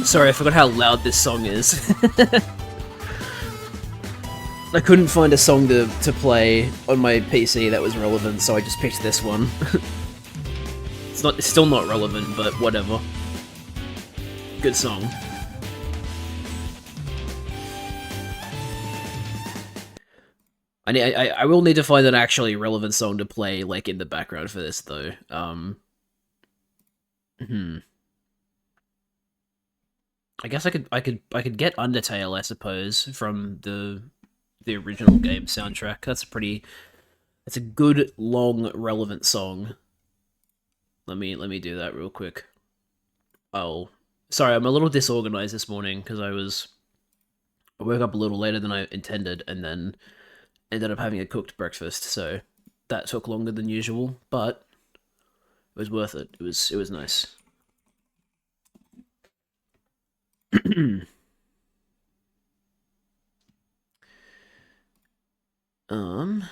Sorry, I forgot how loud this song is. I couldn't find a song to play on my PC that was relevant, so I just picked this one. It's still not relevant, but whatever. Good song. I will need to find an actually relevant song to play, like, in the background for this, though. I guess I could get Undertale, I suppose, from the original game soundtrack. That's a good, long, relevant song. Let me do that real quick. Oh, sorry, I'm a little disorganized this morning because I woke up a little later than I intended, and then ended up having a cooked breakfast, so that took longer than usual, but it was worth it. It was nice. um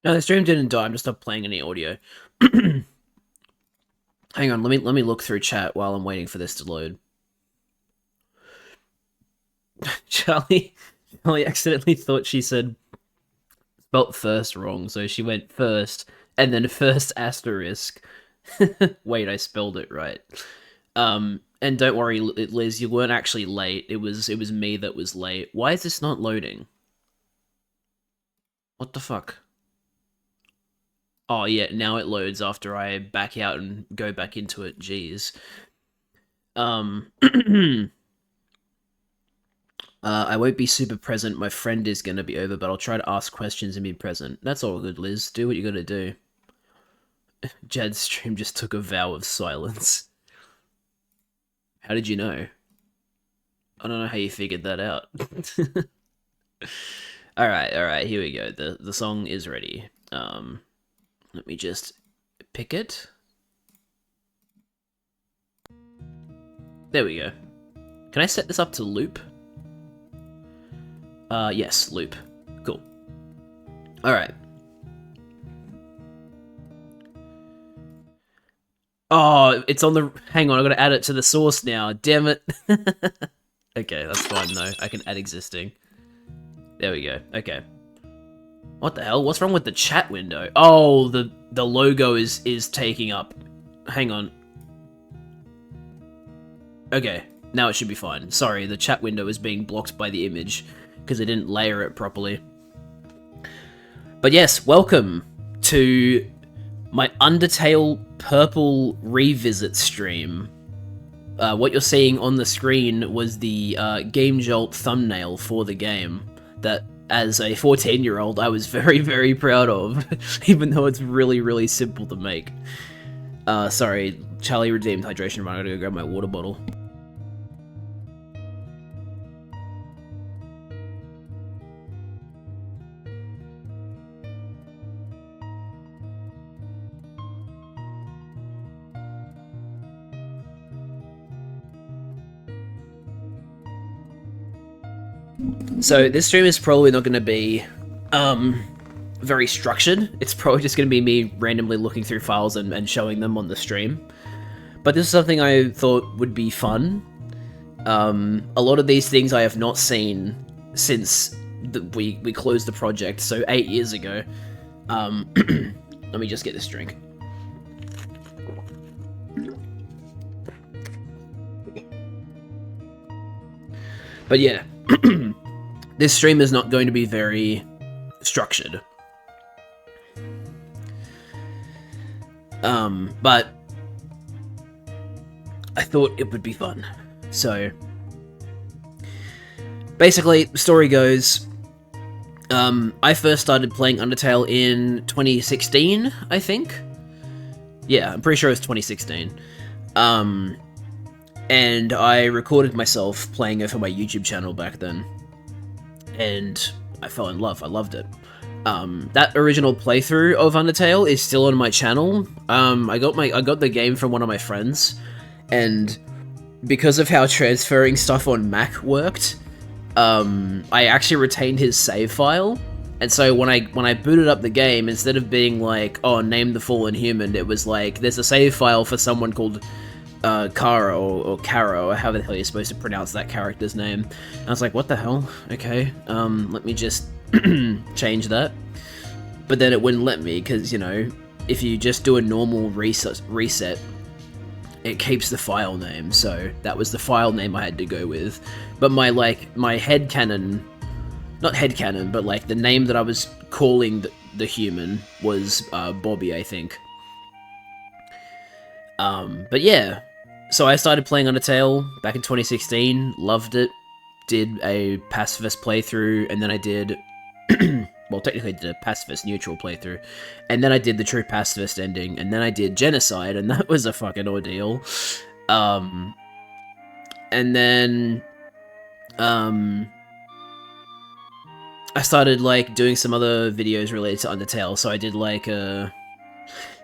No, the stream didn't die. I'm just not playing any audio. Hang on, let me look through chat while I'm waiting for this to load. Charlie accidentally thought she said spelt first wrong, so she went first and then first asterisk. Wait, I spelled it right. And don't worry, Liz, you weren't actually late. It was me that was late. Why is this not loading? What the fuck? Oh yeah, now it loads after I back out and go back into it. Jeez. I won't be super present. My friend is gonna be over, but I'll try to ask questions and be present. That's all good, Liz. Do what you gotta do. Jad's stream just took a vow of silence. How did you know? I don't know how you figured that out. Alright, here we go. The song is ready. Let me just pick it. There we go. Can I set this up to loop? Yes, loop. Cool. Alright. Oh, it's on the... Hang on, I gotta add it to the source now. Damn it. Okay, that's fine though. I can add existing. There we go. Okay. What the hell? What's wrong with the chat window? Oh, the logo is taking up. Hang on. Okay, now it should be fine. Sorry, the chat window is being blocked by the image because I didn't layer it properly. But yes, welcome to my Undertale Purple Revisit stream. What you're seeing on the screen was the Game Jolt thumbnail for the game that, as a 14-year-old, I was very, very proud of, even though it's really, really simple to make. Sorry, Charlie redeemed hydration run. I gotta go grab my water bottle. So this stream is probably not going to be very structured. It's probably just going to be me randomly looking through files and showing them on the stream. But this is something I thought would be fun. A lot of these things I have not seen since we closed the project, so 8 years ago. Let me just get this drink. But yeah, this stream is not going to be very structured. But I thought it would be fun. So basically, the story goes, I first started playing Undertale in 2016, I think. Yeah, I'm pretty sure it was 2016. And I recorded myself playing it for my YouTube channel back then. And I fell in love. I loved it. That original playthrough of Undertale is still on my channel. I got the game from one of my friends, and because of how transferring stuff on Mac worked, I actually retained his save file. And so when I booted up the game, instead of being like, oh, name the fallen human, it was like, there's a save file for someone called Kara or Caro, or however the hell you're supposed to pronounce that character's name. And I was like, what the hell? Okay, let me just change that. But then it wouldn't let me, because, you know, if you just do a normal reset, it keeps the file name, so that was the file name I had to go with. But my headcanon, not headcanon, but like the name that I was calling the human was Bobby, I think. But yeah, so I started playing Undertale back in 2016, loved it, did a pacifist playthrough, and then I did, well, technically I did a pacifist neutral playthrough, and then I did the true pacifist ending, and then I did genocide, and that was a fucking ordeal. And then, I started, like, doing some other videos related to Undertale, so I did, like, there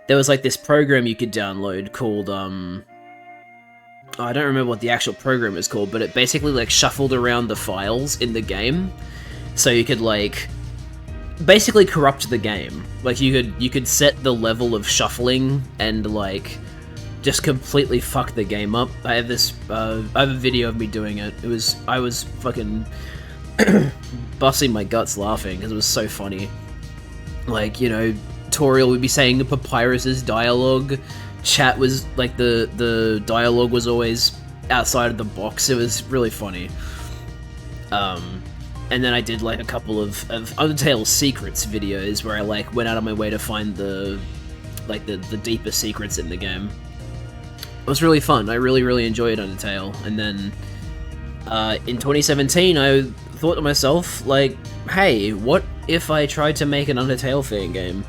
was, like, this program you could download called, I don't remember what the actual program is called, but it basically, like, shuffled around the files in the game, so you could, like, basically corrupt the game. Like, you could set the level of shuffling and, like, just completely fuck the game up. I have this, I have a video of me doing it. I was fucking busting my guts laughing, because it was so funny. Like, you know, Toriel would be saying Papyrus's dialogue, chat was, like, the dialogue was always outside of the box. It was really funny. And then I did, like, a couple of Undertale secrets videos where I, like, went out of my way to find the deeper secrets in the game. It was really fun. I really, really enjoyed Undertale. And then, in 2017, I thought to myself, like, hey, what if I tried to make an Undertale fan game?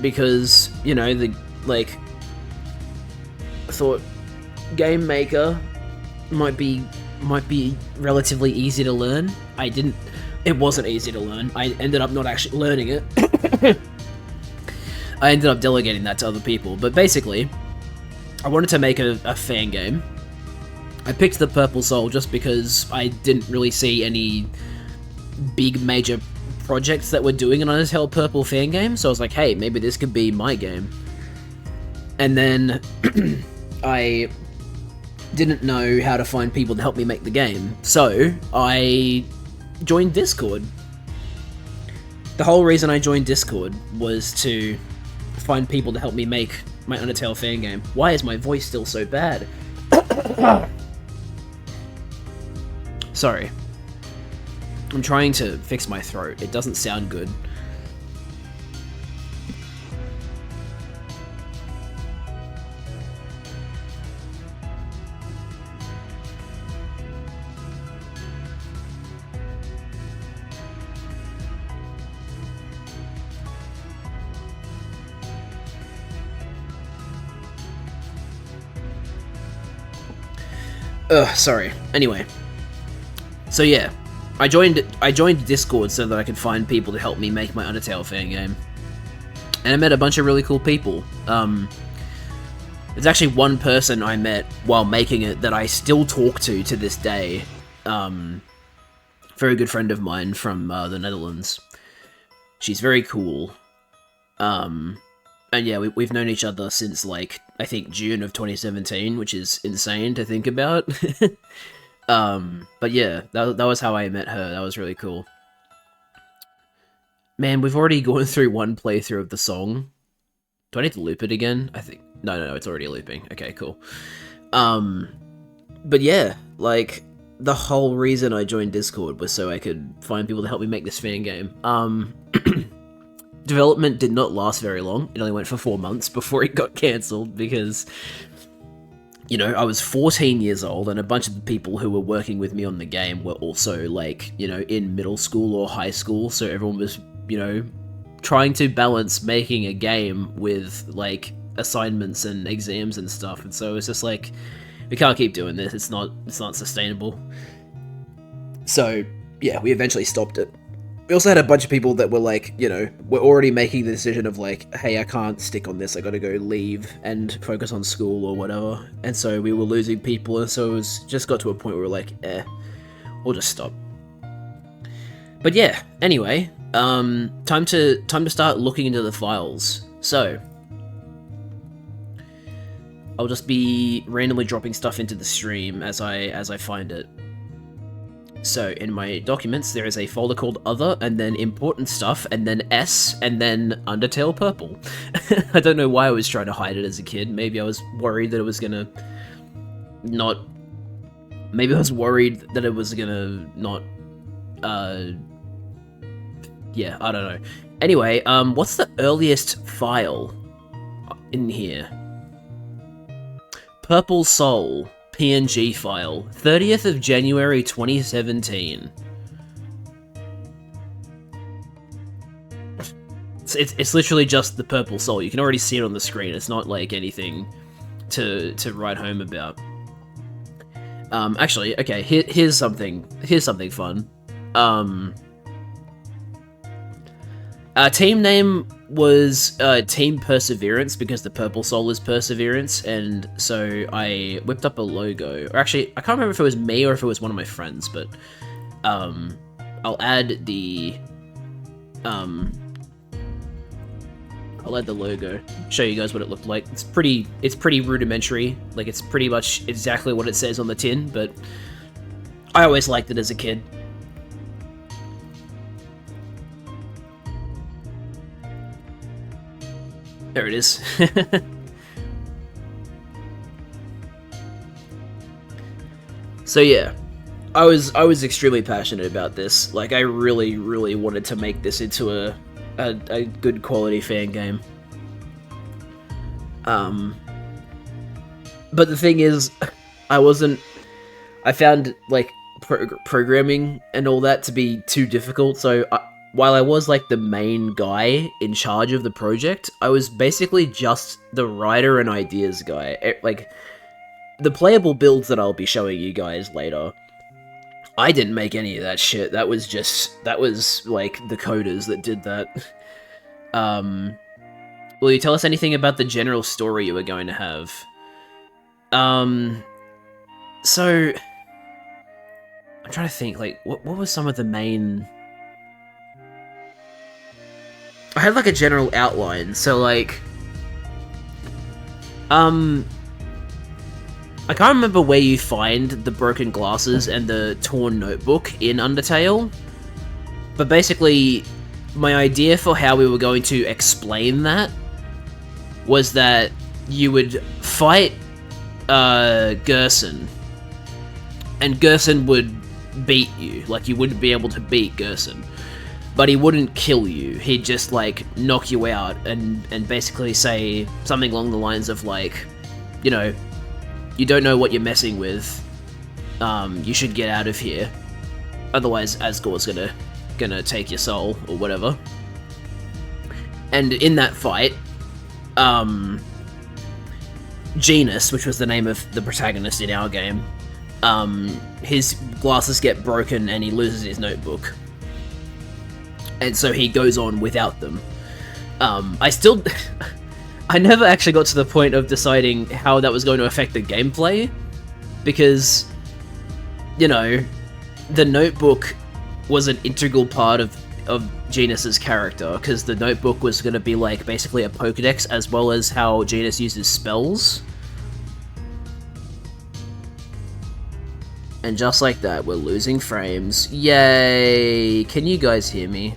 Because, you know, I thought Game Maker might be relatively easy to learn. It wasn't easy to learn. I ended up not actually learning it. I ended up delegating that to other people, but basically, I wanted to make a fan game. I picked the Purple Soul just because I didn't really see any big major projects that were doing an Undertale Purple fan game, so I was like, hey, maybe this could be my game. And then I didn't know how to find people to help me make the game, so I joined Discord. The whole reason I joined Discord was to find people to help me make my Undertale fan game. Why is my voice still so bad? Sorry. I'm trying to fix my throat. It doesn't sound good. Sorry. Anyway. So yeah, I joined Discord so that I could find people to help me make my Undertale fan game. And I met a bunch of really cool people. There's actually one person I met while making it that I still talk to this day. Very good friend of mine from the Netherlands. She's very cool. And yeah, we've known each other since, like, I think June of 2017, which is insane to think about. But yeah, that was how I met her. That was really cool. Man, we've already gone through one playthrough of the song. Do I need to loop it again? I think... No, it's already looping. Okay, cool. But yeah, like, the whole reason I joined Discord was so I could find people to help me make this fan game. Development did not last very long. It only went for 4 months before it got cancelled because, you know, I was 14 years old and a bunch of the people who were working with me on the game were also, like, you know, in middle school or high school, so everyone was, you know, trying to balance making a game with, like, assignments and exams and stuff, and so it's just like, we can't keep doing this, it's not sustainable. So, yeah, we eventually stopped it. We also had a bunch of people that were like, you know, were already making the decision of like, hey, I can't stick on this, I gotta go leave and focus on school or whatever. And so we were losing people, and so it was just got to a point where we were like, we'll just stop. But yeah, anyway, time to start looking into the files. So, I'll just be randomly dropping stuff into the stream as I find it. So, in my documents, there is a folder called Other, and then Important Stuff, and then S, and then Undertale Purple. I don't know why I was trying to hide it as a kid. Maybe I was worried that it was gonna not... Maybe I was worried that it was gonna not... Yeah, I don't know. Anyway, what's the earliest file in here? Purple Soul. PNG file, 30th of January 2017. It's literally just the Purple Soul. You can already see it on the screen. It's not like anything to write home about. Actually, okay. Here's something fun. Team name was Team Perseverance because the Purple Soul is Perseverance, and so I whipped up a logo. Or actually, I can't remember if it was me or if it was one of my friends, but I'll add the logo. Show you guys what it looked like. It's pretty rudimentary. Like, it's pretty much exactly what it says on the tin, but I always liked it as a kid. There it is. So yeah, I was extremely passionate about this. Like, I really wanted to make this into a good quality fan game. But the thing is, I found like programming and all that to be too difficult. So while I was like the main guy in charge of the project, I was basically just the writer and ideas guy. Like, the playable builds that I'll be showing you guys later, I didn't make any of that shit. That was like the coders that did that. Will you tell us anything about the general story you were going to have? So I'm trying to think, like, what was some of the main... I had like a general outline, so like, I can't remember where you find the broken glasses and the torn notebook in Undertale, but basically, my idea for how we were going to explain that was that you would fight Gerson, and Gerson would beat you. Like, you wouldn't be able to beat Gerson. But he wouldn't kill you, he'd just, like, knock you out and basically say something along the lines of, like, you know, you don't know what you're messing with, you should get out of here, otherwise Asgore's gonna take your soul, or whatever. And in that fight, Genus, which was the name of the protagonist in our game, his glasses get broken and he loses his notebook. And so he goes on without them. I never actually got to the point of deciding how that was going to affect the gameplay, because, you know, the notebook was an integral part of Genus's character, because the notebook was going to be like basically a Pokedex, as well as how Genus uses spells. And just like that, we're losing frames. Yay! Can you guys hear me?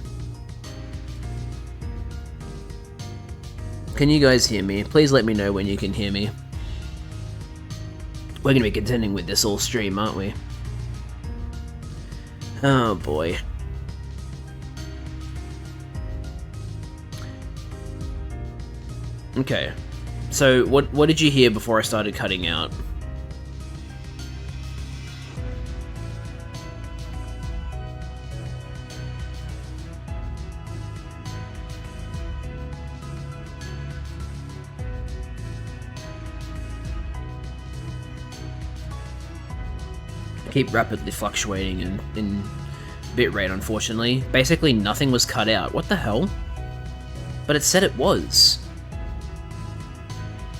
Can you guys hear me? Please let me know when you can hear me. We're going to be contending with this all stream, aren't we? Oh boy. Okay. So, what did you hear before I started cutting out? Keep rapidly fluctuating in bitrate, unfortunately. Basically, nothing was cut out. What the hell? But it said it was.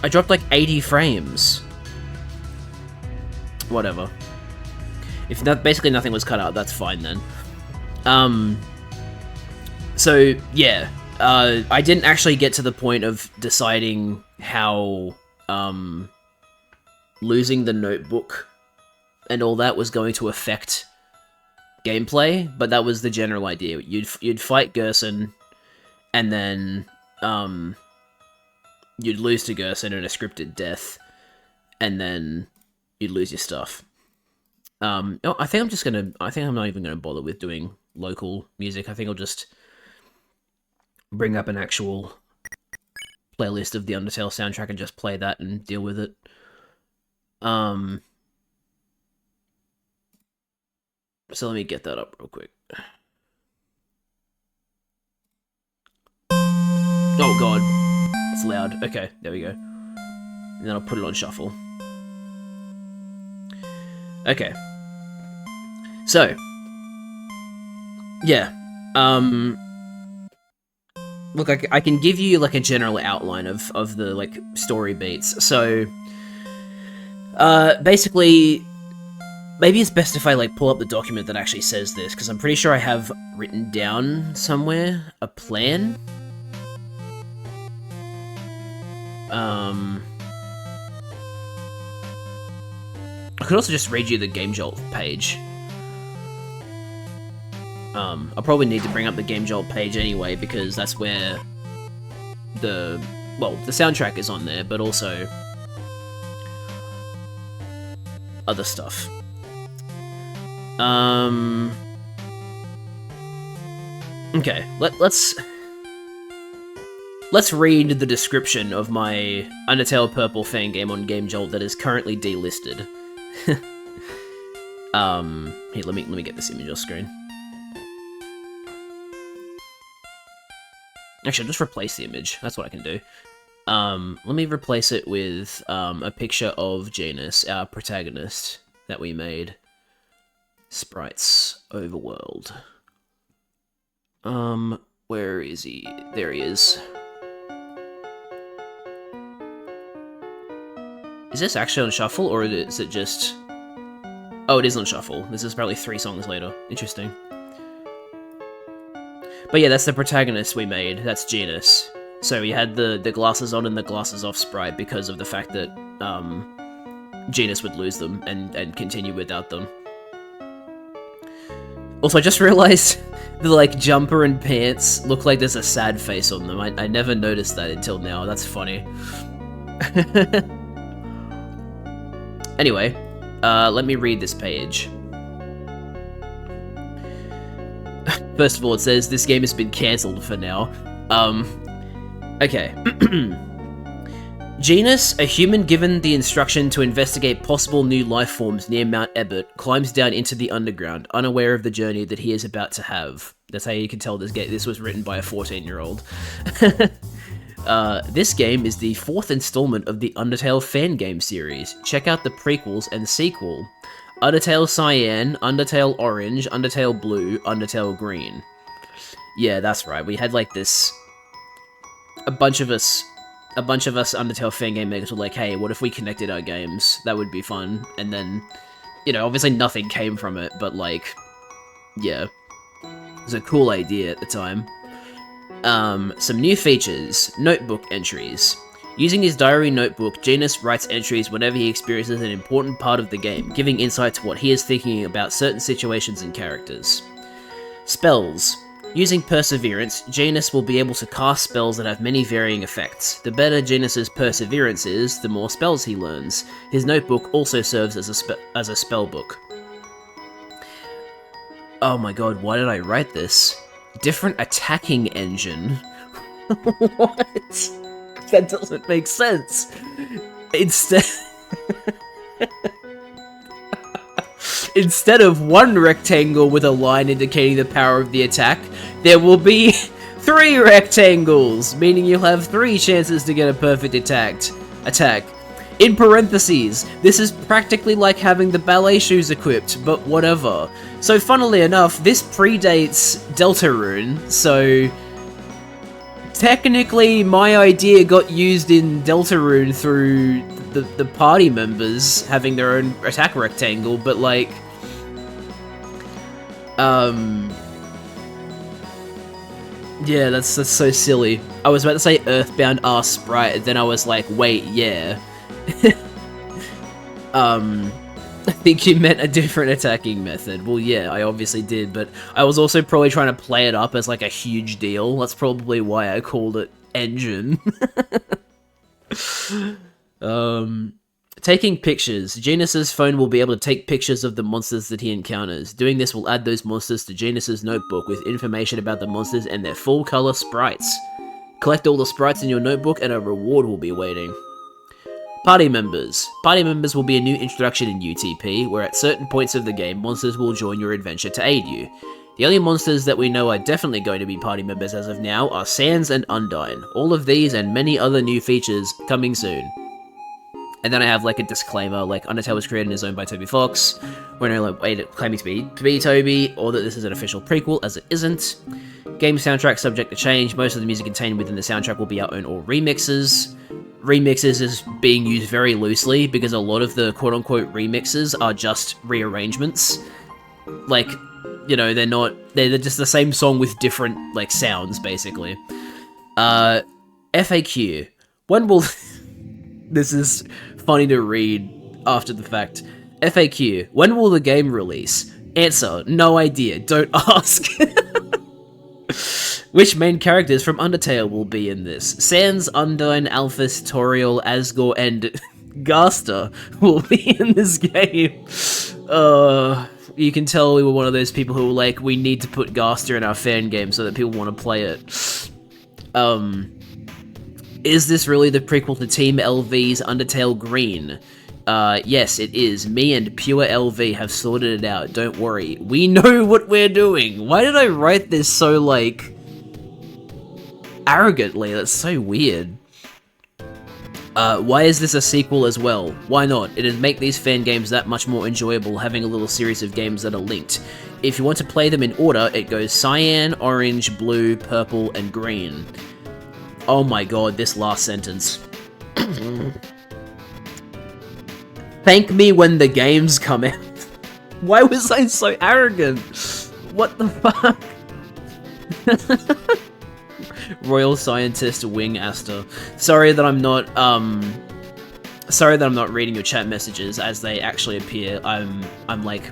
I dropped like 80 frames. Whatever. If basically nothing was cut out, that's fine then. So, yeah. I didn't actually get to the point of deciding how, losing the notebook and all that was going to affect gameplay, but that was the general idea. You'd fight Gerson, and then you'd lose to Gerson in a scripted death, and then you'd lose your stuff. I think I'm not even gonna bother with doing local music. I think I'll just bring up an actual playlist of the Undertale soundtrack and just play that and deal with it. So let me get that up real quick. Oh god, it's loud. Okay, there we go. And then I'll put it on shuffle. Okay. So, yeah. Look, I can give you like a general outline of the like story beats. So, basically, maybe it's best if I like pull up the document that actually says this, because I'm pretty sure I have written down somewhere a plan. I could also just read you the Game Jolt page. I'll probably need to bring up the Game Jolt page anyway, because that's where the soundtrack is on there, but also other stuff. Okay, let's read the description of my Undertale Purple fangame on Game Jolt that is currently delisted. Here, let me get this image off screen. Actually, I'll just replace the image. That's what I can do. Let me replace it with a picture of Janus, our protagonist that we made. Sprites Overworld. Where is he? There he is. Is this actually on shuffle, or is it just... Oh, it is on shuffle. This is probably 3 songs later. Interesting. But yeah, that's the protagonist we made. That's Janus. So we had the glasses on and the glasses off sprite because of the fact that Janus would lose them and continue without them. Also, I just realized the like jumper and pants look like there's a sad face on them. I never noticed that until now. That's funny. Anyway, let me read this page. First of all, it says, this game has been cancelled for now. Okay. Janus, a human given the instruction to investigate possible new life forms near Mount Ebert, climbs down into the underground, unaware of the journey that he is about to have. That's how you can tell this was written by a 14-year-old. This game is the 4th installment of the Undertale fangame series. Check out the prequels and sequel. Undertale Cyan, Undertale Orange, Undertale Blue, Undertale Green. Yeah, that's right. We had like this... A bunch of us Undertale fangame makers were like, hey, what if we connected our games? That would be fun. And then, you know, obviously nothing came from it, but like, yeah. It was a cool idea at the time. Some new features. Notebook entries. Using his diary notebook, Janus writes entries whenever he experiences an important part of the game, giving insight to what he is thinking about certain situations and characters. Spells. Using Perseverance, Janus will be able to cast spells that have many varying effects. The better Janus's Perseverance is, the more spells he learns. His notebook also serves as a spell book. Oh my god, why did I write this? Different attacking engine. What? That doesn't make sense. Instead... Instead of one rectangle with a line indicating the power of the attack, there will be 3 rectangles, meaning you'll have 3 chances to get a perfect attack. In parentheses, this is practically like having the ballet shoes equipped, but whatever. So funnily enough, this predates Deltarune, so technically my idea got used in Deltarune through the party members having their own attack rectangle, but like, yeah, that's so silly. I was about to say Earthbound R Sprite, then I was like, wait, yeah. I think you meant a different attacking method. Well, yeah, I obviously did, but I was also probably trying to play it up as like a huge deal. That's probably why I called it Engine. Taking pictures. Genus's phone will be able to take pictures of the monsters that he encounters. Doing this will add those monsters to Genus's notebook with information about the monsters and their full color sprites. Collect all the sprites in your notebook and a reward will be awaiting. Party members. Party members will be a new introduction in UTP, where at certain points of the game, monsters will join your adventure to aid you. The only monsters that we know are definitely going to be party members as of now are Sans and Undyne. All of these and many other new features coming soon. And then I have like a disclaimer, like Undertale was created and is owned by Toby Fox. We're no longer claiming to be Toby, or that this is an official prequel, as it isn't. Game soundtrack subject to change. Most of the music contained within the soundtrack will be our own or remixes. Remixes is being used very loosely because a lot of the quote-unquote remixes are just rearrangements. Like, you know, they're just the same song with different, like, sounds, basically. FAQ. When will... This is funny to read after the fact. FAQ. When will the game release? Answer. No idea. Don't ask. Which main characters from Undertale will be in this? Sans, Undyne, Alphys, Toriel, Asgore, and Gaster will be in this game. You can tell we were one of those people who were like, we need to put Gaster in our fan game so that people want to play it. Is this really the prequel to Team LV's Undertale Green? Yes, it is. Me and Pure LV have sorted it out, don't worry. We know what we're doing! Why did I write this so, like... arrogantly? That's so weird. Why is this a sequel as well? Why not? It'd make these fan games that much more enjoyable, having a little series of games that are linked. If you want to play them in order, it goes cyan, orange, blue, purple, and green. Oh my god, this last sentence. Thank me when the games come out. Why was I so arrogant? What the fuck? Royal Scientist Wing Aster. Sorry that I'm not reading your chat messages as they actually appear. I'm like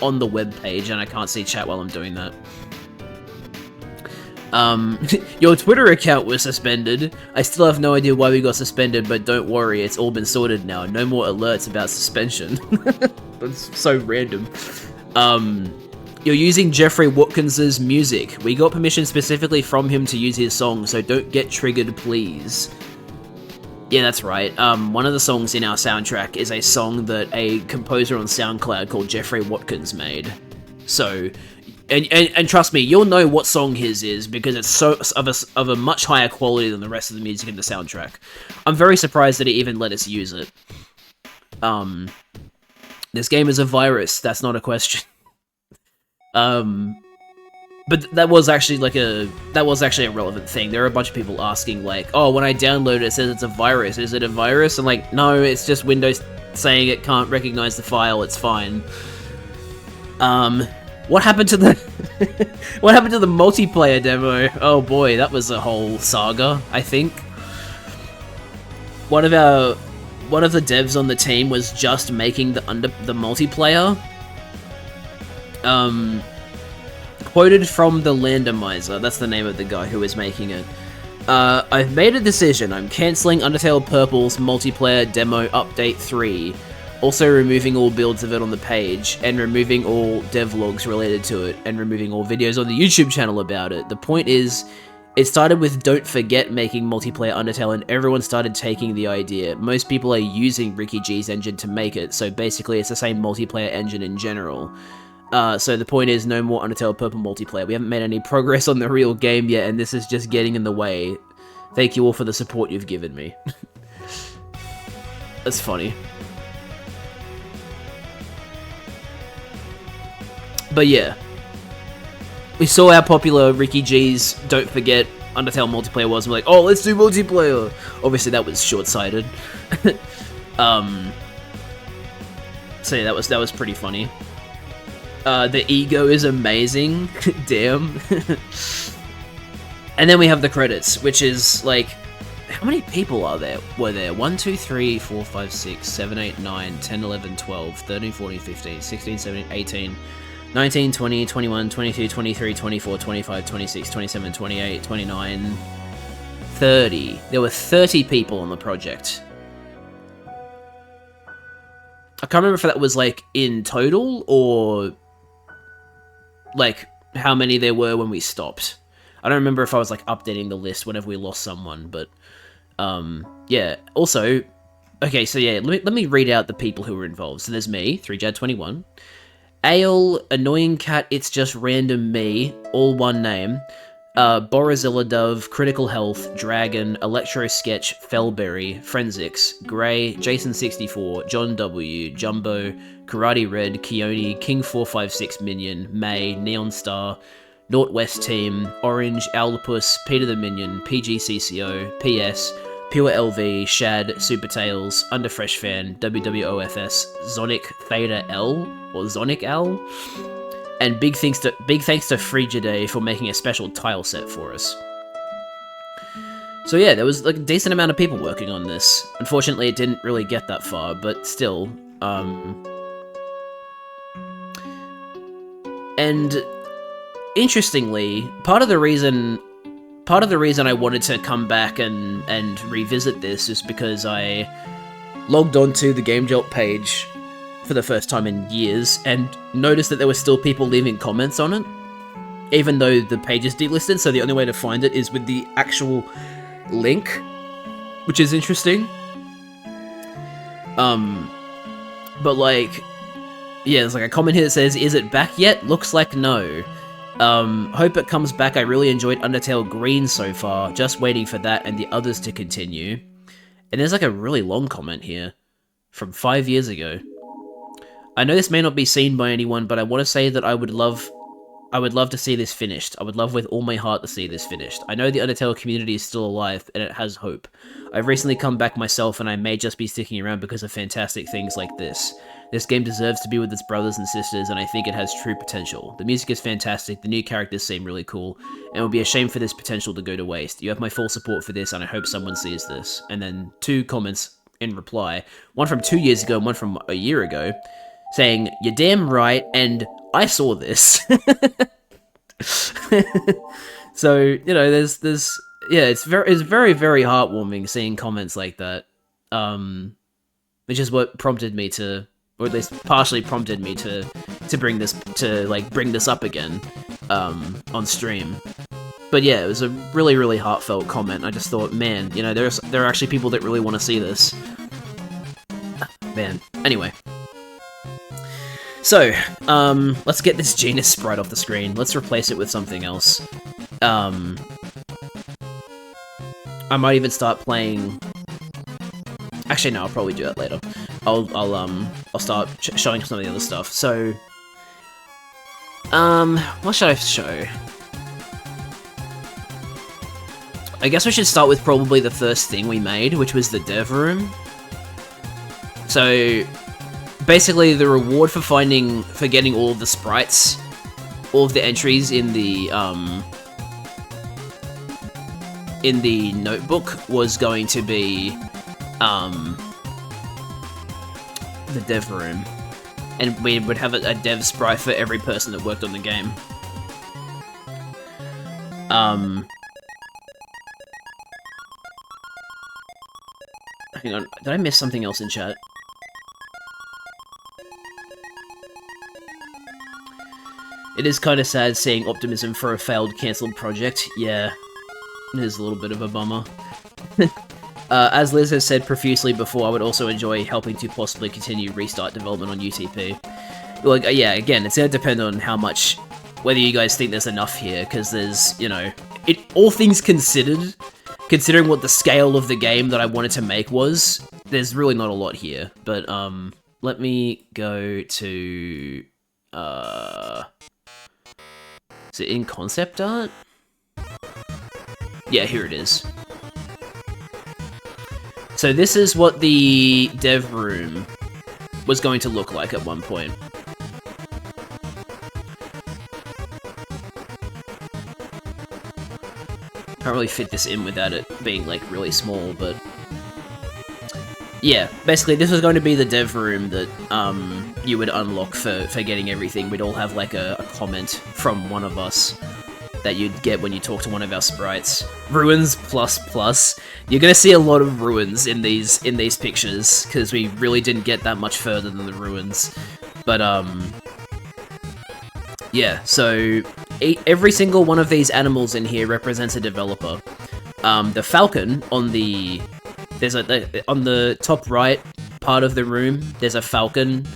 on the web page and I can't see chat while I'm doing that. Your Twitter account was suspended. I still have no idea why we got suspended, but don't worry, it's all been sorted now. No more alerts about suspension. That's so random. You're using Jeffrey Watkins' music. We got permission specifically from him to use his song, so don't get triggered, please. Yeah, that's right. One of the songs in our soundtrack is a song that a composer on SoundCloud called Jeffrey Watkins made. So... And trust me, you'll know what song his is because it's so of a much higher quality than the rest of the music in the soundtrack. I'm very surprised that he even let us use it. This game is a virus. That's not a question. But that was actually a relevant thing. There are a bunch of people asking like, "Oh, when I download it, it says it's a virus. Is it a virus?" I'm like, "No, it's just Windows saying it can't recognize the file. It's fine." What happened to the what happened to the multiplayer demo? Oh boy, that was a whole saga, I think. One of the devs on the team was just making the multiplayer. Quoted from the Randomizer, that's the name of the guy who is making it. I've made a decision. I'm cancelling Undertale Purple's multiplayer demo update 3. Also removing all builds of it on the page, and removing all devlogs related to it, and removing all videos on the YouTube channel about it. The point is, it started with don't forget making multiplayer Undertale, and everyone started taking the idea. Most people are using Ricky G's engine to make it, so basically it's the same multiplayer engine in general. So the point is, no more Undertale Purple multiplayer. We haven't made any progress on the real game yet, and this is just getting in the way. Thank you all for the support you've given me. That's funny. But yeah. We saw how popular Ricky G's Don't Forget Undertale multiplayer was, and we're like, oh, let's do multiplayer! Obviously that was short-sighted. So yeah, that was pretty funny. The ego is amazing. Damn. And then we have the credits, which is, like, how many people were there? 1, 2, 3, 4, 5, 6, 7, 8, 9, 10, 11, 12, 13, 14, 15, 16, 17, 18, 19, 20, 21, 22, 23, 24, 25, 26, 27, 28, 29, 30. There were 30 people on the project. I can't remember if that was, like, in total, or, like, how many there were when we stopped. I don't remember if I was, like, updating the list whenever we lost someone, but, yeah. Also, okay, so yeah, let me read out the people who were involved. So there's me, 3Jad21, Ale, Annoying Cat, It's Just Random Me, all one name, Borazilla Dove, Critical Health, Dragon, Electro Sketch, Fellberry, Forensics, Grey, Jason64, John W, Jumbo, Karate Red, Keone, King456 Minion, May, Neon Star, Northwest Team, Orange, Owlipus, Peter the Minion, PGCCO, PS, Pure LV, Shad, Super Tails, Underfresh Fan, WWOFS, Zonic Theta L, or Zonic L, and big thanks to Frigidae for making a special tile set for us. So yeah, there was like a decent amount of people working on this. Unfortunately, it didn't really get that far, but still, and interestingly, part of the reason I wanted to come back and revisit this is because I logged onto the Game Jolt page for the first time in years and noticed that there were still people leaving comments on it, even though the page is delisted, so the only way to find it is with the actual link, which is interesting. But like, yeah, there's like a comment here that says, is it back yet? Looks like no. Hope it comes back. I really enjoyed Undertale Green so far. Just waiting for that and the others to continue. And there's like a really long comment here from 5 years ago. I know this may not be seen by anyone, but I want to say that I would love to see this finished. I would love with all my heart to see this finished. I know the Undertale community is still alive, and it has hope. I've recently come back myself, and I may just be sticking around because of fantastic things like this. This game deserves to be with its brothers and sisters, and I think it has true potential. The music is fantastic, the new characters seem really cool, and it would be a shame for this potential to go to waste. You have my full support for this, and I hope someone sees this. And then 2 comments in reply, one from 2 years ago and one from a year ago, saying, "You're damn right, and I saw this." So, you know, there's yeah, it's very, very heartwarming seeing comments like that. Which is what prompted me to, or at least partially prompted me to bring this up again, on stream. But yeah, it was a really, really heartfelt comment. I just thought, man, you know, there are actually people that really want to see this. Man. Anyway. So, let's get this genus sprite off the screen. Let's replace it with something else. I might even start playing... Actually, no, I'll probably do that later. I'll start showing some of the other stuff. So, what should I show? I guess we should start with probably the first thing we made, which was the dev room. So, basically, the reward for getting all of the sprites, all of the entries in the notebook was going to be, the dev room. And we would have a dev sprite for every person that worked on the game. Hang on, did I miss something else in chat? It is kind of sad seeing optimism for a failed, cancelled project. Yeah, it is a little bit of a bummer. As Liz has said profusely before, I would also enjoy helping to possibly continue restart development on UTP. Like, yeah, again, it's gonna depend on how much, whether you guys think there's enough here, because there's, you know, all things considered, considering what the scale of the game that I wanted to make was, there's really not a lot here. But, let me go to, is it in concept art? Yeah, here it is. So this is what the dev room was going to look like at one point. Can't really fit this in without it being, like, really small, but... yeah, basically this was going to be the dev room that you would unlock for getting everything. We'd all have, like, a comment from one of us that you'd get when you talk to one of our sprites. Ruins plus plus. You're gonna see a lot of ruins in these pictures, because we really didn't get that much further than the ruins. But, yeah, so every single one of these animals in here represents a developer. The falcon on the... on the top right part of the room, there's a falcon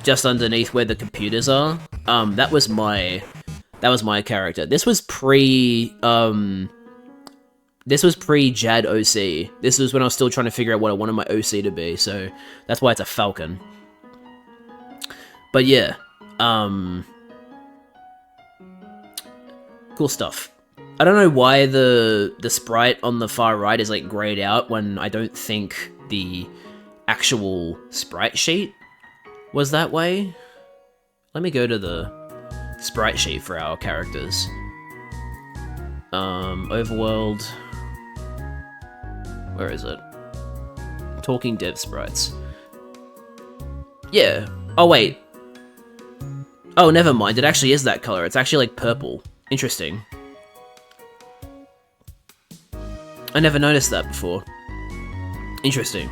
just underneath where the computers are. That was my character. This was pre Jad OC. This was when I was still trying to figure out what I wanted my OC to be, so that's why it's a falcon. But yeah, cool stuff. I don't know why the sprite on the far right is like grayed out when I don't think the actual sprite sheet was that way. Let me go to the sprite sheet for our characters. Overworld. Where is it? Talking dev sprites. Yeah. Oh, wait. Oh, never mind. It actually is that color. It's actually like purple. Interesting. I never noticed that before. Interesting.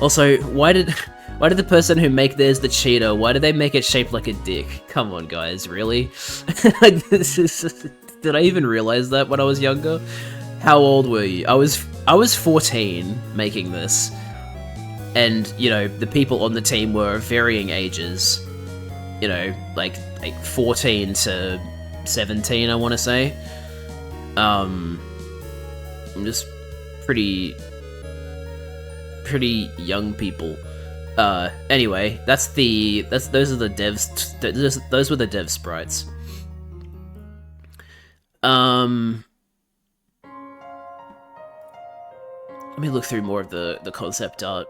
Also, why did the person who make theirs the cheetah, why did they make it shaped like a dick? Come on, guys, really? Did I even realize that when I was younger? How old were you? I was 14 making this. And, you know, the people on the team were varying ages. You know, like 14 to 17, I want to say. I'm just pretty young people. Anyway, those are the devs. Those were the dev sprites. Let me look through more of the concept art.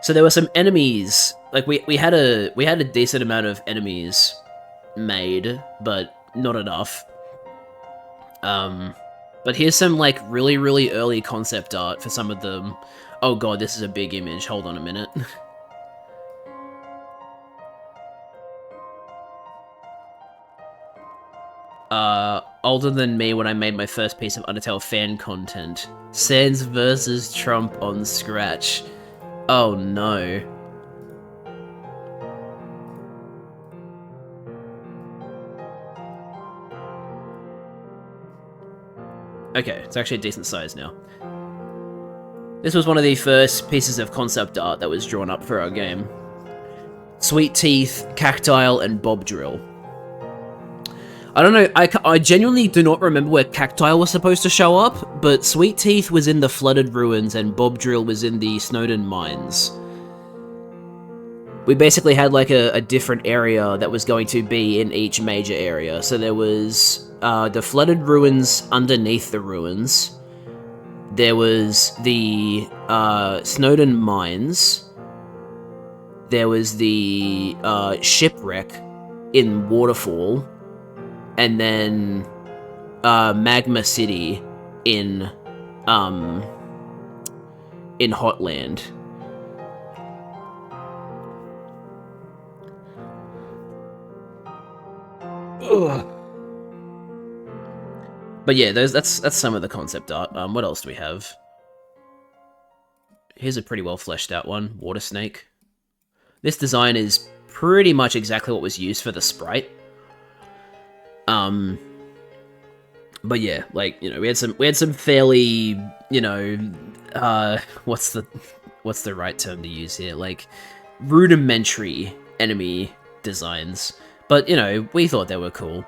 So there were some enemies. Like we had a decent amount of enemies made, but not enough. But here's some like really early concept art for some of them. Oh god, this is a big image. Hold on a minute. Older than me when I made my first piece of Undertale fan content. Sans versus Trump on Scratch. Oh no. Okay, it's actually a decent size now. This was one of the first pieces of concept art that was drawn up for our game. Sweet Teeth, Cactile, and Bob Drill. I don't know, I genuinely do not remember where Cactile was supposed to show up, but Sweet Teeth was in the Flooded Ruins and Bob Drill was in the Snowden Mines. We basically had like a different area that was going to be in each major area. So there was the Flooded Ruins underneath the ruins. There was the Snowden Mines. There was the shipwreck in Waterfall. And then Magma City in Hotland. Ugh. But yeah, that's some of the concept art. What else do we have? Here's a pretty well fleshed out one. Water Snake. This design is pretty much exactly what was used for the sprite. But yeah, like, you know, we had some fairly, you know, what's the right term to use here? Like, rudimentary enemy designs. But, you know, we thought they were cool.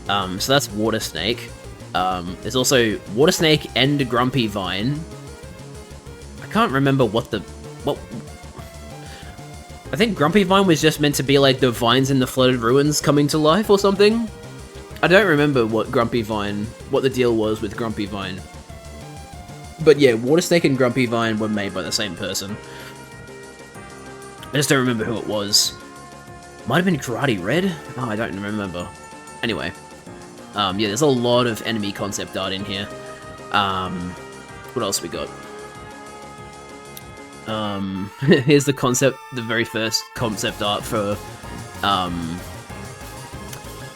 So that's Water Snake. There's also Water Snake and Grumpy Vine. I can't remember what I think Grumpy Vine was just meant to be like the vines in the flooded ruins coming to life or something. I don't remember what the deal was with Grumpy Vine. But yeah, Water Snake and Grumpy Vine were made by the same person. I just don't remember who it was. Might have been Karate Red? Oh, I don't remember. Anyway. Yeah, there's a lot of enemy concept art in here. What else we got? Here's the very first concept art for,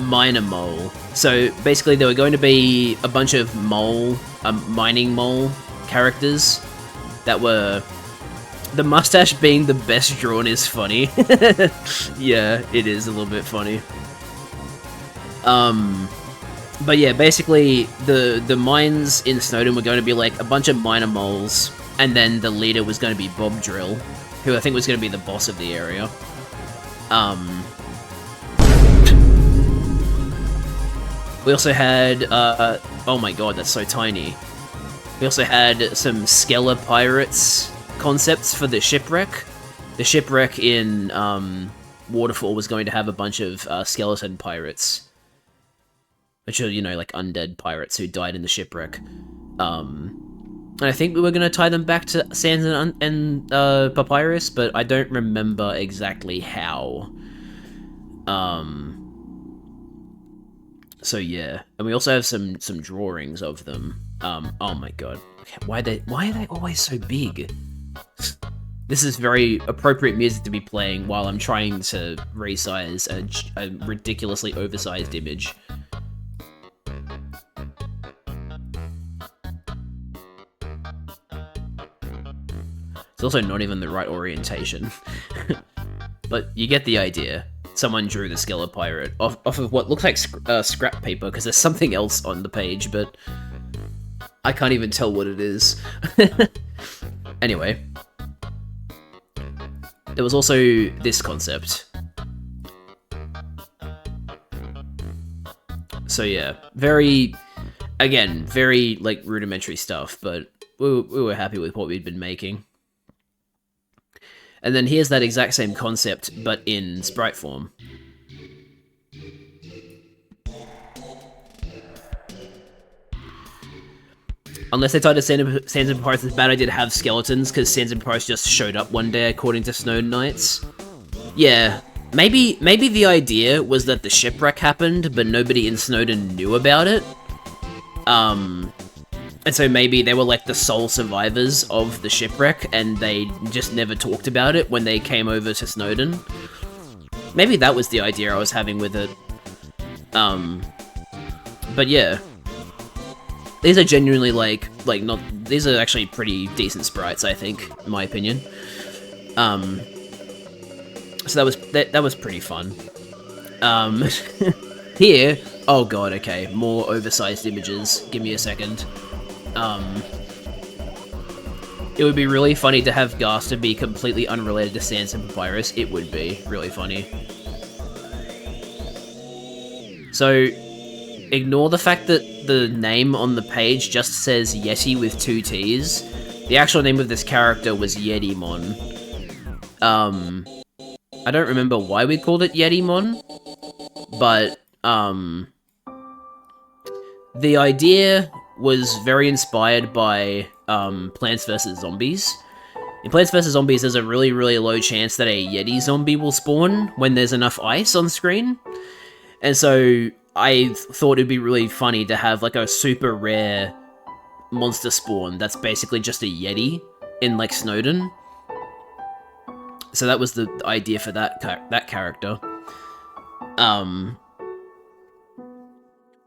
Miner Mole. So, basically there were going to be a bunch of mining mole characters that were... The mustache being the best drawn is funny. Yeah, it is a little bit funny. But yeah, basically, the mines in Snowdin were going to be like a bunch of miner moles, and then the leader was going to be Bob Drill, who I think was going to be the boss of the area. We also had, oh my god, that's so tiny. We also had some Skeller Pirates concepts for the shipwreck. The shipwreck in Waterfall was going to have a bunch of skeleton pirates, which are, you know, like undead pirates who died in the shipwreck. And I think we were going to tie them back to Sans and Papyrus, but I don't remember exactly how. So yeah, and we also have some drawings of them. Oh my god, okay, why are they always so big? This is very appropriate music to be playing while I'm trying to resize a ridiculously oversized image. It's also not even the right orientation. But you get the idea. Someone drew the Skeller Pirate off of what looks like scrap paper, because there's something else on the page, but I can't even tell what it is. Anyway. There was also this concept. So yeah, very, like, rudimentary stuff, but we were happy with what we'd been making. And then here's that exact same concept, but in sprite form. Unless they tried to Sans and Papyrus' bad idea to have skeletons, because Sans and Papyrus just showed up one day, according to Snowden Knights. Yeah, maybe the idea was that the shipwreck happened, but nobody in Snowdin knew about it. And so maybe they were like the sole survivors of the shipwreck, and they just never talked about it when they came over to Snowdin. Maybe that was the idea I was having with it. But yeah. These are genuinely these are actually pretty decent sprites, I think, in my opinion. So that was pretty fun. Here, oh god, okay, more oversized images. Give me a second. It would be really funny to have Gaster be completely unrelated to Sans and Papyrus. It would be really funny. So, ignore the fact that the name on the page just says Yeti with 2 T's. The actual name of this character was Yetimon. I don't remember why we called it Yetimon, but, the idea was very inspired by, Plants vs. Zombies. In Plants vs. Zombies, there's a really, really low chance that a Yeti zombie will spawn when there's enough ice on screen. And so I thought it'd be really funny to have like a super rare monster spawn that's basically just a Yeti in like Snowdin. So that was the idea for that character.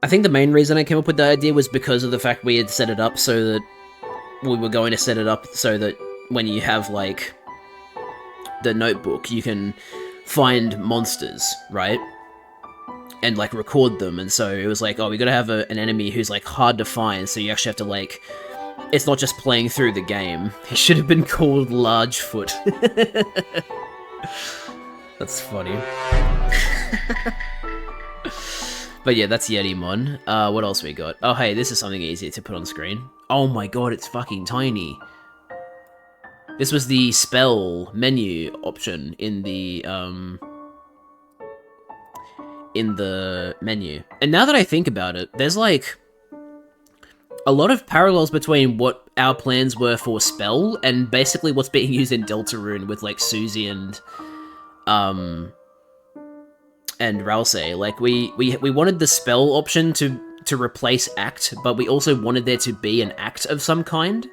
I think the main reason I came up with that idea was because of the fact we had set it up so that we were going to set it up so that when you have like the notebook, you can find monsters, right? And like record them, and so it was like, oh, we gotta have an enemy who's like hard to find, so you actually have to like, it's not just playing through the game. He should have been called Largefoot. That's funny. But yeah, that's Yetimon. What else we got? Oh hey, this is something easy to put on screen. Oh my god, it's fucking tiny. This was the spell menu option in the menu. And now that I think about it, there's like a lot of parallels between what our plans were for spell and basically what's being used in Deltarune with like Susie and Ralsei. Like we wanted the spell option to replace act, but we also wanted there to be an act of some kind.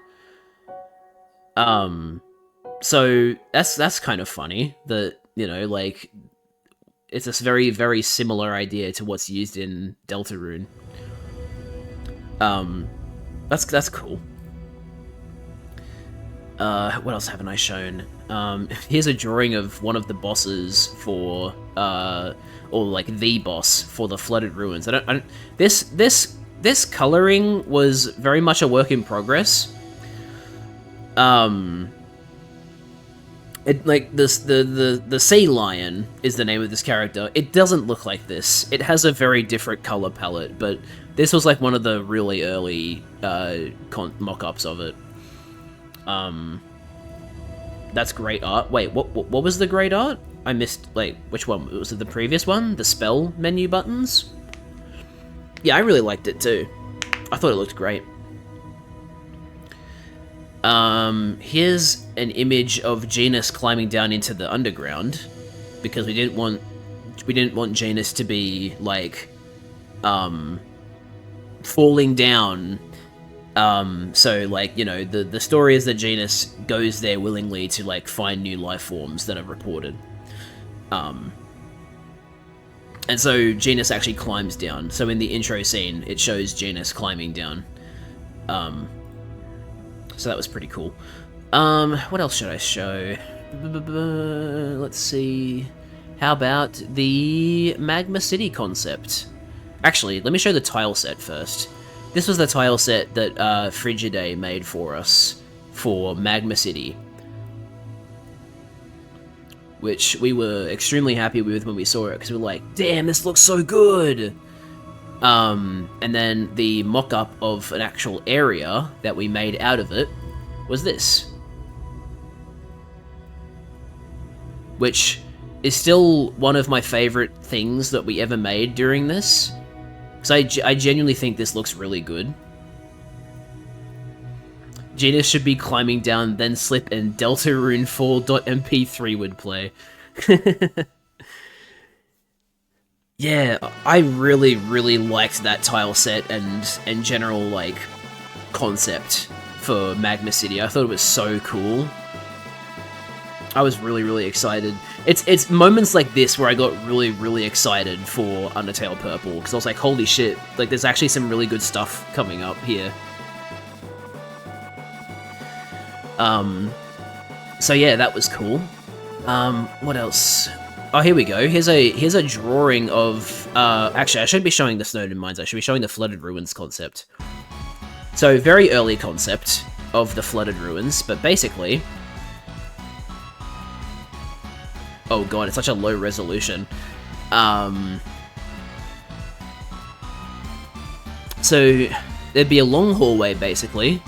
So that's kind of funny that, you know, like it's this very, very similar idea to what's used in Deltarune. That's cool. What else haven't I shown? Here's a drawing of one of the bosses for, or like the boss for the Flooded Ruins. This coloring was very much a work in progress. Like this, the sea lion is the name of this character. It doesn't look like this. It has a very different color palette, but this was like one of the really early mock-ups of it. That's great art. Wait, what was the great art? I missed. Like, which one was it? The previous one, the spell menu buttons. Yeah, I really liked it too. I thought it looked great. Here's an image of Genus climbing down into the underground, because we didn't want Genus to be like, falling down. So like, you know, the story is that Genus goes there willingly to like find new life forms that are reported. And so Genus actually climbs down. So in the intro scene, it shows Genus climbing down. So that was pretty cool. What else should I show? Let's see. How about the Magma City concept? Actually, let me show the tile set first. This was the tile set that Frigidae made for us for Magma City, which we were extremely happy with when we saw it, because we were like, damn, this looks so good! And then the mock-up of an actual area that we made out of it was this. Which is still one of my favorite things that we ever made during this. Because I genuinely think this looks really good. Genus should be climbing down, then slip, and Deltarune Fall.mp3 would play. Yeah, I really, really liked that tile set and general, like, concept for Magma City. I thought it was so cool. I was really, really excited. It's moments like this where I got really, really excited for Undertale Purple, because I was like, holy shit, like, there's actually some really good stuff coming up here. So yeah, that was cool. What else? Oh, here we go. Here's a drawing of, actually, I shouldn't be showing the Snowden Mines, I should be showing the Flooded Ruins concept. So, very early concept of the Flooded Ruins, but basically... Oh god, it's such a low resolution. So, there'd be a long hallway, basically.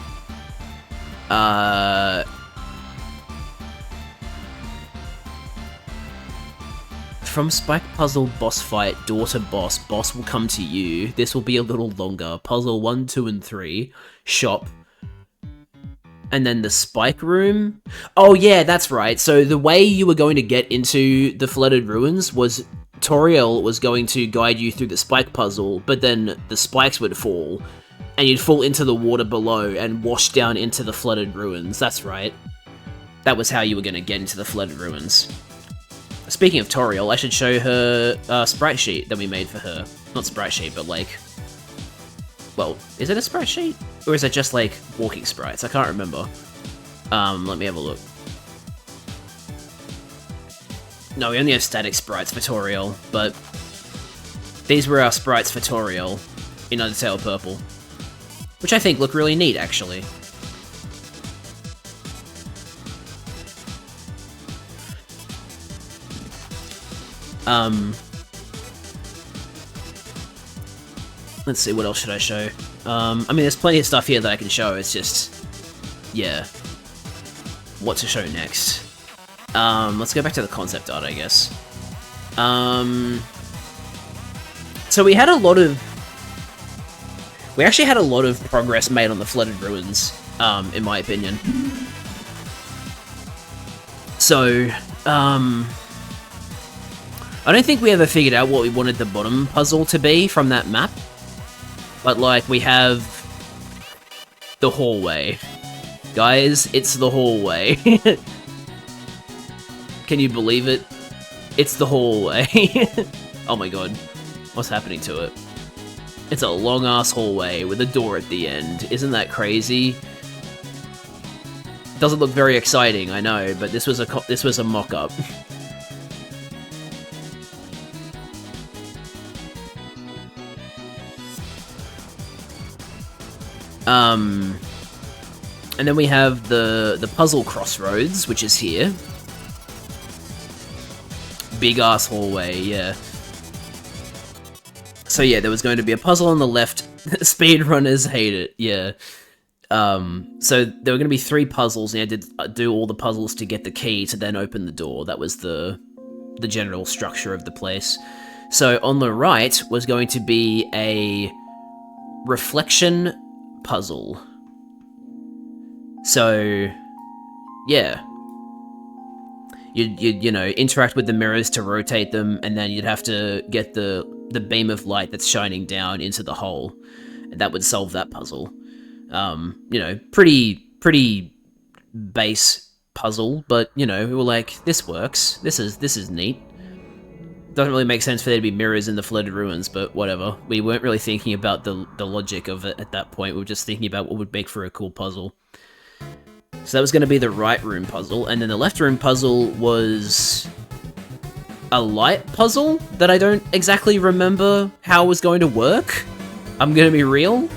From Spike Puzzle boss fight, door to boss, boss will come to you. This will be a little longer. Puzzle 1, 2, and 3. Shop. And then the Spike Room. Oh yeah, that's right. So the way you were going to get into the Flooded Ruins was Toriel was going to guide you through the Spike Puzzle, but then the spikes would fall, and you'd fall into the water below and wash down into the Flooded Ruins. That's right. That was how you were going to get into the Flooded Ruins. Speaking of Toriel, I should show her sprite sheet that we made for her. Not sprite sheet, but like... Well, is it a sprite sheet? Or is it just like walking sprites? I can't remember. Let me have a look. No, we only have static sprites for Toriel, but these were our sprites for Toriel in Undertale Purple, which I think look really neat, actually. Let's see, what else should I show? I mean, there's plenty of stuff here that I can show, it's just, yeah, what to show next. Let's go back to the concept art, I guess. So we actually had a lot of progress made on the Flooded Ruins, in my opinion. So, I don't think we ever figured out what we wanted the bottom puzzle to be from that map. But, like, we have the hallway. Guys, it's the hallway. Can you believe it? It's the hallway. Oh my god. What's happening to it? It's a long-ass hallway with a door at the end. Isn't that crazy? Doesn't look very exciting, I know, but this was a mock-up. And then we have the puzzle crossroads, which is here. Big ass hallway, yeah. So yeah, there was going to be a puzzle on the left. Speedrunners hate it, yeah. So there were going to be 3 puzzles, and you had to do all the puzzles to get the key to then open the door. That was the general structure of the place. So on the right was going to be a reflection puzzle. So, yeah. You'd you know, interact with the mirrors to rotate them, and then you'd have to get the beam of light that's shining down into the hole. And that would solve that puzzle. You know, pretty base puzzle, but, you know, we were like, this works. This is neat. Doesn't really make sense for there to be mirrors in the Flooded Ruins, but whatever. We weren't really thinking about the logic of it at that point. We were just thinking about what would make for a cool puzzle. So that was going to be the right room puzzle, and then the left room puzzle was a light puzzle that I don't exactly remember how it was going to work. I'm going to be real.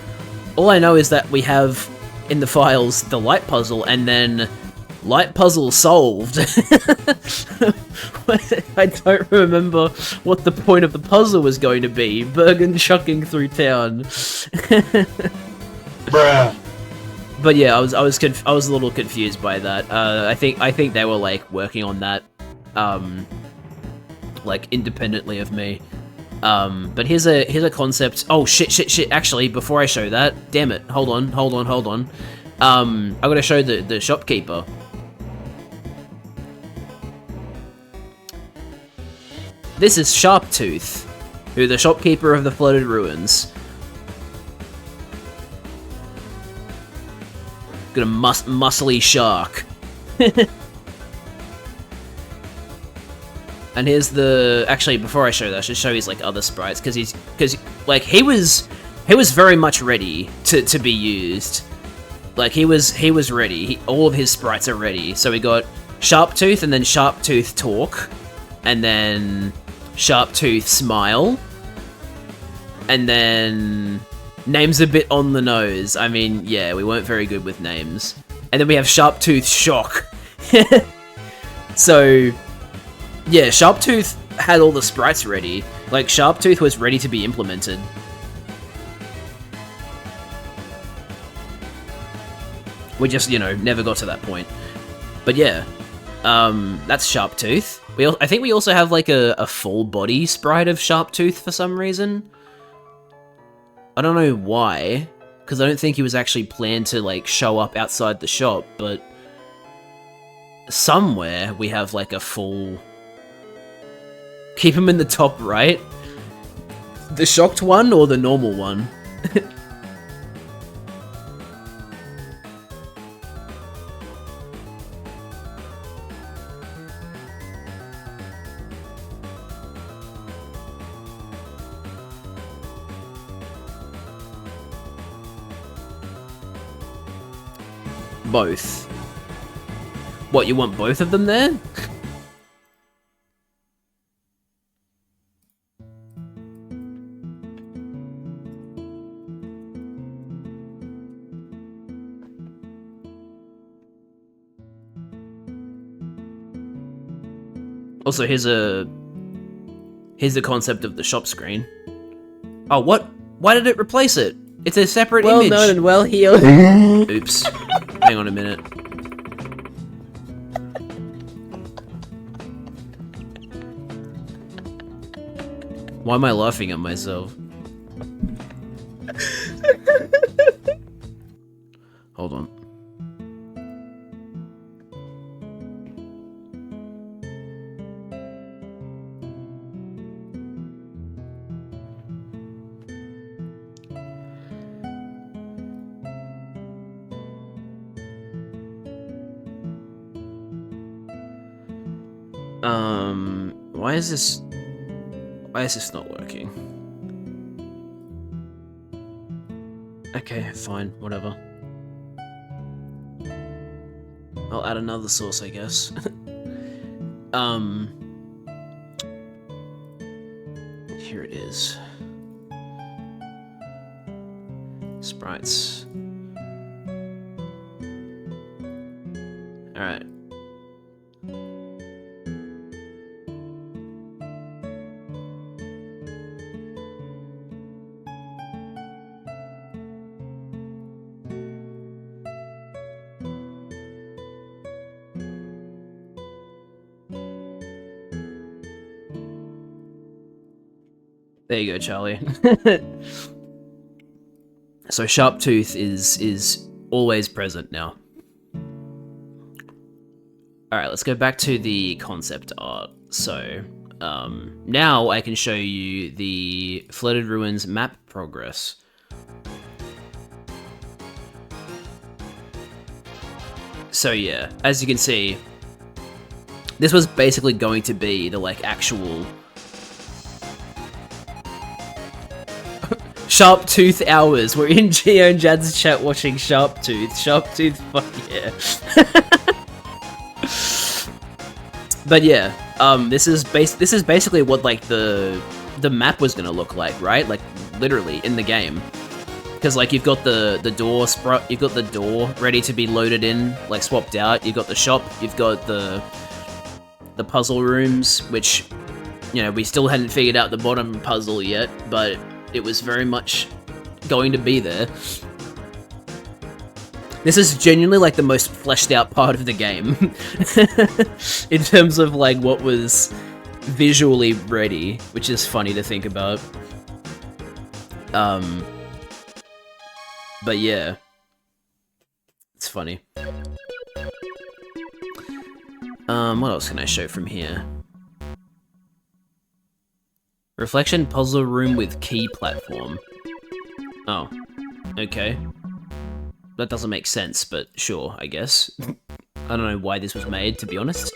All I know is that we have in the files the light puzzle, and then light puzzle solved. I don't remember what the point of the puzzle was going to be. Bergen chucking through town. Bruh. But yeah, I was a little confused by that. I think they were like working on that, like independently of me. But here's a concept. Oh shit! Actually, before I show that, damn it! Hold on. I gotta show the shopkeeper. This is Sharptooth, who the shopkeeper of the Flooded Ruins. Got a muscly shark. And here's the... Actually, before I show that, I should show his, like, other sprites, because like, he was very much ready to be used. Like, he was ready. All of his sprites are ready. So we got Sharptooth, and then Sharptooth Talk, and then Sharptooth Smile, and then... Name's a bit on the nose. I mean, yeah, we weren't very good with names. And then we have Sharptooth Shock. So, yeah, Sharptooth had all the sprites ready. Like, Sharptooth was ready to be implemented. We just, you know, never got to that point. But yeah, that's Sharptooth. I think we also have, like, a full body sprite of Sharptooth for some reason. I don't know why, because I don't think he was actually planned to, like, show up outside the shop, but somewhere we have, like, a full... Keep him in the top right. The shocked one or the normal one? Both. What, you want both of them there? Also, here's the concept of the shop screen. Oh, what? Why did it replace it? It's a separate Well image. known and well healed. Oops. Hang on a minute. Why am I laughing at myself? Hold on. Why is this not working? Okay, fine, whatever. I'll add another source, I guess. Here it is. Sprites. Alright. There you go, Charlie. So Sharptooth is always present now. Alright, let's go back to the concept art. So, now I can show you the Flooded Ruins map progress. So yeah, as you can see, this was basically going to be the, like, actual Sharptooth hours. We're in Geo and Jad's chat watching Sharptooth. Sharptooth, fuck yeah. But yeah, this is basically what, like, the map was gonna look like, right? Like, literally in the game, because, like, you've got the door you've got the door ready to be loaded in, like, swapped out. You've got the shop. You've got the puzzle rooms, which, you know, we still hadn't figured out the bottom puzzle yet, but it was very much going to be there. This is genuinely, like, the most fleshed out part of the game. In terms of, like, what was visually ready, which is funny to think about. But yeah. It's funny. What else can I show from here? Reflection puzzle room with key platform. Oh. Okay. That doesn't make sense, but sure, I guess. I don't know why this was made, to be honest.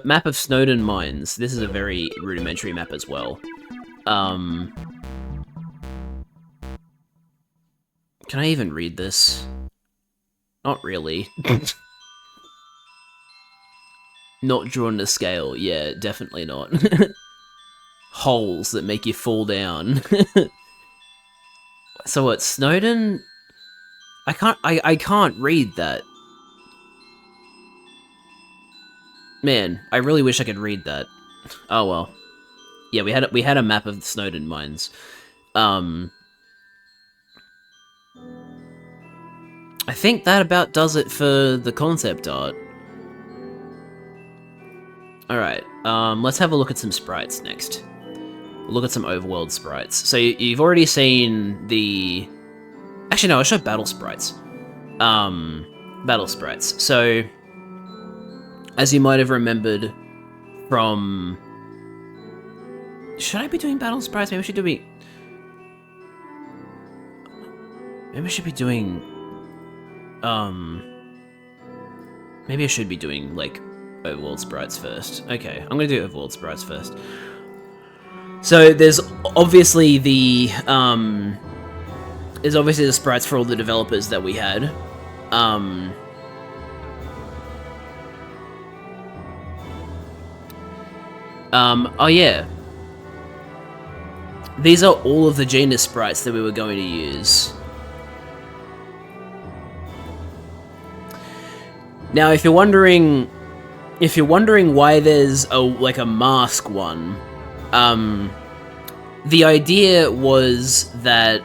Map of Snowden Mines. This is a very rudimentary map as well. Can I even read this? Not really. Not drawn to scale. Yeah, definitely not. Holes that make you fall down. So what, Snowden? I can't read that. Man, I really wish I could read that. Oh well. Yeah, we had a map of the Snowden mines. I think that about does it for the concept art. Alright, let's have a look at some sprites next. Look at some overworld sprites. So you've already seen the... Actually, no, I'll show battle sprites. Battle sprites. So, as you might have remembered from... Should I be doing battle sprites? Maybe I should be... Maybe I should be doing... Maybe I should be doing, like, overworld sprites first. Okay, I'm gonna do overworld sprites first. So there's obviously the sprites for all the developers that we had. Oh yeah. These are all of the genus sprites that we were going to use. Now, if you're wondering why there's a mask one, the idea was that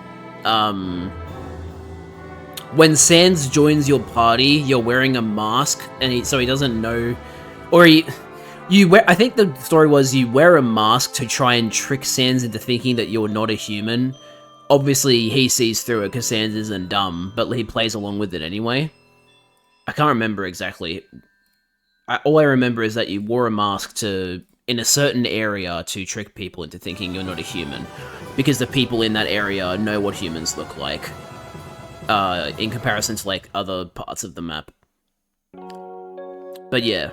when Sans joins your party, you're wearing a mask, and so he doesn't know, or I think the story was you wear a mask to try and trick Sans into thinking that you're not a human. Obviously, he sees through it because Sans isn't dumb, but he plays along with it anyway. I can't remember exactly. All I remember is that you wore a mask in a certain area to trick people into thinking you're not a human, because the people in that area know what humans look like, in comparison to, like, other parts of the map. But yeah.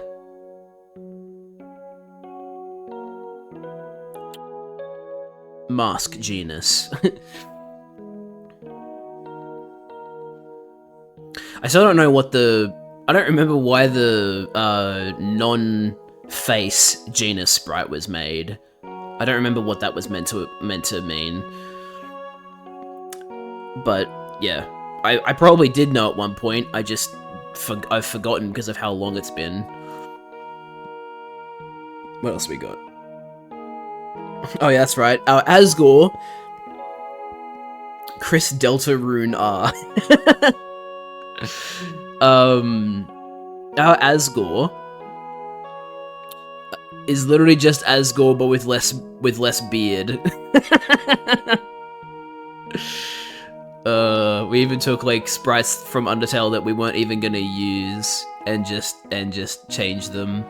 Mask genus. I still don't know what I don't remember why the non-face genus sprite was made. I don't remember what that was meant to mean. But yeah, I probably did know at one point. I've forgotten because of how long it's been. What else we got? Oh yeah, that's right. Our Asgore, Chris Delta Rune R. Our Asgore is literally just Asgore, but with less beard. We even took, like, sprites from Undertale that we weren't even gonna use and just changed them.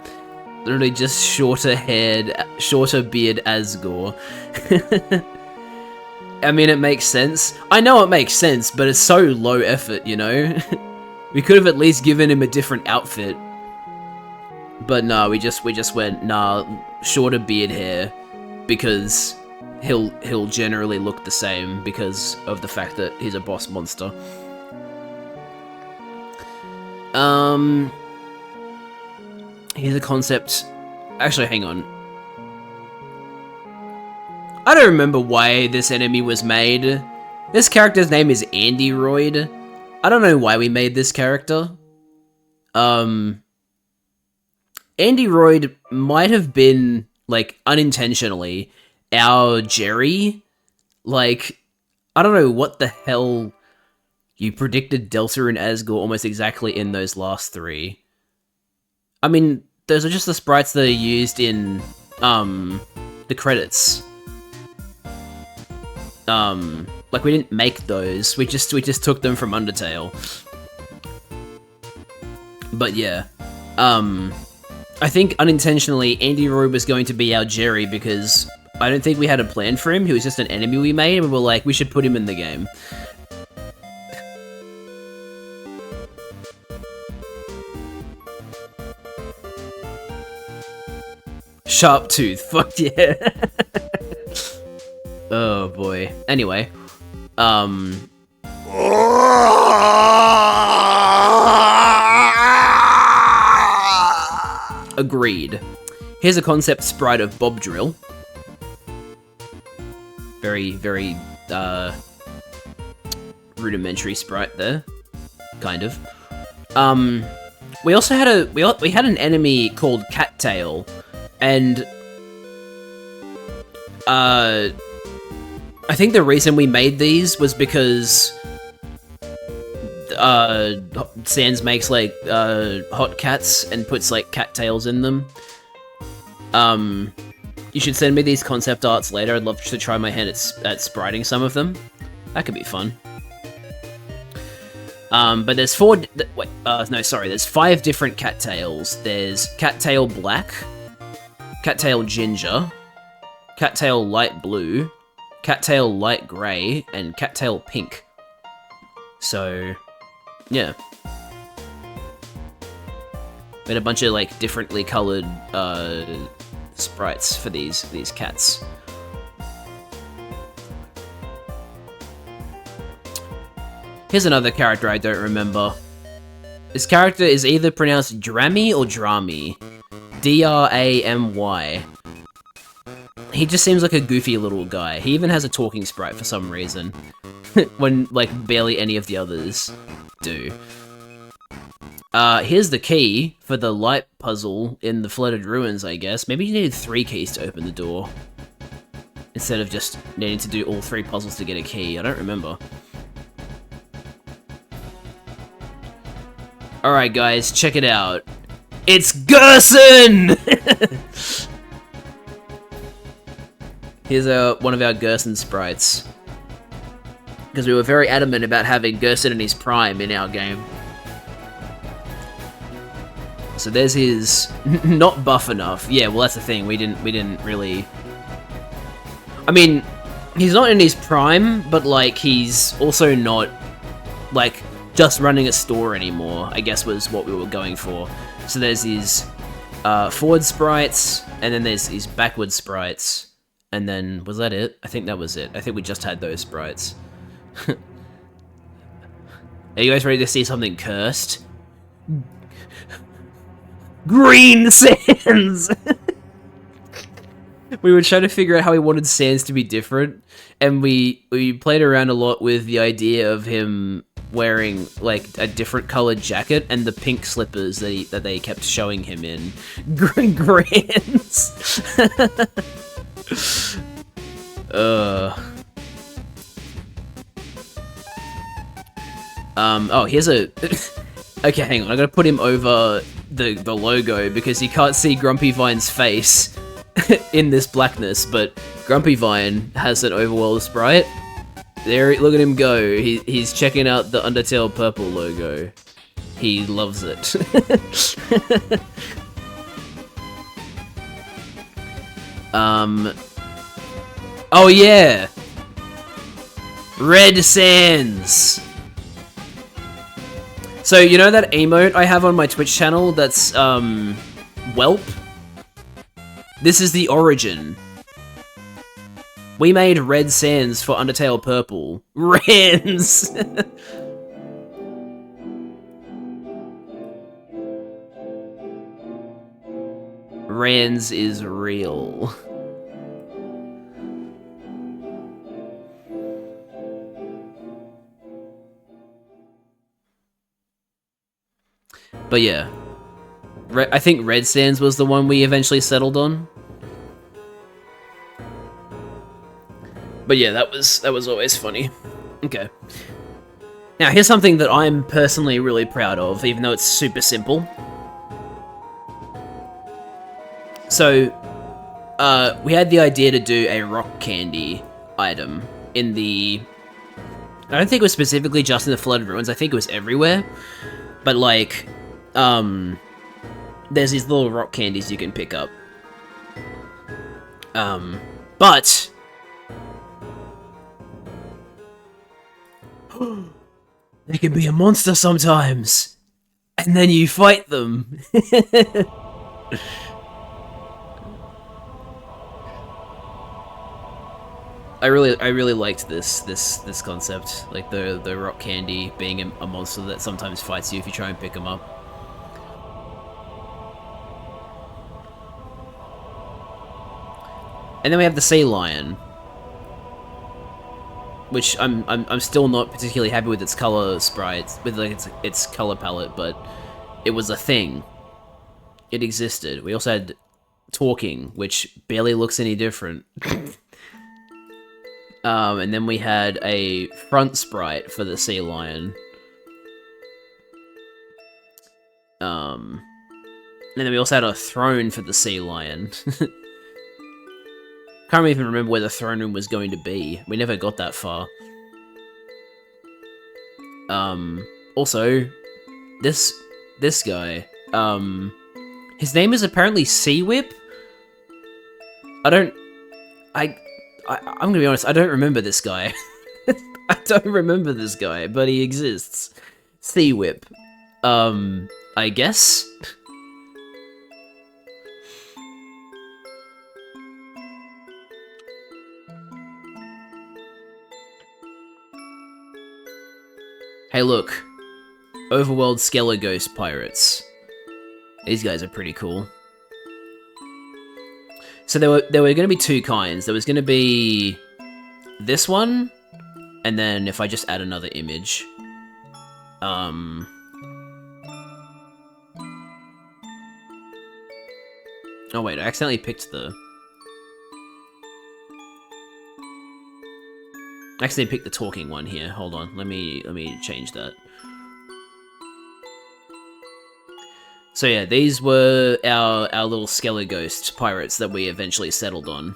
Literally just shorter beard Asgore. I mean, it makes sense. I know it makes sense, but it's so low effort, you know? We could have at least given him a different outfit. But no, we just went, nah, shorter beard hair, because he'll generally look the same because of the fact that he's a boss monster. Here's a concept. Actually, hang on. I don't remember why this enemy was made. This character's name is Andyroid. I don't know why we made this character. Andyroid might have been, like, unintentionally our Jerry. Like, I don't know what the hell you predicted Delta and Asgore almost exactly in those last three. I mean, those are just the sprites that are used in, the credits. Like, we didn't make those, we just took them from Undertale. But yeah, I think unintentionally Andyroid was going to be our Jerry because I don't think we had a plan for him. He was just an enemy we made, and we were like, we should put him in the game. Sharp Tooth, fuck yeah. Oh boy. Anyway, agreed. Here's a concept sprite of Bob Drill. Very, very, rudimentary sprite there. Kind of. We also had we had an enemy called Cattail, and I think the reason we made these was because Sans makes, like, hot cats and puts, like, cattails in them. You should send me these concept arts later. I'd love to try my hand at spriting some of them. That could be fun. But there's there's 5 different cattails. There's Cattail Black, Cattail Ginger, Cattail Light Blue, Cattail Light Grey, and Cattail Pink. So, yeah. We had a bunch of, like, differently coloured sprites for these cats. Here's another character I don't remember. This character is either pronounced Drammy or Dramy. D-R-A-M-Y. He just seems like a goofy little guy. He even has a talking sprite for some reason. When, like, barely any of the others do. Here's the key for the light puzzle in the Flooded Ruins, I guess. Maybe you needed 3 keys to open the door, instead of just needing to do all 3 puzzles to get a key. I don't remember. Alright guys, check it out. It's Gerson! Here's one of our Gerson sprites. Because we were very adamant about having Gerson in his prime in our game. So there's his not buff enough. Yeah, well that's the thing. We didn't really. I mean, he's not in his prime, but like he's also not like just running a store anymore, I guess was what we were going for. So there's his forward sprites, and then there's his backward sprites, and then was that it? I think that was it. I think we just had those sprites. Are you guys ready to see something cursed? Green Sans! We were trying to figure out how we wanted Sans to be different, and we played around a lot with the idea of him wearing like a different colored jacket and the pink slippers that they kept showing him in. Grants. Oh, here's a... Okay, hang on, I gotta put him over the logo because you can't see Grumpy Vine's face in this blackness, but Grumpy Vine has an overworld sprite. There, look at him go. He's checking out the Undertale purple logo. He loves it. Oh yeah! Red Sans! So, you know that emote I have on my Twitch channel that's, Whelp? This is the origin. We made Red Sans for Undertale Purple. Rans! Rans is real. But yeah, I think Red Sans was the one we eventually settled on. But yeah, that was always funny. Okay. Now here's something that I'm personally really proud of, even though it's super simple. So, we had the idea to do a rock candy item in the... I don't think it was specifically just in the Flooded Ruins, I think it was everywhere. But like, there's these little rock candies you can pick up. But... they can be a monster sometimes! And then you fight them! I really liked this concept, like the rock candy being a monster that sometimes fights you if you try and pick them up. And then we have the sea lion, which I'm still not particularly happy with its color sprites, with like its color palette, but it was a thing. It existed. We also had talking, which barely looks any different. And then we had a front sprite for the sea lion. And then we also had a throne for the sea lion. Can't even remember where the throne room was going to be. We never got that far. Also, this guy, his name is apparently Sea Whip. I'm gonna be honest, I don't remember this guy. I don't remember this guy, but he exists. Sea Whip. I guess? Hey look, Overworld Skeller Ghost Pirates. These guys are pretty cool. So there were going to be 2 kinds. There was going to be this one, and then if I just add another image, Oh wait, I accidentally picked the... I accidentally picked the talking one here. Hold on, let me change that. So yeah, these were our little Skellighost pirates that we eventually settled on.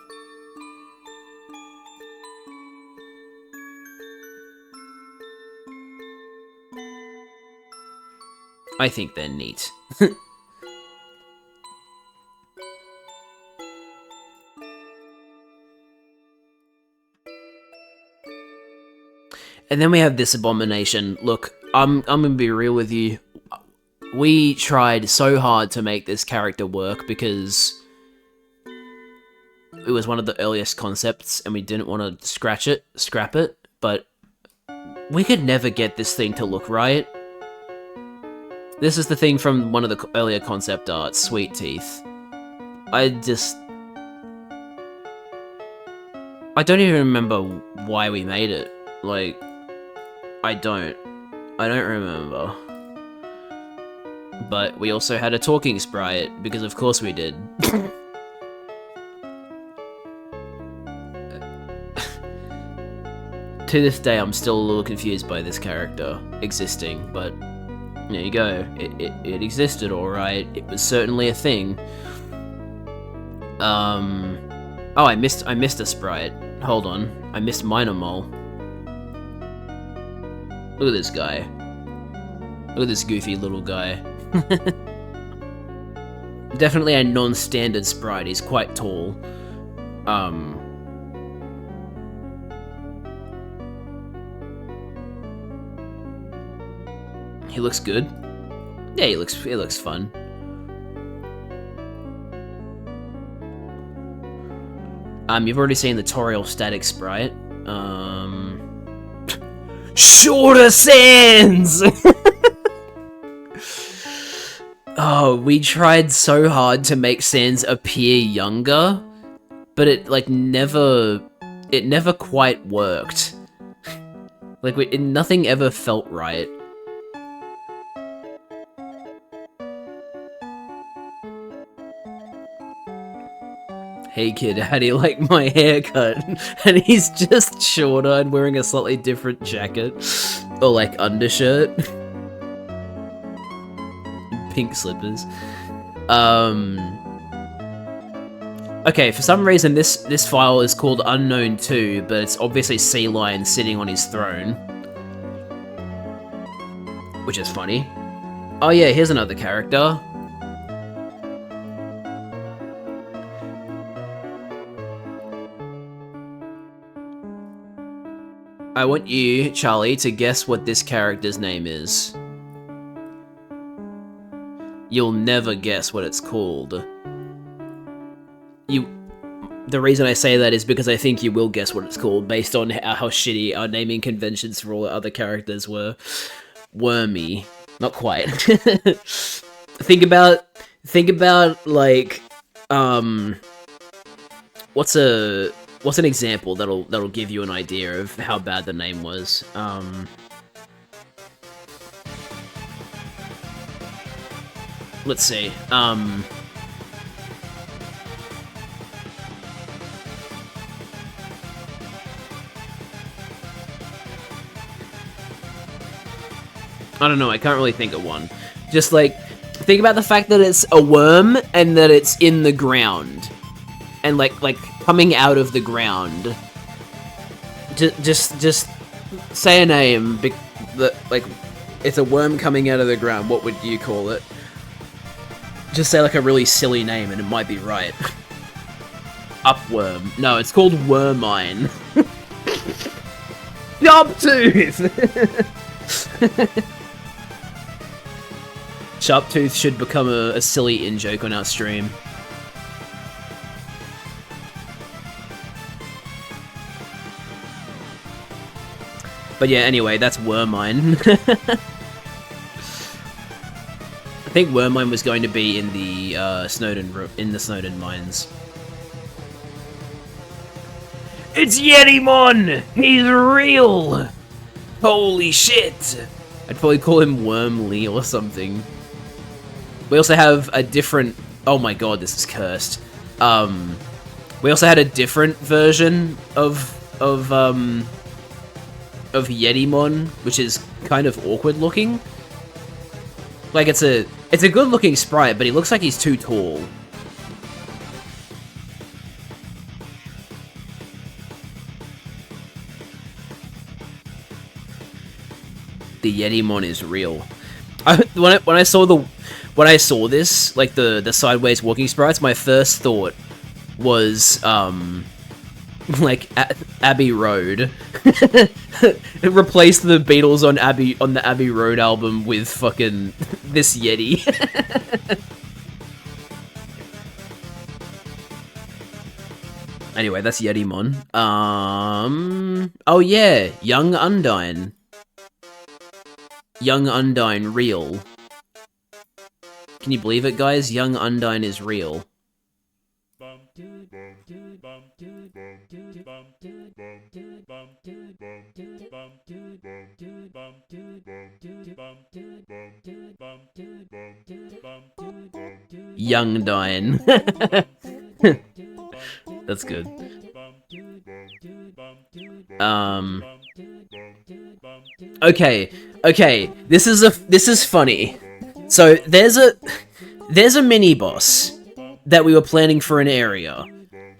I think they're neat. And then we have this abomination. Look, I'm gonna be real with you. We tried so hard to make this character work because it was one of the earliest concepts and we didn't want to scrap it, but we could never get this thing to look right. This is the thing from one of the earlier concept art, Sweet Teeth. I don't even remember why we made it. Like, I don't remember. But we also had a talking sprite, because of course we did. To this day, I'm still a little confused by this character existing, but there you go. It existed, alright. It was certainly a thing. Oh, I missed a sprite. Hold on. I missed Minor Mole. Look at this guy. Look at this goofy little guy. Definitely a non-standard sprite. He's quite tall. He looks good. Yeah, he looks fun. You've already seen the Toriel static sprite. Shorter Sands! Oh, we tried so hard to make Sans appear younger, but it never quite worked. Nothing ever felt right. Hey kid, how do you like my haircut? And he's just shorter and wearing a slightly different jacket. Or like undershirt. Pink slippers. Okay, for some reason this file is called Unknown 2, but it's obviously Sea Lion sitting on his throne. Which is funny. Oh yeah, here's another character. I want you, Charlie, to guess what this character's name is. You'll never guess what it's called. The reason I say that is because I think you will guess what it's called, based on how shitty our naming conventions for all the other characters were. Wormy. Not quite. Think about, like, what's an example that'll give you an idea of how bad the name was? Let's see. I don't know, I can't really think of one. Just like, think about the fact that it's a worm and that it's in the ground. And like coming out of the ground. Just say a name, like, it's a worm coming out of the ground, what would you call it? Just say like a really silly name and it might be right. Upworm. No, it's called Wormine. Sharptooth! Sharptooth should become a silly in-joke on our stream. But yeah, anyway, that's Wormine. I think Wormine was going to be in the Snowden mines. It's Yetimon! He's real! Holy shit! I'd probably call him Wormly or something. We also have a different Oh my god, this is cursed. We also had a different version of Yetimon, which is kind of awkward looking. Like, it's a good looking sprite, but he looks like he's too tall. The Yetimon is real. When I saw this, like the sideways walking sprites, my first thought was like Abbey Road. It replaced the Beatles on the Abbey Road album with fucking this Yeti. Anyway, that's Yetimon. Oh yeah, Young Undyne. Young Undyne real. Can you believe it, guys? Young Undyne is real. Young Dine. That's good. Okay. This is funny. So there's a mini boss that we were planning for an area.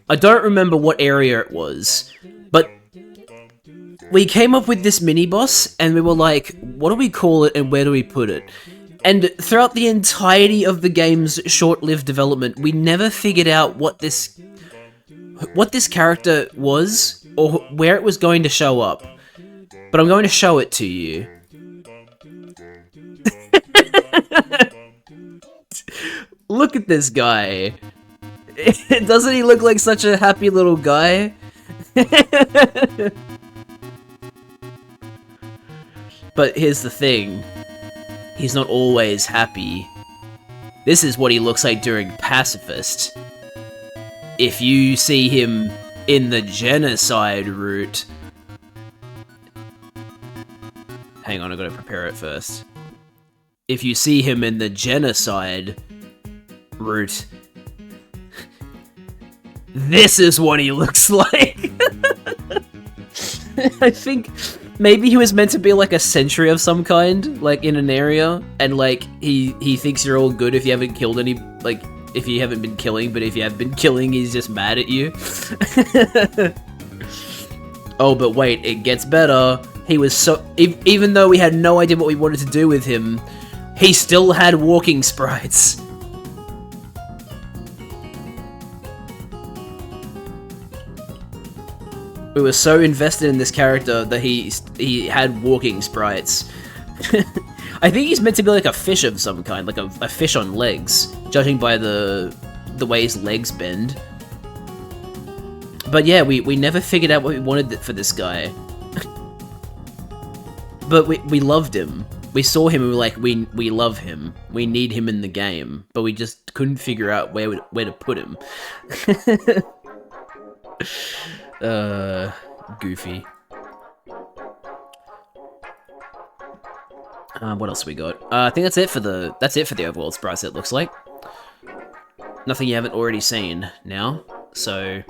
I don't remember what area it was, but we came up with this mini boss and we were like, what do we call it and where do we put it? And throughout the entirety of the game's short-lived development, we never figured out what this character was or where it was going to show up. But I'm going to show it to you. Look at this guy. Doesn't he look like such a happy little guy? But here's the thing. He's not always happy. This is what he looks like during Pacifist. If you see him in the genocide route... Hang on, I gotta prepare it first. If you see him in the genocide route... This is what he looks like! I think maybe he was meant to be like a sentry of some kind, like in an area, and like he thinks you're all good if you haven't killed any, like if you haven't been killing, but if you have been killing, he's just mad at you. Oh, but wait, it gets better. He was so, even though we had no idea what we wanted to do with him, he still had walking sprites. We were so invested in this character that he had walking sprites. I think he's meant to be like a fish of some kind, like a fish on legs, judging by the way his legs bend. But yeah, we never figured out what we wanted for this guy. But we loved him. We saw him and we were like, we love him. We need him in the game. But we just couldn't figure out where to put him. Goofy. What else we got? I think that's it for the overworld sprites, it looks like. Nothing you haven't already seen now. So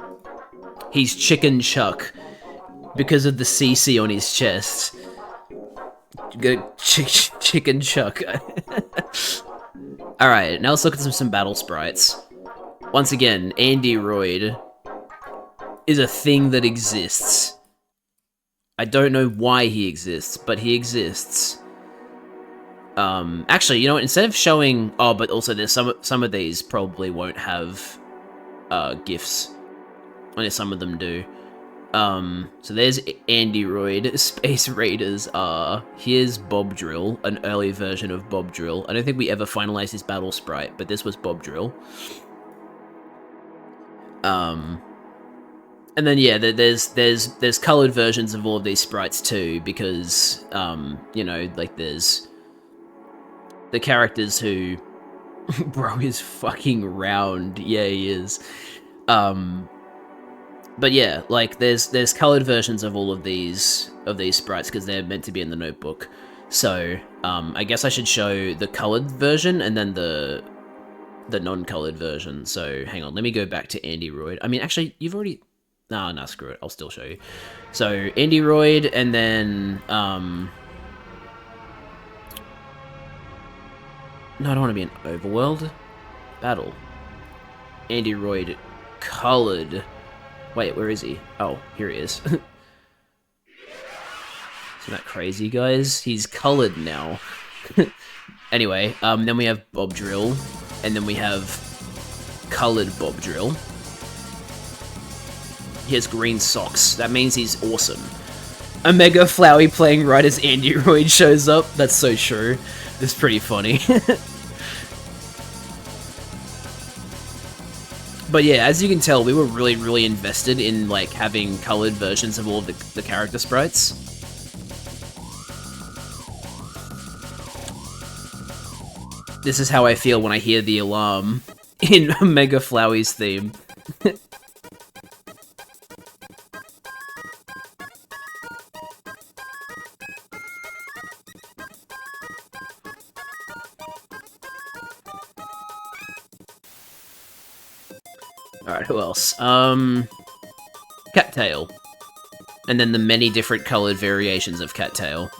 he's Chicken Chuck because of the CC on his chest. Chicken Chuck. Alright, now let's look at some battle sprites. Once again, Andy Royd is a thing that exists. I don't know why he exists, but he exists. Actually, you know what, instead of showing... Oh, but also there's some of these probably won't have GIFs. Only some of them do. So there's Andy Royd. Space Raiders are... Here's Bob Drill, an early version of Bob Drill. I don't think we ever finalized his battle sprite, but this was Bob Drill. And then yeah, there's colored versions of all of these sprites too, because you know, like there's the characters who bro is fucking round. Yeah, he is. But yeah, like there's colored versions of all of these sprites because they're meant to be in the notebook. So I guess I should show the colored version and then the the non-colored version. So hang on, let me go back to Android. I mean, actually, you've already... No, screw it. I'll still show you. So Android, and then no, I don't want to be an overworld battle. Android colored. Wait, where is he? Oh, here he is. Isn't that crazy, guys? He's colored now. Anyway, then we have Bob Drill, and then we have colored Bob Drill. He has green socks. That means he's awesome. Omega Flowey playing right as Android shows up. That's so true. It's pretty funny. But yeah, as you can tell, we were really invested in like having colored versions of all of the character sprites. This is how I feel when I hear the alarm in Omega Flowey's theme. Alright, who else? Cattail. And then the many different colored variations of Cattail.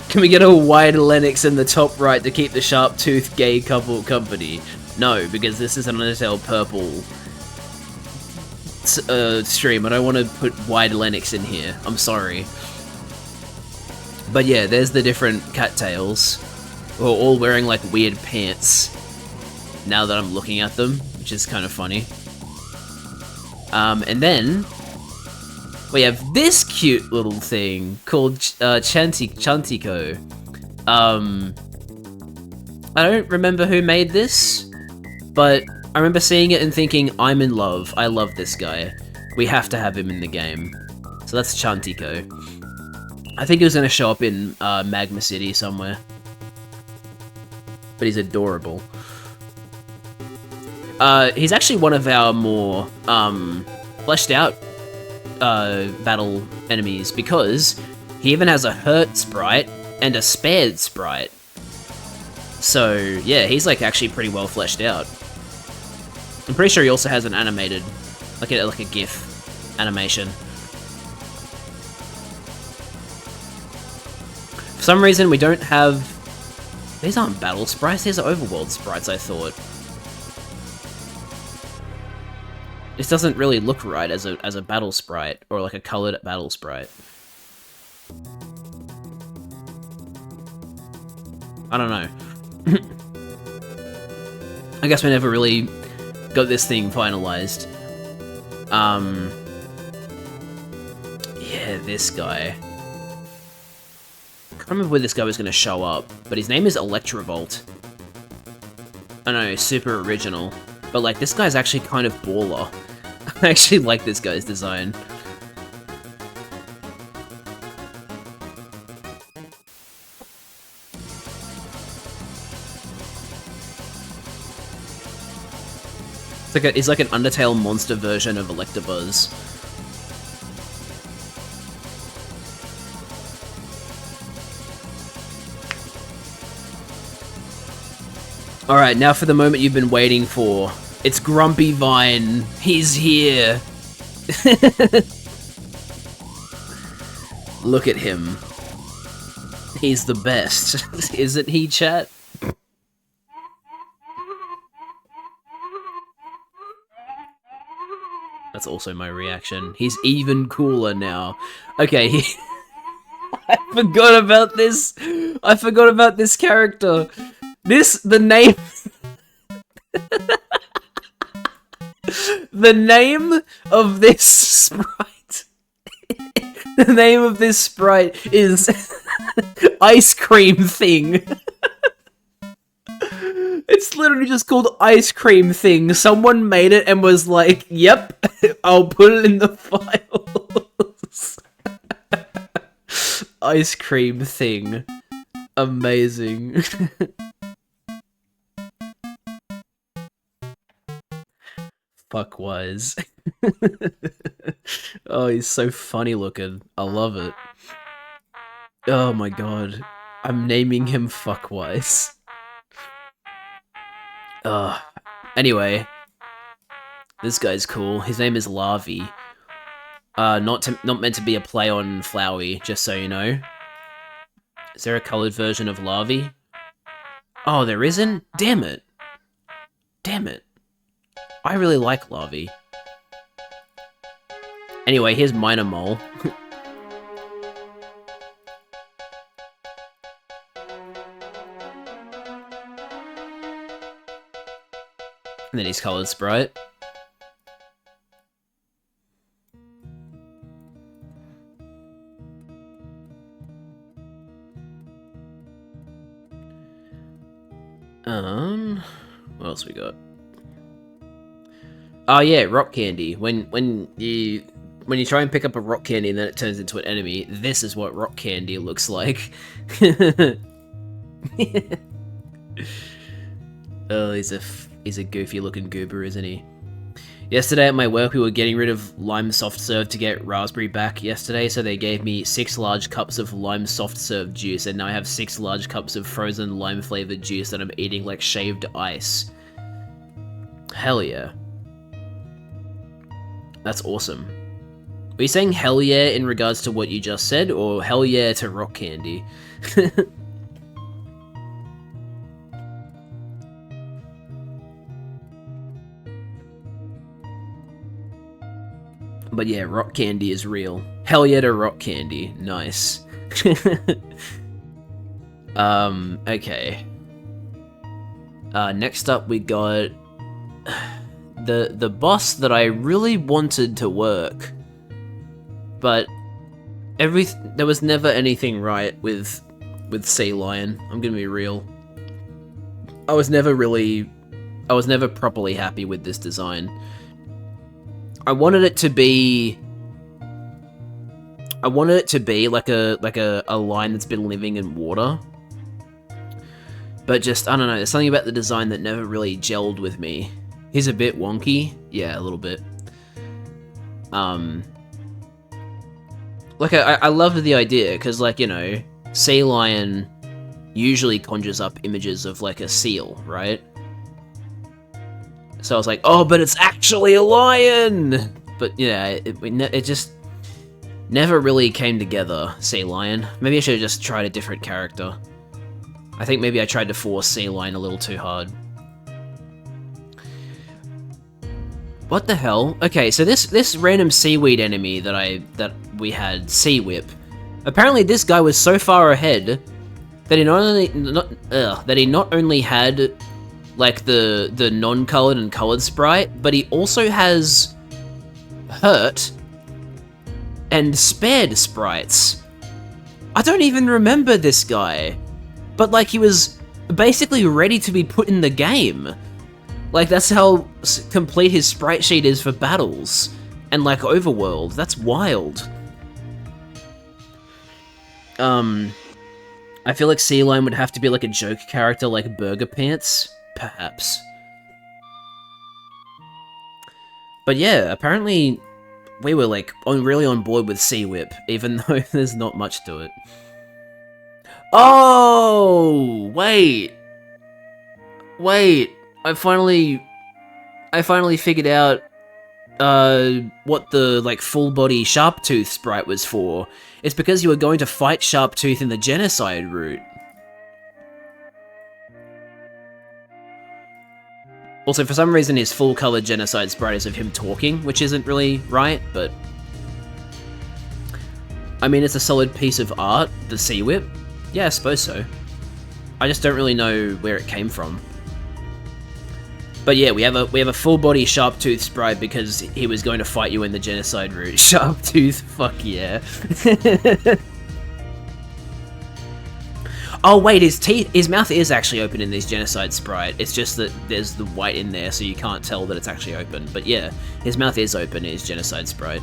Can we get a wide Lennox in the top right to keep the sharp tooth gay couple company? No, because this is an Undertale purple stream. I don't want to put wide Lennox in here. I'm sorry. But yeah, there's the different cattails. We're all wearing like weird pants. Now that I'm looking at them, which is kind of funny. And then we have this cute little thing called Chantico. I don't remember who made this, but I remember seeing it and thinking, I'm in love. I love this guy. We have to have him in the game. So that's Chantico. I think he was going to show up in Magma City somewhere. But he's adorable. He's actually one of our more fleshed out battle enemies, because he even has a hurt sprite and a spared sprite. So yeah, he's like actually pretty well fleshed out. I'm pretty sure he also has an animated, like a GIF animation. For some reason, we don't have... These aren't battle sprites, these are overworld sprites, I thought. This doesn't really look right as a battle sprite, or like a colored battle sprite. I don't know. I guess we never really got this thing finalized. Yeah, this guy. I can't remember where this guy was going to show up, but his name is Electrovolt. I know, super original. But like, this guy's actually kind of baller. I actually like this guy's design. It's like an Undertale monster version of Electabuzz. Alright, now for the moment you've been waiting for. It's Grumpy Vine. He's here. Look at him. He's the best. Isn't he, chat? That's also my reaction. He's even cooler now. Okay, I forgot about this. I forgot about this character. The name... The name of this sprite... The name of this sprite is... Ice Cream Thing. It's literally just called Ice Cream Thing. Someone made it and was like, yep, I'll put it in the files. Ice Cream Thing. Amazing. Fuckwise. Oh, he's so funny looking. I love it. Oh my god. I'm naming him Fuckwise. Anyway, this guy's cool. His name is Larvy. Not meant to be a play on Flowey, just so you know. Is there a coloured version of Larvy? Oh, there isn't? Damn it. Damn it. I really like Larvy. Anyway, here's Minor Mole. And then he's coloured sprite. What else we got? Oh yeah, rock candy. When you try and pick up a rock candy and then it turns into an enemy, this is what rock candy looks like. Oh, he's a goofy looking goober, isn't he? Yesterday at my work, we were getting rid of lime soft serve to get raspberry back yesterday, so they gave me 6 large cups of lime soft serve juice, and now I have 6 large cups of frozen lime flavored juice that I'm eating like shaved ice. Hell yeah. That's awesome. Were you saying hell yeah in regards to what you just said, or hell yeah to rock candy? But yeah, rock candy is real. Hell yeah to rock candy. Nice. Okay. Next up we got the boss that I really wanted to work, but there was never anything right with Sea Lion. I'm gonna be real. I was never properly happy with this design. I wanted it to be like a line that's been living in water. But just, I don't know, there's something about the design that never really gelled with me. He's a bit wonky. Yeah, a little bit. Like, I loved the idea, because, like, you know, Sea Lion usually conjures up images of, like, a seal, right? So I was like, oh, but it's actually a lion! But, yeah, it just never really came together, Sea Lion. Maybe I should have just tried a different character. I think maybe I tried to force Sea Lion a little too hard. What the hell? Okay, so this random seaweed enemy that we had, Sea Whip, apparently this guy was so far ahead that he not only had like the non-colored and colored sprite, but he also has hurt and spared sprites. I don't even remember this guy, but like he was basically ready to be put in the game. Like that's how complete his sprite sheet is for battles and like overworld. That's wild. I feel like Sea Lion would have to be like a joke character like Burger Pants. Perhaps. But yeah, apparently we were like really on board with Sea Whip, even though there's not much to it. Oh, wait, I finally figured out what the like full body Sharptooth sprite was for. It's because you were going to fight Sharptooth in the genocide route. Also, for some reason, his full-colored genocide sprite is of him talking, which isn't really right, but... I mean, it's a solid piece of art, the Sea Whip. Yeah, I suppose so. I just don't really know where it came from. But yeah, we have a full-body Sharptooth sprite because he was going to fight you in the genocide route. Sharptooth, fuck yeah. Oh wait, his mouth is actually open in this genocide sprite. It's just that there's the white in there, so you can't tell that it's actually open. But yeah, his mouth is open in his genocide sprite.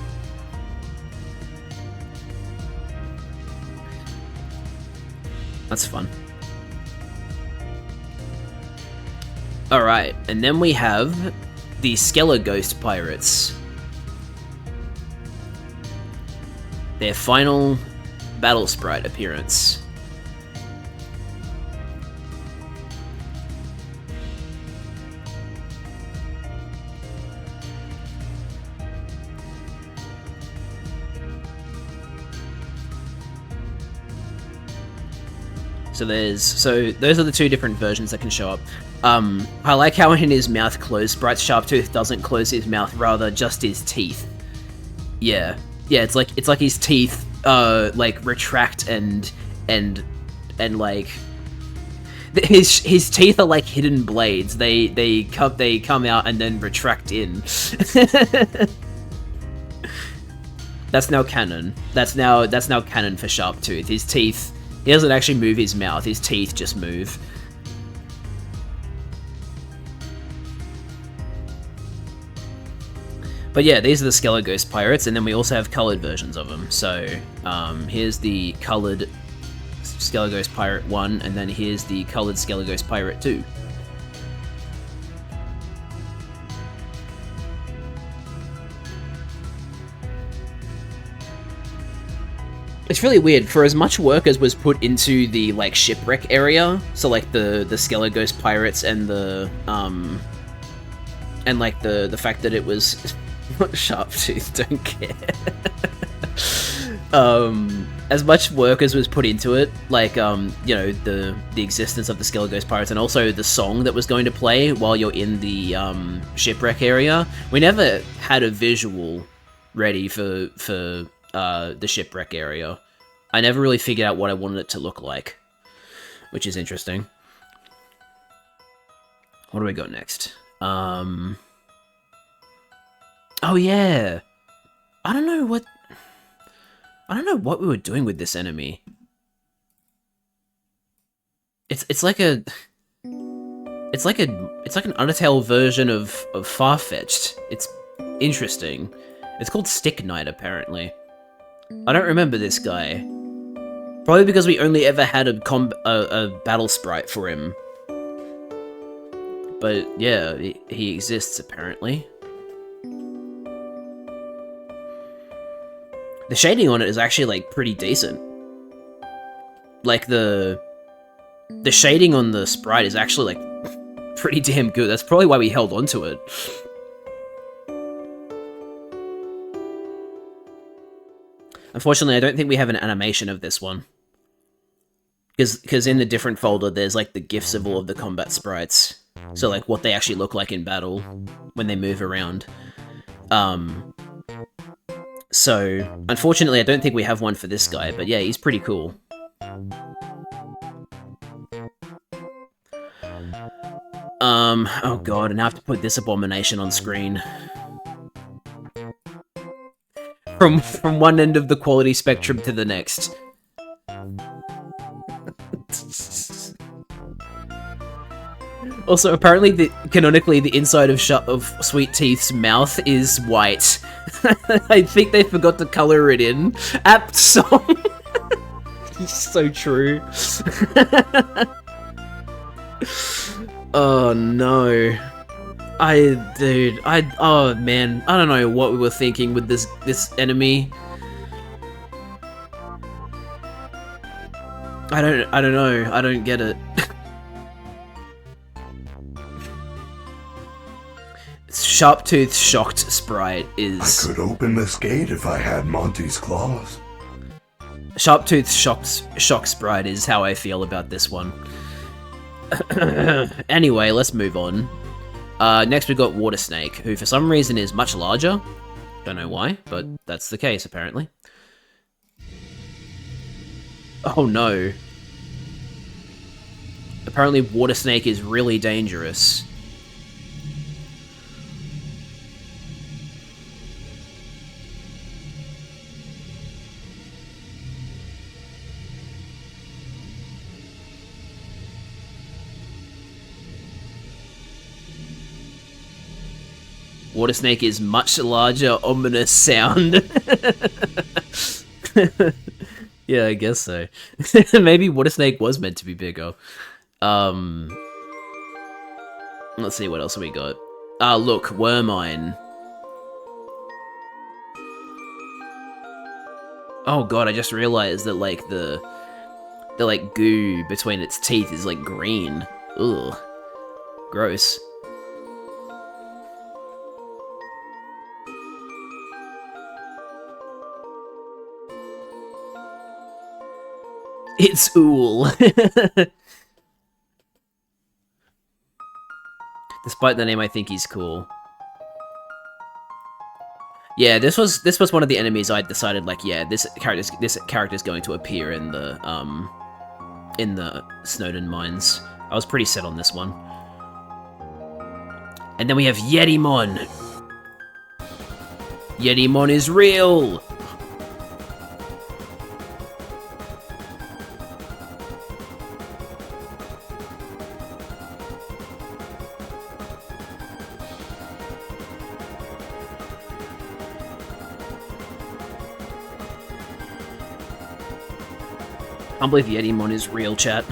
That's fun. Alright, and then we have the Skeller Ghost Pirates. their final battle sprite appearance. So those are the two different versions that can show up. I like how in his mouth closed sprite, Sharptooth doesn't close his mouth, rather just his teeth. Yeah, it's like his teeth like retract and like his teeth are like hidden blades. They come out and then retract in. That's now canon. That's now canon for Sharptooth. His teeth. He doesn't actually move his mouth, his teeth just move. But yeah, these are the Skeleghost pirates, and then we also have coloured versions of them. So, here's the coloured Skeleghost Pirate 1, and then here's the coloured Skeleghost Pirate 2. It's really weird, for as much work as was put into the, like, shipwreck area, so, like, the Skeleghost pirates and the fact that it was Sharptooth, don't care. As much work as was put into it, like, you know, the existence of the Skeleghost pirates, and also the song that was going to play while you're in the, shipwreck area, we never had a visual ready for the shipwreck area. I never really figured out what I wanted it to look like, which is interesting. What do we got next? Oh yeah, I don't know what we were doing with this enemy. It's like an Undertale version of Farfetch'd. It's interesting. It's called Stick Knight, apparently. I don't remember this guy. Probably because we only ever had a battle sprite for him. But yeah, he exists, apparently. The shading on it is actually, like, pretty decent. Like, the shading on the sprite is actually, like, pretty damn good. That's probably why we held on to it. Unfortunately, I don't think we have an animation of this one. Because in the different folder, there's, like, the GIFs of all of the combat sprites. So, like, what they actually look like in battle when they move around. So, unfortunately, I don't think we have one for this guy, but yeah, he's pretty cool. Oh god, and I have to put this abomination on screen. From one end of the quality spectrum to the next. Also, apparently, canonically, the inside of Sweet Teeth's mouth is white. I think they forgot to color it in. Apt song. So true. Oh no. Oh man, I don't know what we were thinking with this enemy. I don't know. I don't get it. Sharptooth's shocked sprite is... I could open this gate if I had Monty's claws. Sharptooth's shock sprite is how I feel about this one. Anyway, let's move on. Next we've got Water Snake, who for some reason is much larger. Don't know why, but that's the case apparently. Oh no. Apparently Water Snake is really dangerous. Water Snake is much larger, ominous sound. Yeah, I guess so. Maybe Water Snake was meant to be bigger. Let's see, what else we got? Look, Wormine. Oh god, I just realized that, like, the like, goo between its teeth is, like, green. Ugh. Gross. It's Ool. Despite the name, I think he's cool. Yeah, this was one of the enemies I decided, like, yeah, this character's going to appear in the Snowden mines. I was pretty set on this one. And then we have Yetimon. Yetimon is real. I can't believe Yetimon is real, chat.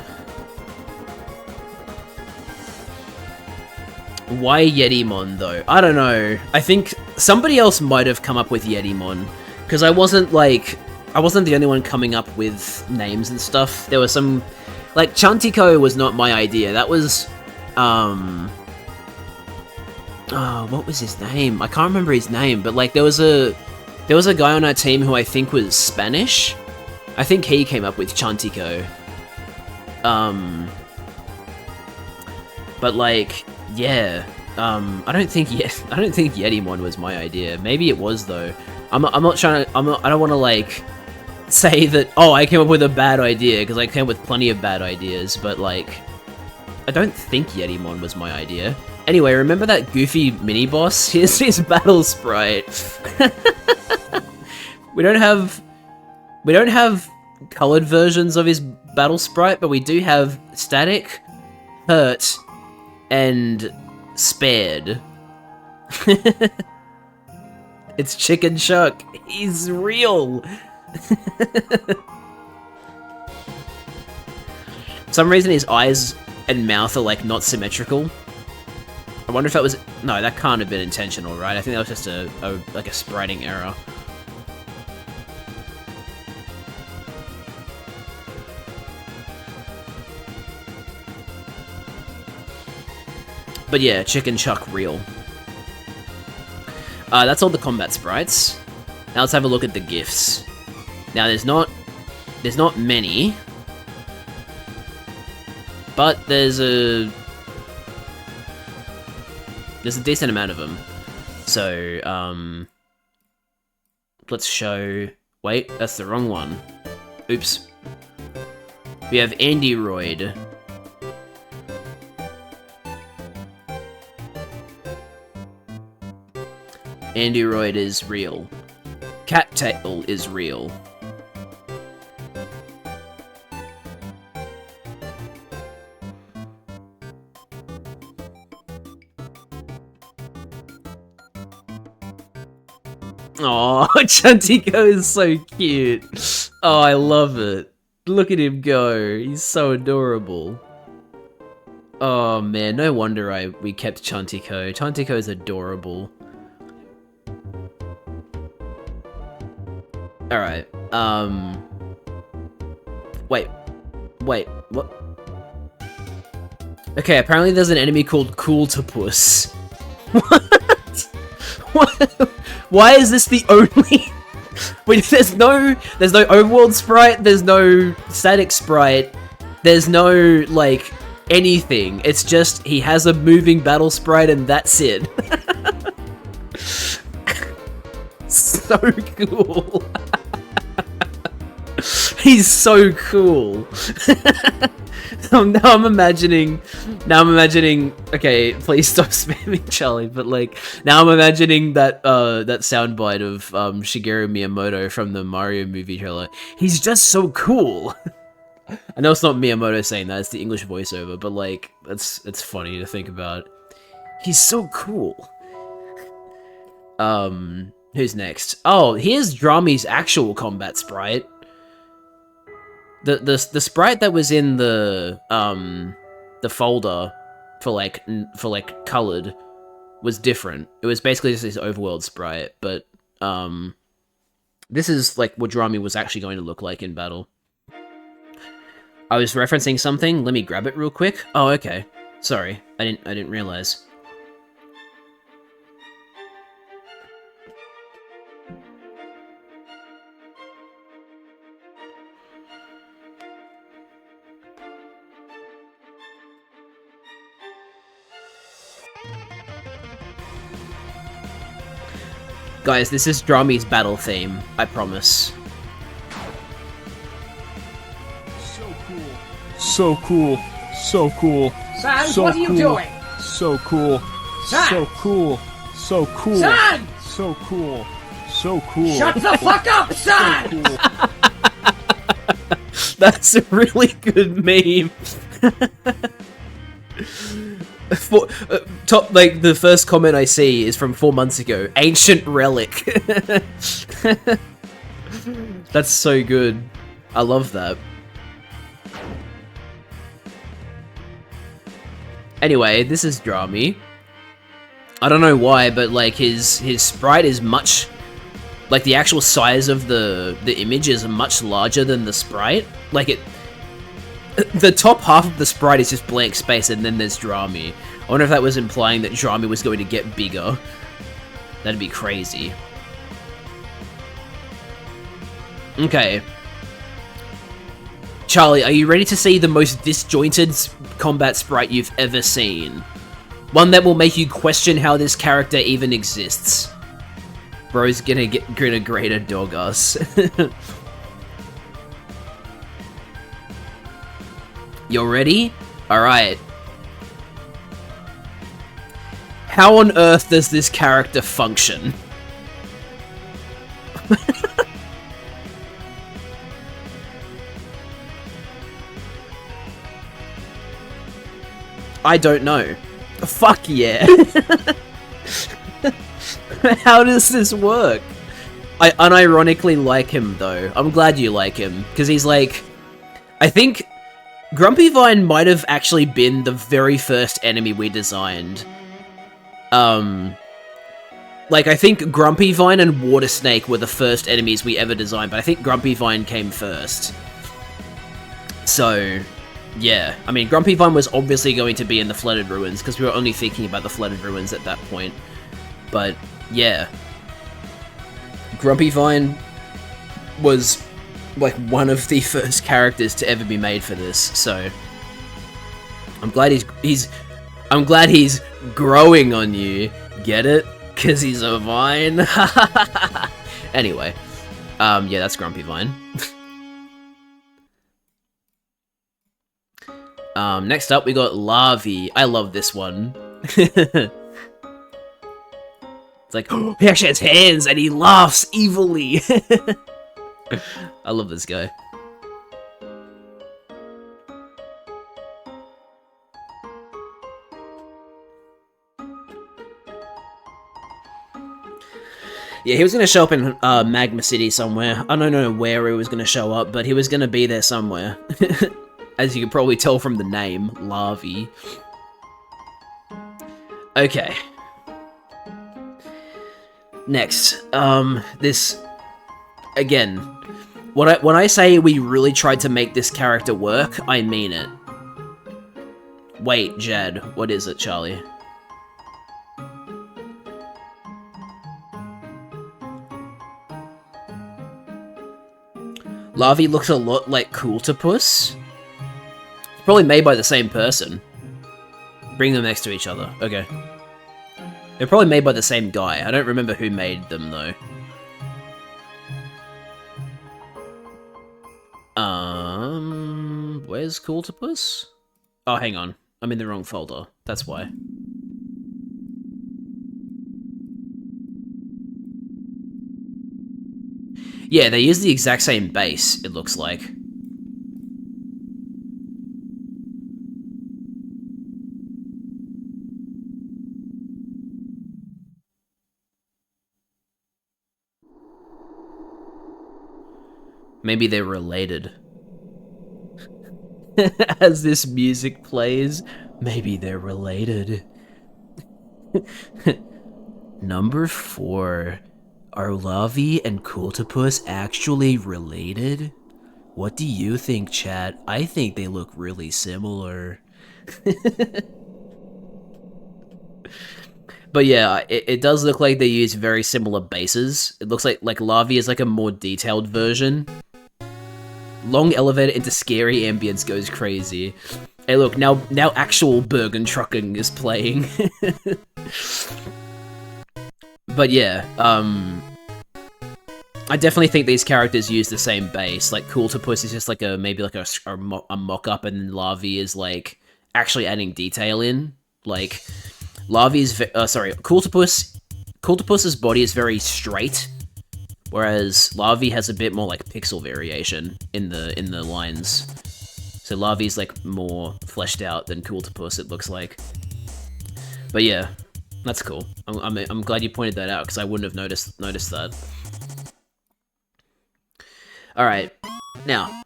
Why Yetimon, though? I don't know. I think somebody else might have come up with Yetimon, because I wasn't the only one coming up with names and stuff. There was some, like, Chantiko was not my idea. That was, oh, what was his name? I can't remember his name, but, like, there was a guy on our team who I think was Spanish. I think he came up with Chantiko. But, like, yeah, I don't think Yetimon was my idea. Maybe it was, though. I don't want to, like, say that, oh, I came up with a bad idea, because I came up with plenty of bad ideas, but, like, I don't think Yetimon was my idea. Anyway, remember that goofy mini-boss? Here's his battle sprite. We don't have colored versions of his battle sprite, but we do have static, hurt, and spared. It's Chicken Chuck. He's real. For some reason his eyes and mouth are, like, not symmetrical. I wonder if that was... No, that can't have been intentional, right? I think that was just a spriting error. But yeah, Chicken Chuck real. That's all the combat sprites. Now let's have a look at the gifts. Now there's not many, but there's a decent amount of them. So let's show. Wait, that's the wrong one. Oops. We have Andyroid. Andyroid is real. Cattail is real. Oh, Chantiko is so cute. Oh, I love it. Look at him go. He's so adorable. Oh man, no wonder we kept Chantiko. Chantiko is adorable. Alright, wait, what? Okay, apparently there's an enemy called Cooltopus. What? Why is this the only... Wait, there's no overworld sprite, there's no static sprite, there's no, like, anything. It's just, he has a moving battle sprite and that's it. So cool. He's so cool. Now I'm imagining, okay, please stop spamming Charlie, but, like, now I'm imagining that that soundbite of Shigeru Miyamoto from the Mario movie trailer. He's just so cool. I know it's not Miyamoto saying that, it's the English voiceover, but, like, it's funny to think about. He's so cool. Who's next? Oh, here's Drami's actual combat sprite. The sprite that was in the folder for like colored was different. It was basically just this overworld sprite, but This is like what Drami was actually going to look like in battle. I was referencing something. Let me grab it real quick. Oh, okay. Sorry, I didn't realize. Guys, this is Drami's battle theme, I promise. So cool. So cool. So cool. Sans, So what are you cool. doing? So cool. Sans! So cool. So cool. Sans! So cool. So cool. Shut the fuck up, Sans! Cool. That's a really good meme. Top, like, the first comment I see is from 4 months ago. Ancient relic. That's so good. I love that. Anyway, this is Drami. I don't know why, but like his sprite is much, like the actual size of the image is much larger than the sprite. Like the top half of the sprite is just blank space, and then there's Drami. I wonder if that was implying that Drami was going to get bigger. That'd be crazy. Okay. Charlie, are you ready to see the most disjointed combat sprite you've ever seen? One that will make you question how this character even exists. Bro's gonna grade a dog ass. You're ready? Alright. How on earth does this character function? I don't know. Fuck yeah. How does this work? I unironically like him though. I'm glad you like him, because he's like... I think Grumpy Vine might have actually been the very first enemy we designed. Like, I think Grumpy Vine and Water Snake were the first enemies we ever designed, but I think Grumpy Vine came first. So, yeah. I mean, Grumpy Vine was obviously going to be in the Flooded Ruins, because we were only thinking about the Flooded Ruins at that point. But, yeah. Grumpy Vine was, like, one of the first characters to ever be made for this, so... I'm glad I'm glad he's growing on you. Get it? Cause he's a vine? Anyway. Yeah, that's Grumpy Vine. Next up we got Larvae. I love this one. It's like, oh, he actually has hands and he laughs evilly. I love this guy. Yeah, he was going to show up in Magma City somewhere. I don't know where he was going to show up, but he was going to be there somewhere. As you can probably tell from the name, Larvae. Okay. Next, this... Again, when I say we really tried to make this character work, I mean it. Wait, Jad, what is it, Charlie? Larvae looks a lot like Cooltopus. It's probably made by the same person. Bring them next to each other. Okay. They're probably made by the same guy. I don't remember who made them, though. Where's Cooltopus? Oh, hang on. I'm in the wrong folder. That's why. Yeah, they use the exact same base, it looks like. Maybe they're related. As this music plays, maybe they're related. Number 4. Are Lavi and Cultipus actually related? What do you think, chat? I think they look really similar. But yeah, it does look like they use very similar bases. It looks like Lavi is like a more detailed version. Long elevator into scary ambience goes crazy. Hey look, now actual Bergen Trucking is playing. But yeah, I definitely think these characters use the same base. Like Cultipus is just like maybe like a mock-up, and then Lavi is like actually adding detail in. Like Lavi's Cultipus's body is very straight, whereas Lavi has a bit more like pixel variation in the lines. So Lavi's like more fleshed out than Cultipus, it looks like. But yeah, that's cool. I'm glad you pointed that out because I wouldn't have noticed that. All right, now.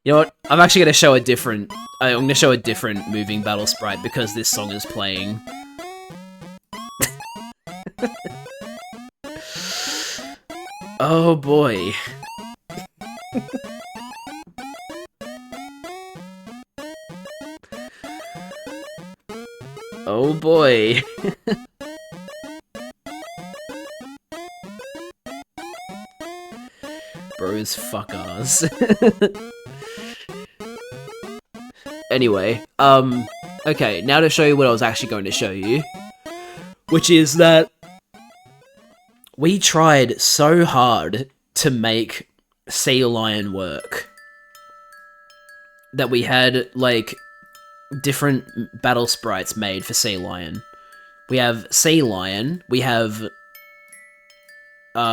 You know what? I'm actually gonna show a different. I'm gonna show a different moving battle sprite because this song is playing. Oh boy. Oh boy. Bros fuckers. Anyway, okay, now to show you what I was actually going to show you, which is that we tried so hard to make Sea Lion work that we had, like, different battle sprites made for Sea Lion. We have Sea Lion, we have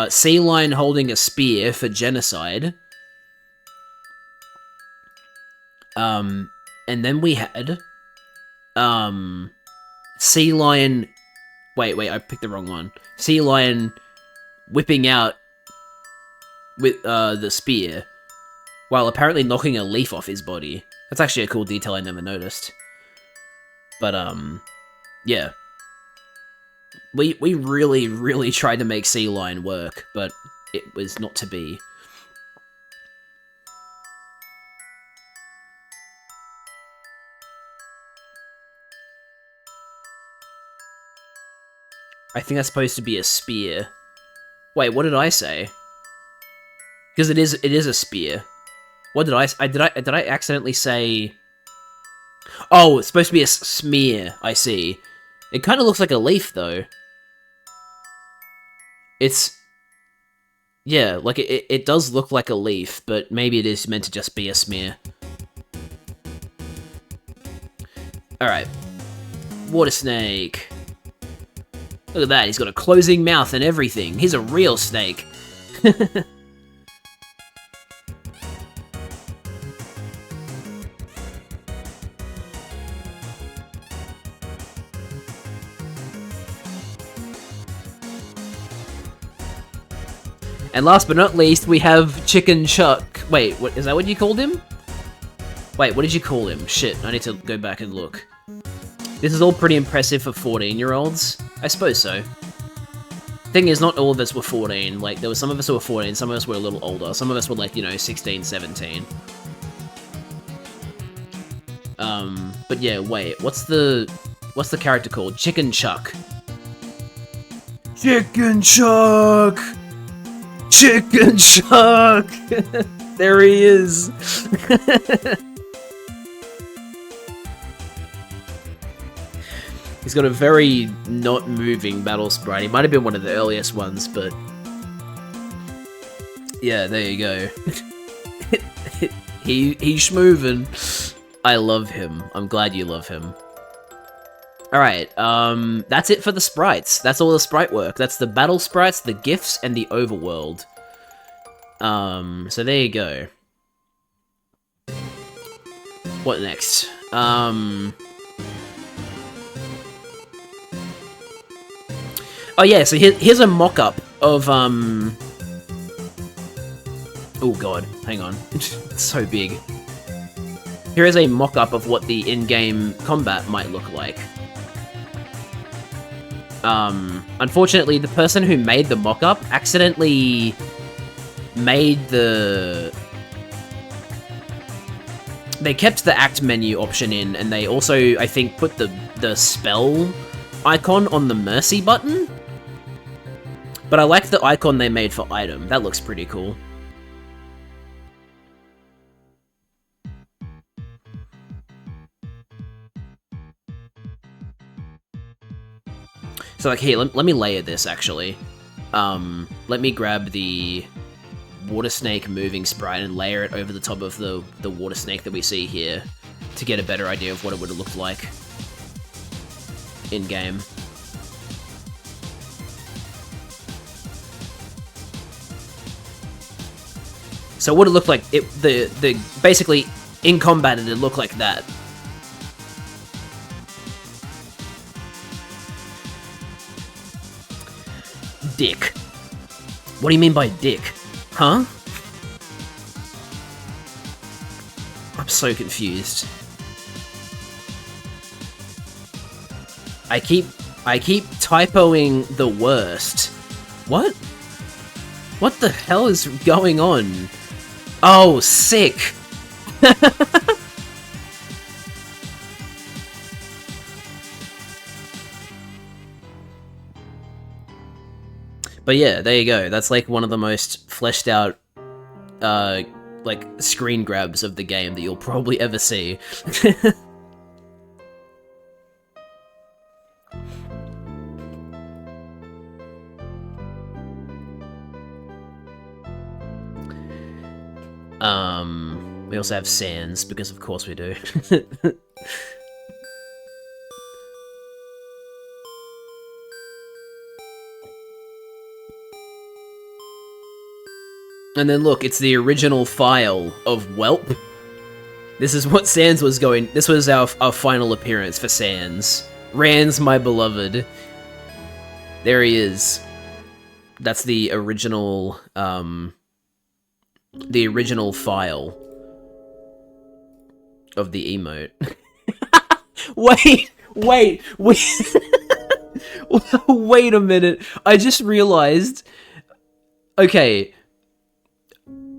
Sea Lion holding a spear for genocide, and then we had, Sea Lion... Wait, I picked the wrong one. Sea Lion whipping out with, the spear, while apparently knocking a leaf off his body. That's actually a cool detail I never noticed. But, yeah. We really, really tried to make Sea Lion work, but it was not to be. I think that's supposed to be a spear. Wait, what did I say? Because it is a spear. What did did I accidentally say? Oh, it's supposed to be a smear. I see. It kind of looks like a leaf though. It's yeah, like it does look like a leaf, but maybe it is meant to just be a smear. All right, water snake. Look at that, he's got a closing mouth and everything. He's a real snake. And last but not least, we have Chicken Chuck. Wait, what is that what you called him? Wait, what did you call him? Shit, I need to go back and look. This is all pretty impressive for 14-year-olds. I suppose so. Thing is, not all of us were 14. Like, there were some of us who were 14, some of us were a little older. Some of us were, like, you know, 16, 17. But yeah, wait, what's the character called? Chicken Chuck. Chicken Chuck! Chicken Chuck! There he is! He's got a very not moving battle sprite. He might have been one of the earliest ones, but yeah, there you go. He's moving. I love him. I'm glad you love him. Alright, that's it for the sprites. That's all the sprite work. That's the battle sprites, the gifts, and the overworld. So there you go. What next? Oh yeah, so here's a mock-up of, oh god, hang on. It's so big. Here is a mock-up of what the in-game combat might look like. Unfortunately, the person who made the mock-up accidentally made the... They kept the act menu option in, and they also, I think, put the spell icon on the mercy button. But I like the icon they made for item. That looks pretty cool. So, like, here, let me layer this, actually. Let me grab the water snake moving sprite and layer it over the top of the water snake that we see here to get a better idea of what it would have looked like in-game. So what it looked like, basically, in combat, it looked like that. Dick. What do you mean by dick? Huh? I'm so confused. I keep typoing the worst. What? What the hell is going on? Oh, sick! But yeah, there you go. That's like one of the most fleshed out, like, screen grabs of the game that you'll probably ever see. We also have Sans, because of course we do. And then look, it's the original file of Welp. This is what Sans was going... This was our final appearance for Sans. Rans, my beloved. There he is. That's the original, the original file of the emote. Wait! Wait a minute. I just realized... Okay.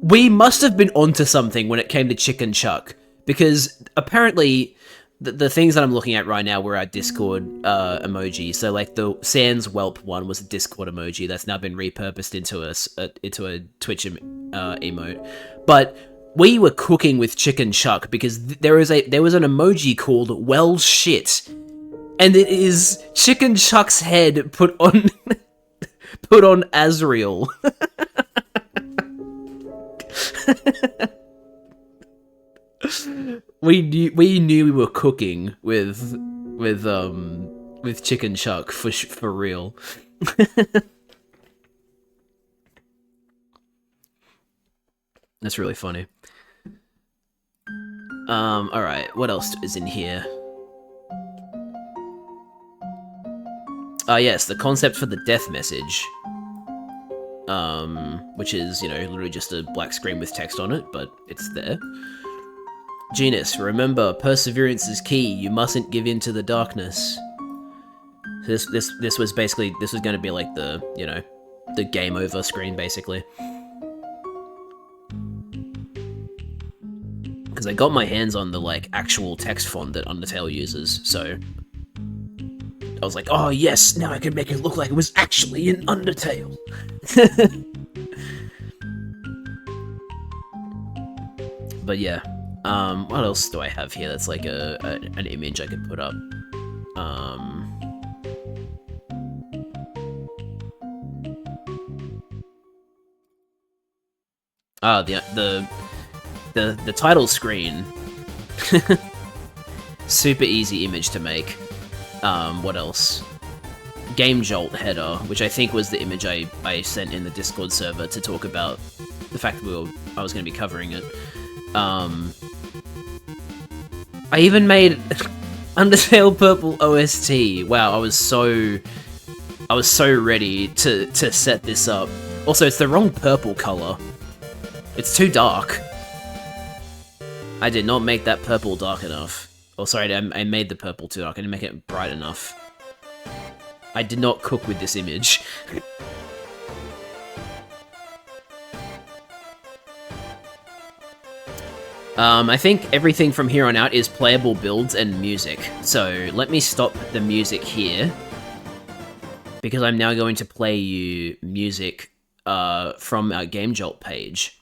We must have been onto something when it came to Chicken Chuck, because apparently the things that I'm looking at right now were our Discord emoji. So like the Sans Whelp one was a Discord emoji that's now been repurposed into a Twitch emote. But we were cooking with Chicken Chuck because there was an emoji called Well Shit, and it is Chicken Chuck's head put on put on Azrael. we knew we were cooking with Chicken Chuck for real. That's really funny. All right, what else is in here? Yes, the concept for the death message. Which is, you know, literally just a black screen with text on it, but it's there. Genus, remember, perseverance is key. You mustn't give in to the darkness. This was basically, this was going to be like the, you know, the game over screen, basically. Because I got my hands on the, like, actual text font that Undertale uses, so... I was like, oh yes, now I can make it look like it was actually in Undertale. But yeah, what else do I have here that's like an image I could put up? The title screen. Super easy image to make. What else? Game Jolt header, which I think was the image I sent in the Discord server to talk about the fact that I was going to be covering it. I even made Undertale Purple OST. Wow, I was so ready to set this up. Also, it's the wrong purple color. It's too dark. I did not make that purple dark enough. Oh, sorry, I made the purple too dark. I didn't make it bright enough. I did not cook with this image. I think everything from here on out is playable builds and music. So let me stop the music here, because I'm now going to play you music from our Game Jolt page.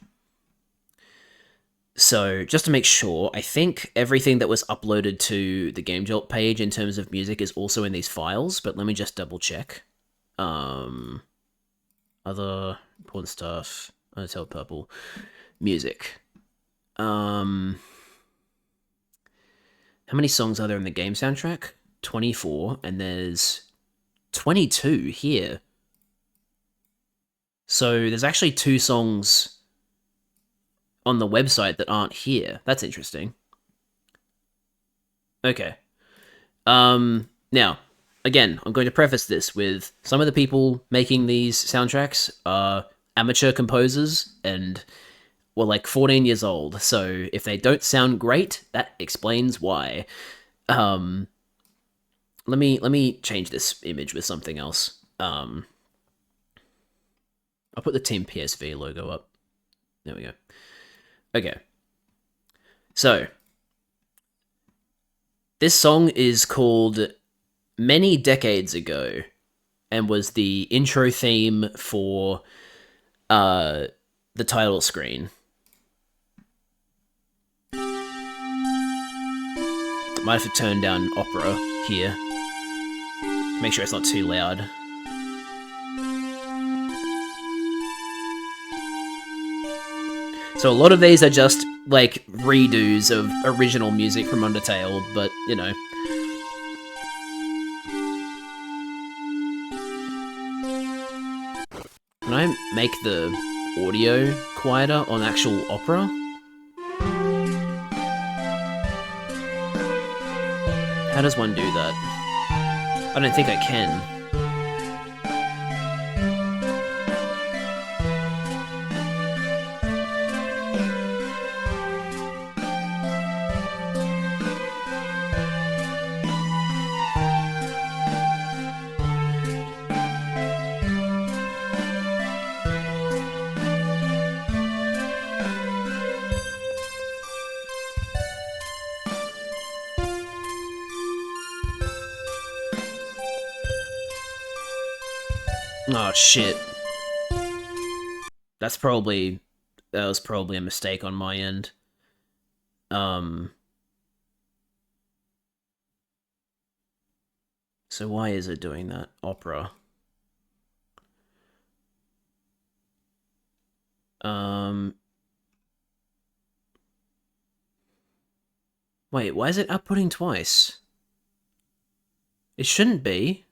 So just to make sure, I think everything that was uploaded to the Game Jolt page in terms of music is also in these files, but let me just double check. Other important stuff, Undertale Purple, music. How many songs are there in the game soundtrack? 24, and there's 22 here. So there's actually 2 songs on the website that aren't here. That's interesting. Okay. Now, again, I'm going to preface this with some of the people making these soundtracks are amateur composers and were like 14 years old, so if they don't sound great, that explains why. Let me change this image with something else. I'll put the Team PSV logo up. There we go. Okay. So, this song is called Many Decades Ago, and was the intro theme for the title screen. Might have to turn down opera here. Make sure it's not too loud. So a lot of these are just, like, redos of original music from Undertale, but, you know. Can I make the audio quieter on actual opera? How does one do that? I don't think I can. Oh shit. That was probably a mistake on my end. So why is it doing that? Opera. Wait, why is it outputting twice? It shouldn't be.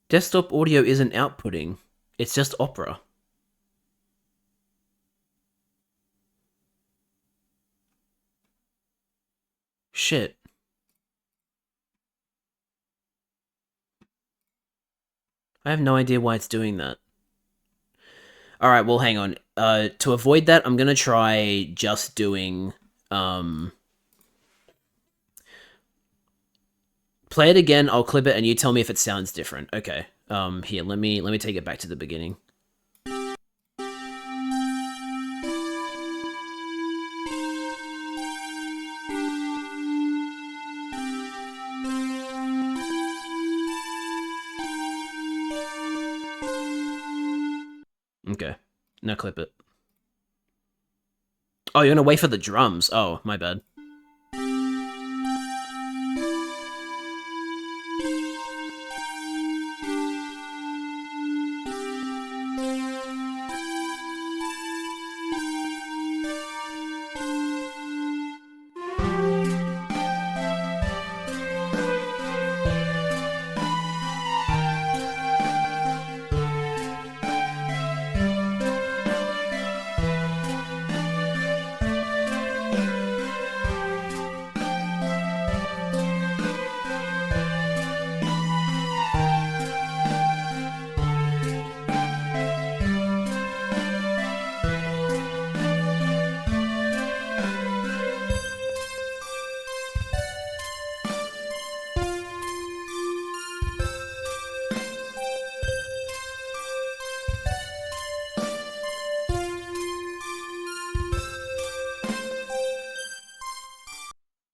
Desktop audio isn't outputting. It's just opera. Shit. I have no idea why it's doing that. Alright, well, hang on. To avoid that, I'm gonna try just doing, play it again, I'll clip it, and you tell me if it sounds different. Okay. Here, let me take it back to the beginning. Okay. Now clip it. Oh, you're gonna wait for the drums. Oh, my bad.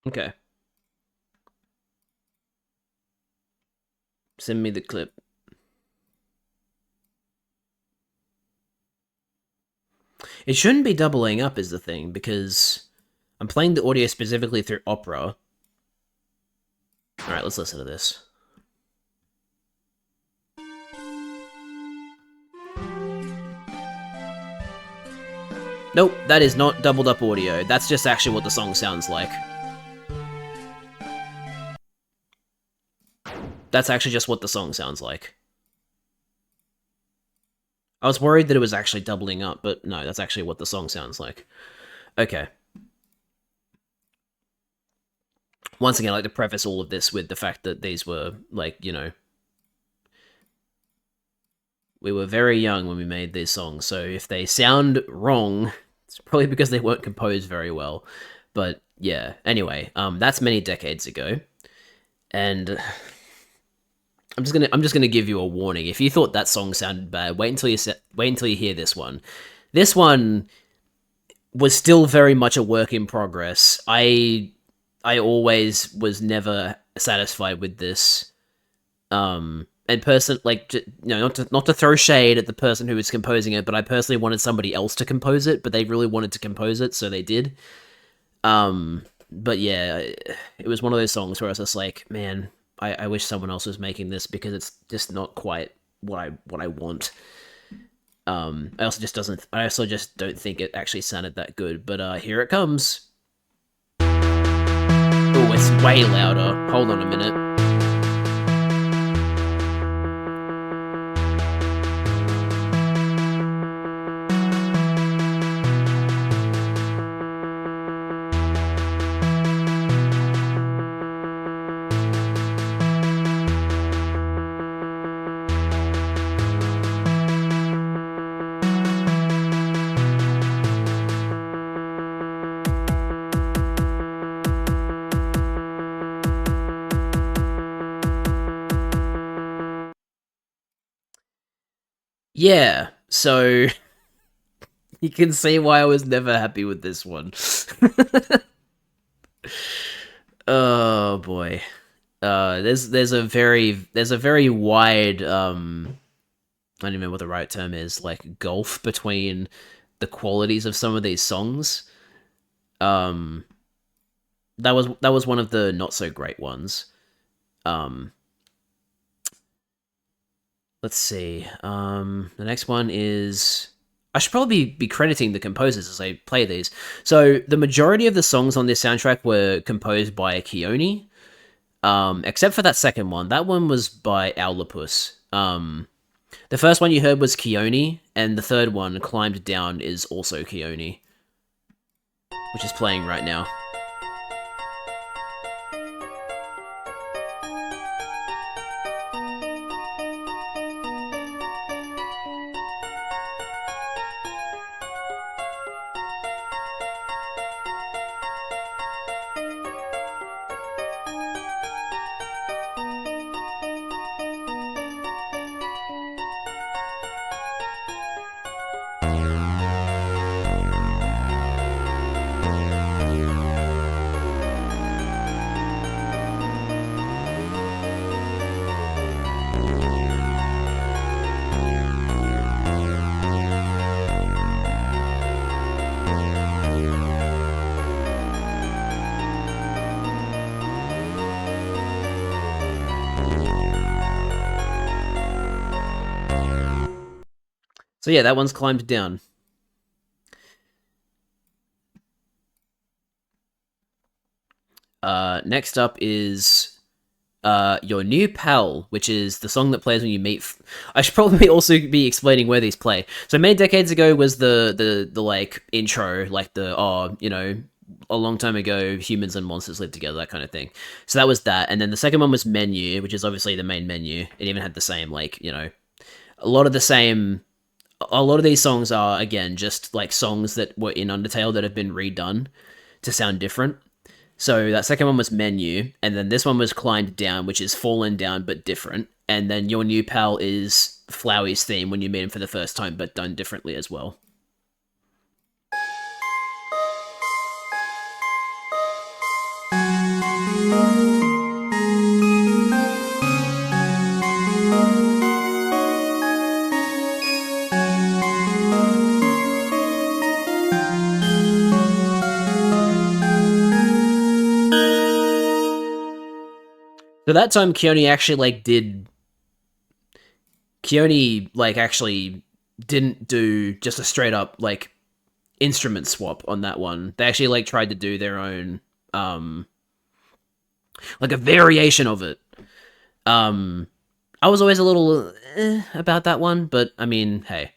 Okay. Send me the clip. It shouldn't be doubling up is the thing, because I'm playing the audio specifically through Opera. Alright, let's listen to this. Nope, that is not doubled up audio. That's just actually what the song sounds like. That's actually just what the song sounds like. I was worried that it was actually doubling up, but no, that's actually what the song sounds like. Okay. Once again, I'd like to preface all of this with the fact that these were, like, you know... We were very young when we made these songs, so if they sound wrong, it's probably because they weren't composed very well. But, yeah. Anyway, that's many decades ago. And... I'm just gonna give you a warning. If you thought that song sounded bad, wait until you hear this one. This one was still very much a work in progress. I always was never satisfied with this. And not to throw shade at the person who was composing it, but I personally wanted somebody else to compose it, but they really wanted to compose it, so they did. But yeah, it was one of those songs where I was just like, man, I wish someone else was making this because it's just not quite what I want. I also just don't think it actually sounded that good. But here it comes. Oh, it's way louder. Hold on a minute. Yeah, so you can see why I was never happy with this one. Oh boy. There's a very wide I don't even know what the right term is, like gulf between the qualities of some of these songs. That was one of the not so great ones. Let's see. The next one is... I should probably be crediting the composers as I play these. So, the majority of the songs on this soundtrack were composed by Keone, except for that second one. That one was by Owlipus. The first one you heard was Keone, and the third one, Climbed Down, is also Keone, which is playing right now. So yeah, that one's Climbed Down. Next up is Your New Pal, which is the song that plays when you meet... I should probably also be explaining where these play. So many decades ago was the like, intro, like a long time ago, humans and monsters lived together, that kind of thing. So that was that, and then the second one was Menu, which is obviously the main menu. It even had the same, like, a lot of the same... A lot of these songs are, again, just like songs that were in Undertale that have been redone to sound different. So that second one was Menu, and then this one was Climbed Down, which is Fallen Down but different. And then Your New Pal is Flowey's theme when you meet him for the first time, but done differently as well. So that time Keone actually like did Keone like actually didn't do just a straight up like instrument swap on that one. They actually like tried to do their own like a variation of it. I was always a little about that one, but I mean, hey.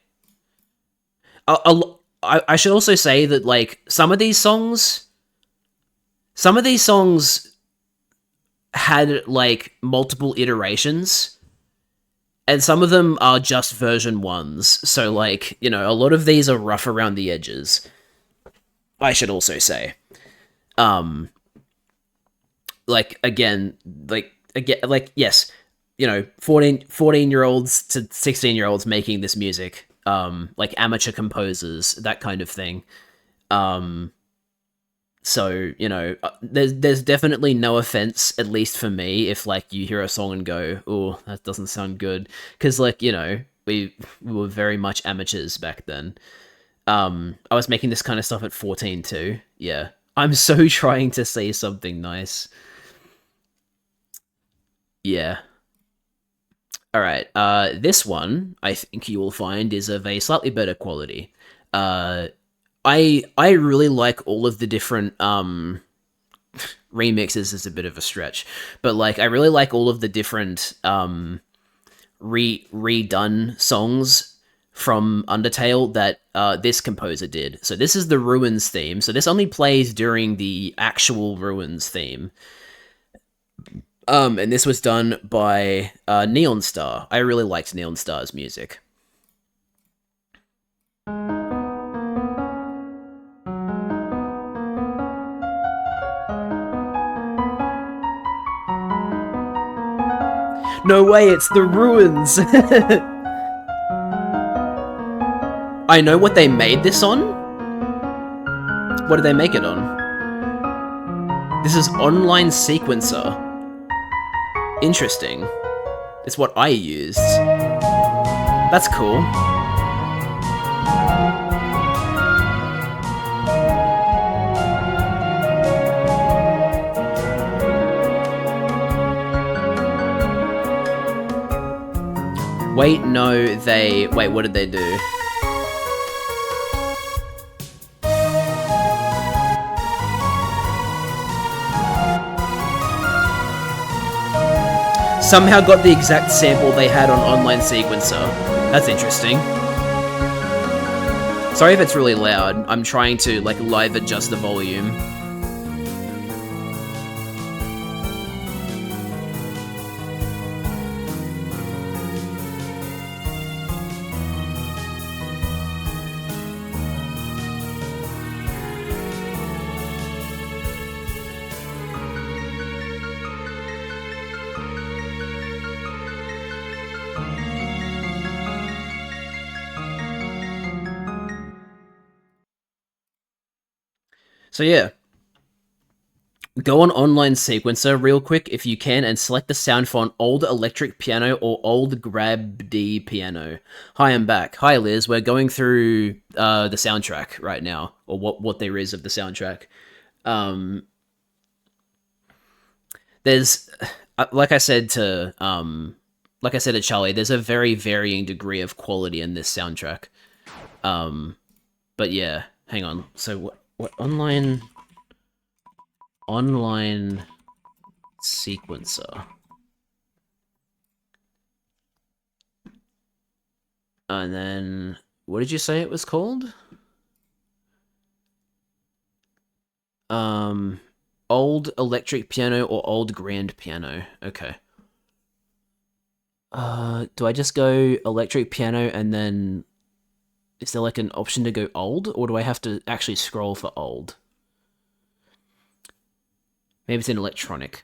I should also say that like some of these songs had like multiple iterations, and some of them are just version 1s. So like, you know, a lot of these are rough around the edges. I should also say. Like yes, you know, 14-year-olds to 16-year-olds making this music, like amateur composers, that kind of thing. So, you know, there's definitely no offense, at least for me, if like you hear a song and go, "Oh, that doesn't sound good," because like, you know, we were very much amateurs back then. I was making this kind of stuff at 14 too. Yeah, I'm so trying to say something nice. Yeah. All right. This one I think you will find is of a slightly better quality. Uh, I really like all of the different remixes is a bit of a stretch, but like I really like all of the different redone songs from Undertale that this composer did. So this is the Ruins theme. So this only plays during the actual Ruins theme. And this was done by Neon Star. I really liked Neon Star's music. No way, it's the Ruins! I know what they made this on. What did they make it on? This is Online Sequencer. Interesting. It's what I used. That's cool. Wait, no, they... Wait, what did they do? Somehow got the exact sample they had on Online Sequencer. That's interesting. Sorry if it's really loud. I'm trying to, like, live adjust the volume. So yeah, go on Online Sequencer real quick if you can and select the sound font Old Electric Piano or Old Grab D Piano. Hi, I'm back. Hi, Liz. We're going through the soundtrack right now, or what there is of the soundtrack. There's, like I said to Charlie, there's a very varying degree of quality in this soundtrack. But yeah, hang on. So what online sequencer? And then what did you say it was called? Old electric piano or old grand piano. Okay. Do I just go electric piano and then is there like an option to go old, or do I have to actually scroll for old? Maybe it's in electronic.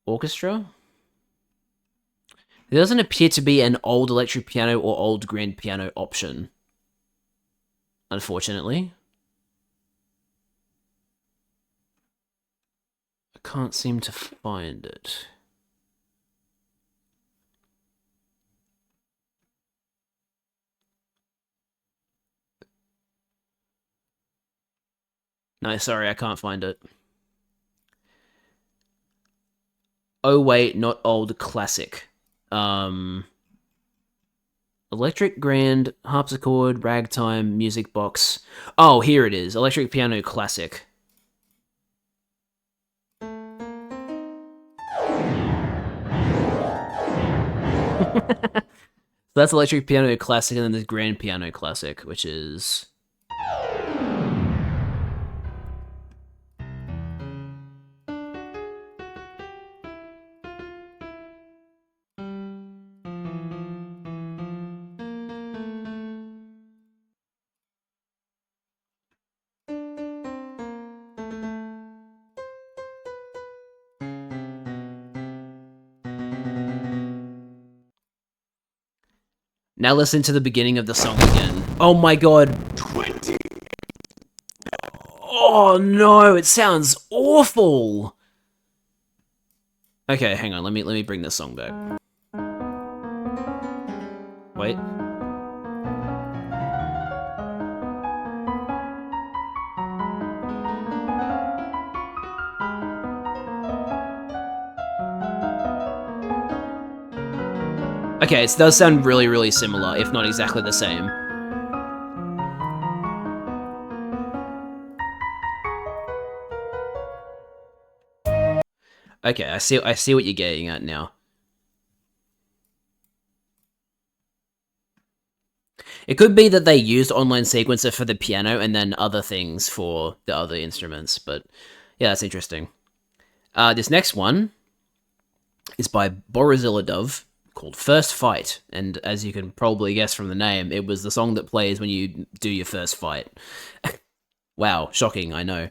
Orchestra? There doesn't appear to be an old electric piano or old grand piano option, unfortunately. I can't seem to find it. No, sorry, I can't find it. Oh wait, not old, classic. Electric grand, harpsichord, ragtime, music box. Oh, here it is. Electric piano classic. So that's electric piano classic, and then there's grand piano classic, which is... Now listen to the beginning of the song again. Oh my god. 20. Oh no, it sounds awful. Okay, hang on. Let me bring this song back. Wait. Okay, it does sound really, really similar, if not exactly the same. Okay, I see what you're getting at now. It could be that they used Online Sequencer for the piano and then other things for the other instruments, but yeah, that's interesting. This next one is by Borizilla Dove, called First Fight, and as you can probably guess from the name, it was the song that plays when you do your first fight. Wow, shocking, I know.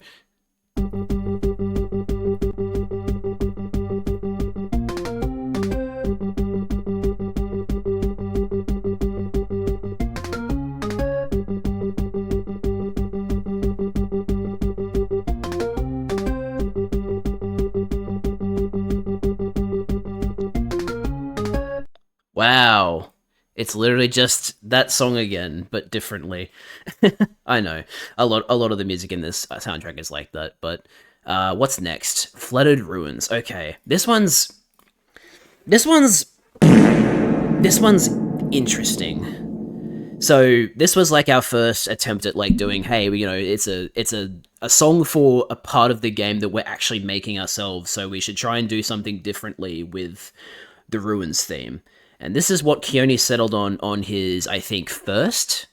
Wow. It's literally just that song again, but differently. I know. A lot of the music in this soundtrack is like that, but what's next? Flooded Ruins. Okay. This one's interesting. So this was like our first attempt at like doing, hey, it's a song for a part of the game that we're actually making ourselves, so we should try and do something differently with the Ruins theme. And this is what Keone settled on his, I think, first.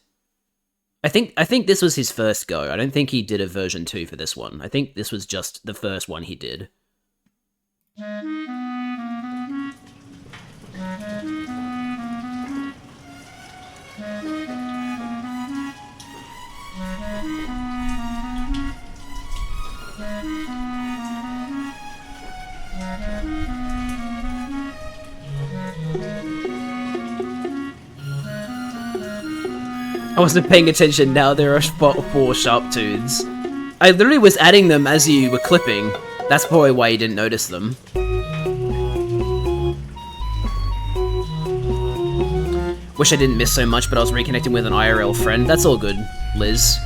I think this was his first go. I don't think he did a version 2 for this one. I think this was just the first one he did. I wasn't paying attention. Now there are four sharp tunes. I literally was adding them as you were clipping. That's probably why you didn't notice them. Wish I didn't miss so much, but I was reconnecting with an IRL friend. That's all good, Liz.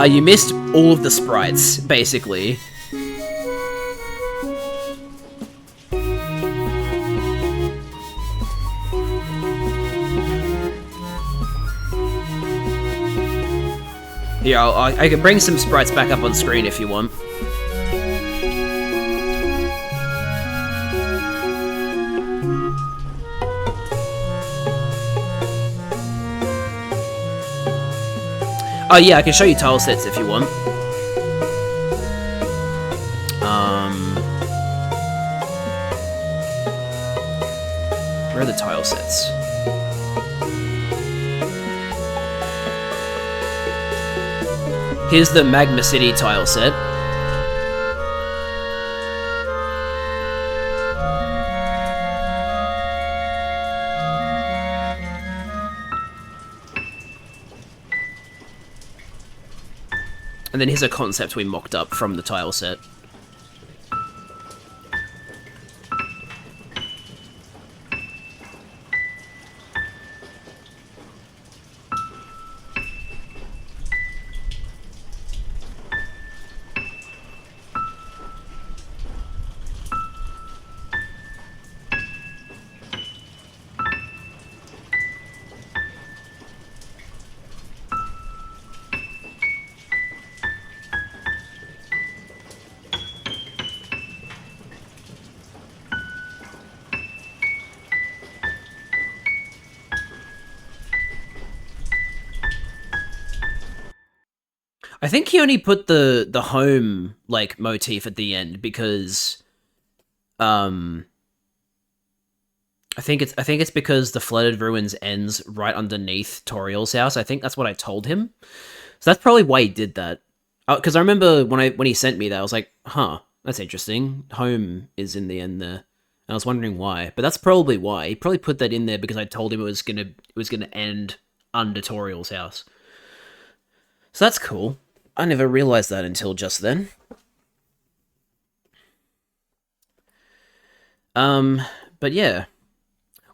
You missed all of the sprites, basically. Here, I can bring some sprites back up on screen if you want. Oh yeah, I can show you tile sets if you want. Where are the tile sets? Here's the Magma City tile set. And then here's a concept we mocked up from the tile set. I think he only put the home like motif at the end because um I think it's because the flooded ruins ends right underneath Toriel's house. I think that's what I told him. So that's probably why he did that. Because I remember when he sent me that, I was like, huh, that's interesting. Home is in the end there. And I was wondering why. But that's probably why. He probably put that in there because I told him it was gonna end under Toriel's house. So that's cool. I never realized that until just then. But yeah.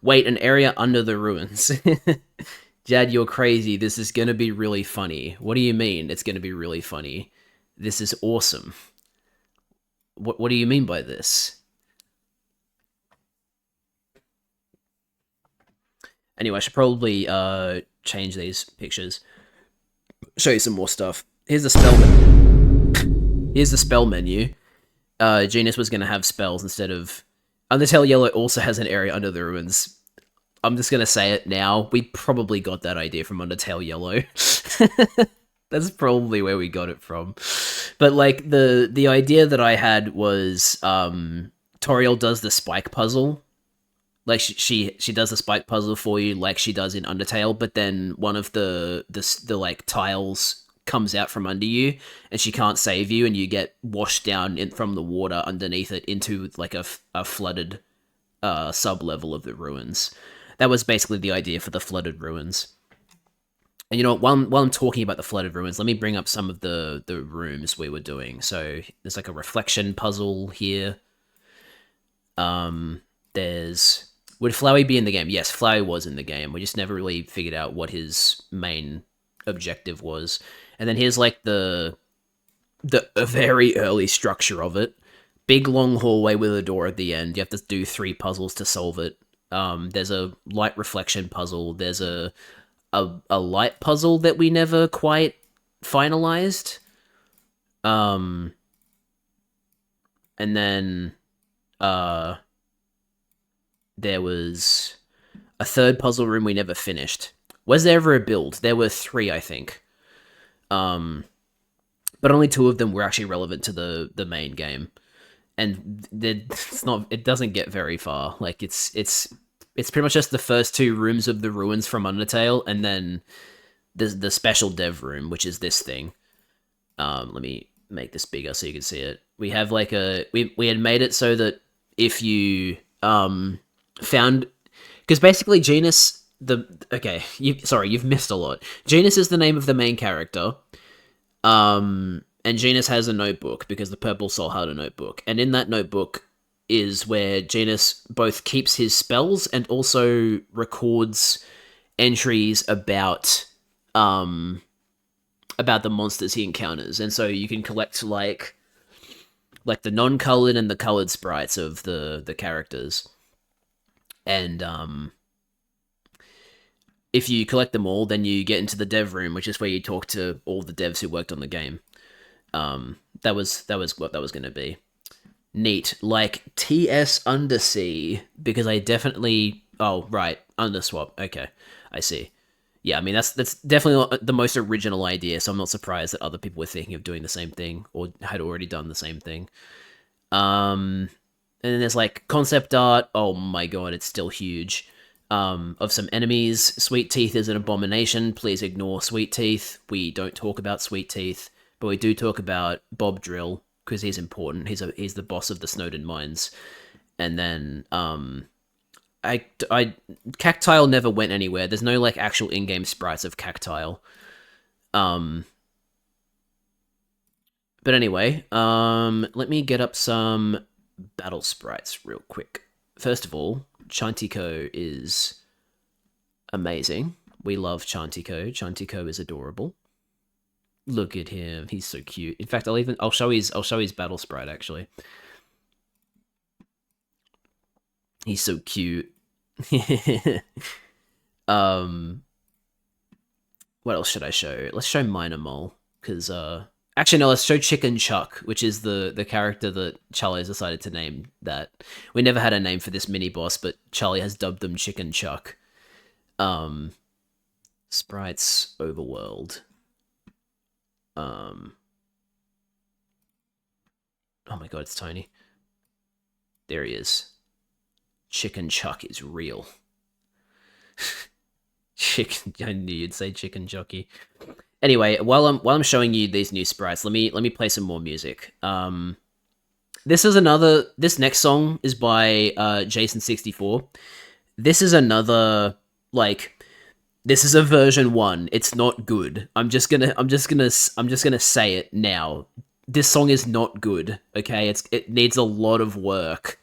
Wait, an area under the ruins. Jad, you're crazy. This is gonna be really funny. What do you mean it's gonna be really funny? This is awesome. What do you mean by this? Anyway, I should probably change these pictures. Show you some more stuff. Here's the spell menu. Here's the spell menu. Genius was gonna have spells instead of Undertale Yellow also has an area under the ruins. I'm just gonna say it now. We probably got that idea from Undertale Yellow. That's probably where we got it from. But like the idea that I had was Toriel does the spike puzzle. Like she does the spike puzzle for you like she does in Undertale, but then one of the like tiles comes out from under you and she can't save you and you get washed down from the water underneath it into like a flooded sub level of the ruins. That was basically the idea for the flooded ruins. And you know, while I'm talking about the flooded ruins, let me bring up some of the rooms we were doing. So there's like a reflection puzzle here. There's would Flowey be in the game? Yes, Flowey was in the game. We just never really figured out what his main objective was. And then here's like a very early structure of it. Big long hallway with a door at the end. You have to do 3 puzzles to solve it. There's a light reflection puzzle. There's a light puzzle that we never quite finalized. And then there was a 3rd puzzle room we never finished. Was there ever a build? There were 3, I think. But only 2 of them were actually relevant to the main game. And it doesn't get very far. Like it's pretty much just the first 2 rooms of the ruins from Undertale, and then the special dev room, which is this thing. Let me make this bigger so you can see it. We have like we had made it so that if you found, because basically Genus you've missed a lot. Genus is the name of the main character. And Genus has a notebook because the Purple Soul had a notebook, and in that notebook is where Genus both keeps his spells and also records entries about the monsters he encounters. And so you can collect like the non-colored and the colored sprites of the characters. And if you collect them all, then you get into the dev room, which is where you talk to all the devs who worked on the game. That was what that was going to be. Neat. Like TS Undersea, because I definitely... Oh, right. Underswap. Okay. I see. Yeah, I mean, that's definitely not the most original idea, so I'm not surprised that other people were thinking of doing the same thing, or had already done the same thing. And then there's, like, concept art. Oh my god, it's still huge. Of some enemies. Sweet Teeth is an abomination. Please ignore Sweet Teeth. We don't talk about Sweet Teeth, but we do talk about Bob Drill, because he's important. He's the boss of the Snowden Mines. And then, Cactile never went anywhere. There's no, like, actual in-game sprites of Cactile. But anyway, let me get up some battle sprites real quick. First of all, Chantico is amazing. We love Chantico. Chantico is adorable. Look at him. He's so cute. In fact, I'll show his battle sprite actually. He's so cute. What else should I show? Let's show Minor Mole, because actually no, let's show Chicken Chuck, which is the character that Charlie has decided to name that. We never had a name for this mini boss, but Charlie has dubbed them Chicken Chuck. Sprites Overworld. Um. Oh my god, it's Tony. There he is. Chicken Chuck is real. Chicken. I knew you'd say chicken jockey. Anyway, while I'm showing you these new sprites, let me play some more music. This next song is by Jason64. This is another, like, this is a version 1. It's not good. I'm just gonna say it now. This song is not good, okay? It needs a lot of work.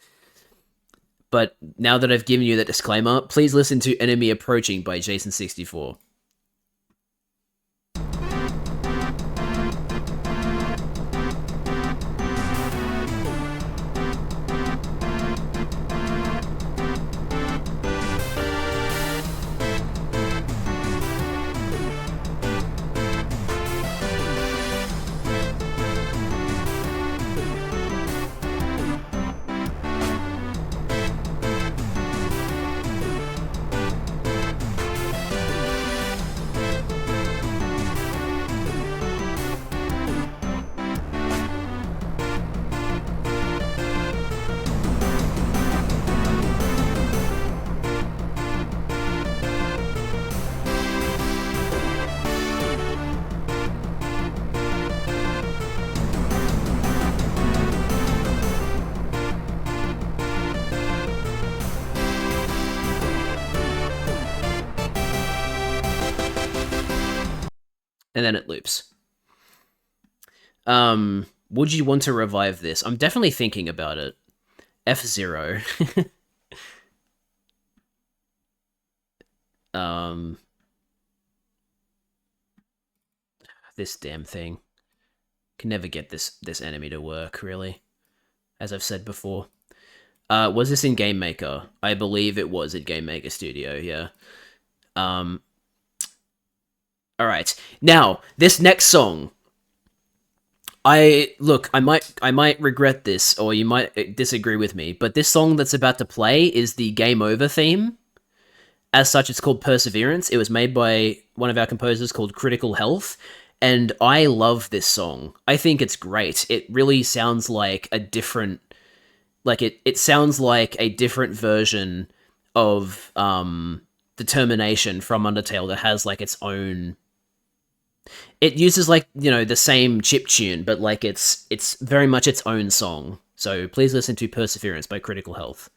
But now that I've given you that disclaimer, please listen to Enemy Approaching by Jason64. And then it loops. Would you want to revive this? I'm definitely thinking about it. F0. This damn thing. Can never get this enemy to work, really. As I've said before. Was this in Game Maker? I believe it was in Game Maker Studio, yeah. Alright. Now, this next song. I might regret this, or you might disagree with me, but this song that's about to play is the Game Over theme. As such, it's called Perseverance. It was made by one of our composers called Critical Health, and I love this song. I think it's great. It really sounds like a different... Like, it sounds like a different version of Determination from Undertale that has, like, its own... It uses, like, you know, the same chiptune, but, like, it's very much its own song. So please listen to Perseverance by Critical Health.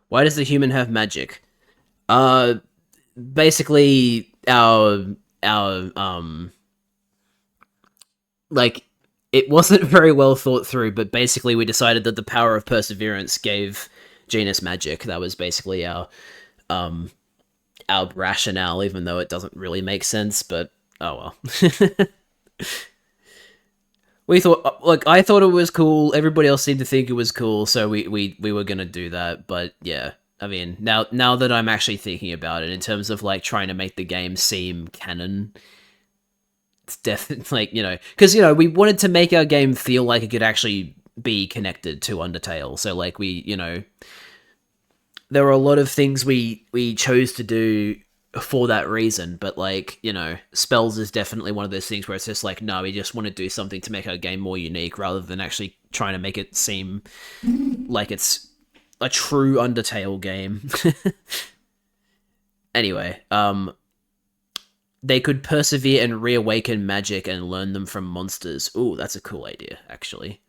Why does the human have magic? Basically, like, it wasn't very well thought through, but basically we decided that the power of perseverance gave Genus magic. That was basically our rationale, even though it doesn't really make sense, but oh well. We thought, like, I thought it was cool. Everybody else seemed to think it was cool, so we were gonna do that. But yeah, I mean, now that I'm actually thinking about it, in terms of like trying to make the game seem canon, it's definitely like, you know, because, you know, we wanted to make our game feel like it could actually be connected to Undertale. So like you know, there were a lot of things we chose to do for that reason, but like, you know, spells is definitely one of those things where it's just like, no, we just want to do something to make our game more unique rather than actually trying to make it seem like it's a true Undertale game. Anyway, they could persevere and reawaken magic and learn them from monsters. Ooh, that's a cool idea, actually.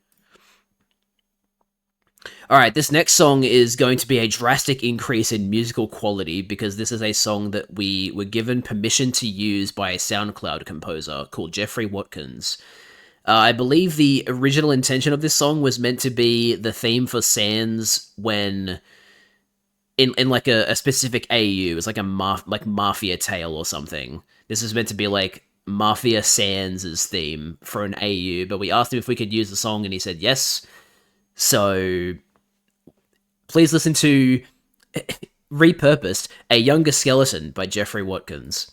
Alright, this next song is going to be a drastic increase in musical quality because this is a song that we were given permission to use by a SoundCloud composer called Jeffrey Watkins. I believe the original intention of this song was meant to be the theme for Sans when in like a specific AU. It's like a Mafia Tale or something. This is meant to be like Mafia Sans' theme for an AU, but we asked him if we could use the song and he said yes. So please listen to Repurposed, A Younger Skeleton by Jeffrey Watkins.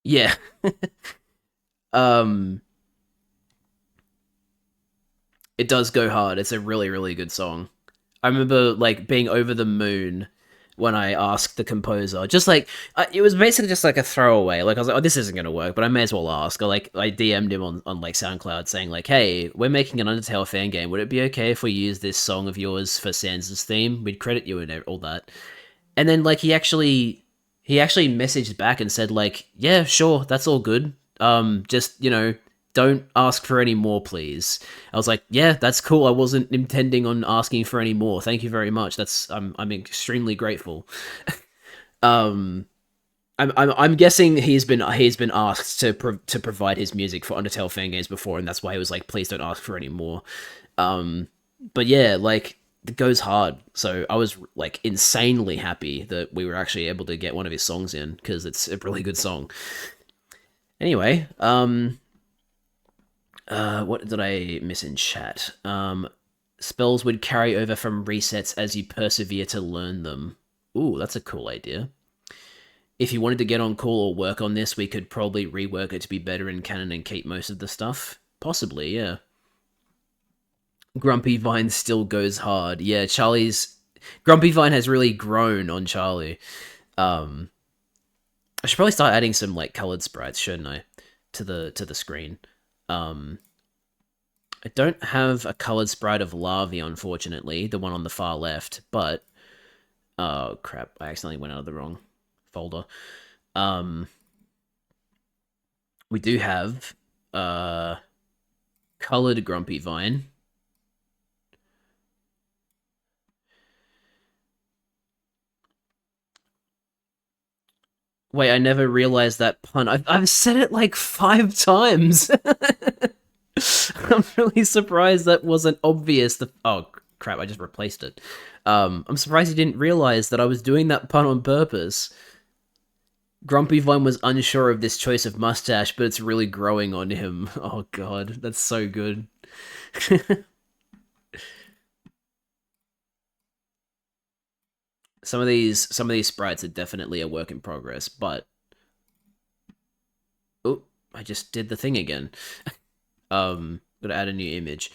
Yeah. um it does go hard. It's a really, really good song. I remember like being over the moon when I asked the composer. Just like it was basically just like a throwaway. Like I was like, "Oh, this isn't gonna work," but I may as well ask. Or like I DM'd him on like SoundCloud saying like, "Hey, we're making an Undertale fan game. Would it be okay if we use this song of yours for Sans' theme? We'd credit you and all that." And then like he actually messaged back and said like, "Yeah, sure, that's all good. Just don't ask for any more, please." I was like, "Yeah, that's cool. I wasn't intending on asking for any more. Thank you very much. I'm extremely grateful." um, I'm guessing he's been asked to provide his music for Undertale fan games before, and that's why he was like, "Please don't ask for any more." But yeah, like it goes hard. So I was like insanely happy that we were actually able to get one of his songs in because it's a really good song. Anyway, what did I miss in chat? Spells would carry over from resets as you persevere to learn them. Ooh, that's a cool idea. If you wanted to get on call or work on this, we could probably rework it to be better in canon and keep most of the stuff. Possibly, yeah. Grumpy Vine still goes hard. Yeah, Grumpy Vine has really grown on Charlie. I should probably start adding some like colored sprites, shouldn't I, to the screen. I don't have a colored sprite of Larvae, unfortunately, the one on the far left, but oh crap, I accidentally went out of the wrong folder. We do have colored Grumpy Vine. Wait, I never realized that pun. I've said it like 5 times. I'm really surprised that wasn't obvious. Oh crap! I just replaced it. I'm surprised you didn't realize that I was doing that pun on purpose. Grumpy Vine was unsure of this choice of mustache, but it's really growing on him. Oh god, that's so good. Some of these sprites are definitely a work in progress, but oh, I just did the thing again. Gotta add a new image.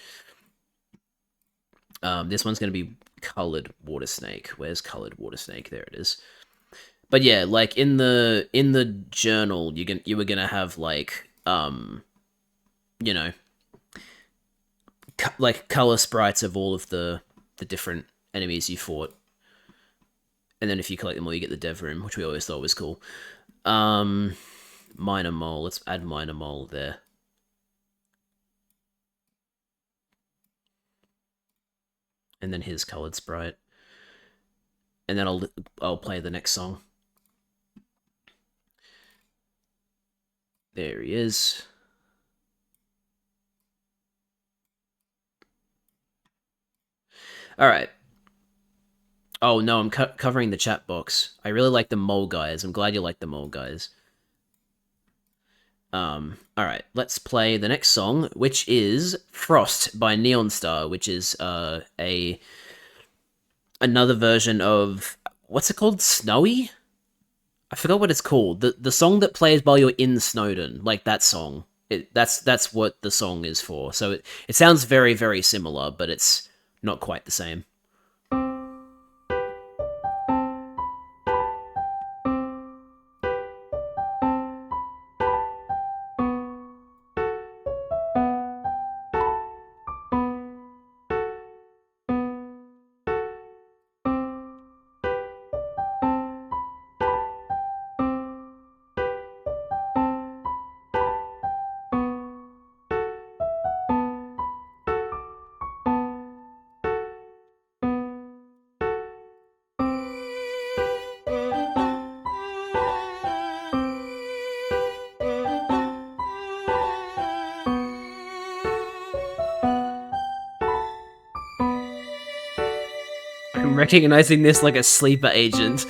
This one's gonna be colored water snake. Where's colored water snake? There it is. But yeah, like in the journal, you were gonna have like you know, like color sprites of all of the different enemies you fought, and then if you collect them all, you get the dev room, which we always thought was cool. Minor mole. Let's add minor mole there. And then his colored sprite. and then I'll play the next song. There he is. All right. Oh no, I'm covering the chat box. I really like the mole guys. I'm glad you like the mole guys. All right, let's play the next song, which is "Frost" by Neon Star, which is another version of what's it called? Snowy? I forgot what it's called. The song that plays while you're in Snowdon, like that song. That's what the song is for. So it sounds very, very similar, but it's not quite the same. I'm recognizing this like a sleeper agent.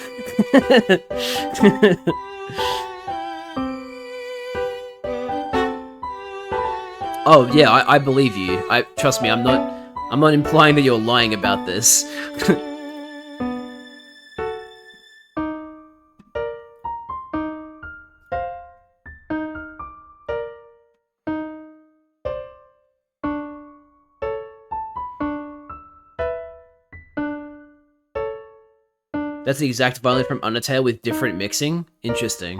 Oh yeah, I believe you. I trust me. I'm not implying that you're lying about this. That's the exact violin from Undertale with different mixing. Interesting.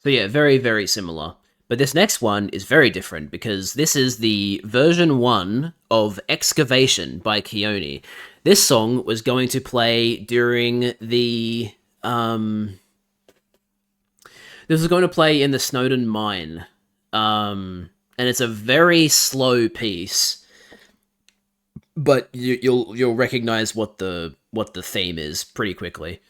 So yeah, very, very similar. But this next one is very different because this is the version 1 of Excavation by Keone. This song was going to play during the this was going to play in the Snowdon mine. And it's a very slow piece. But you'll recognize what the theme is pretty quickly.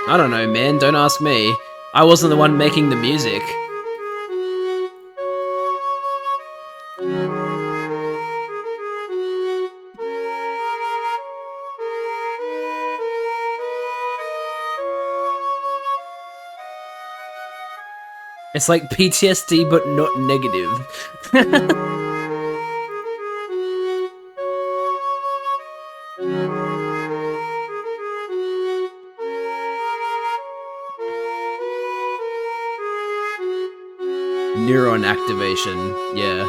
I don't know, man. Don't ask me. I wasn't the one making the music. It's like PTSD, but not negative. Neuron activation, yeah.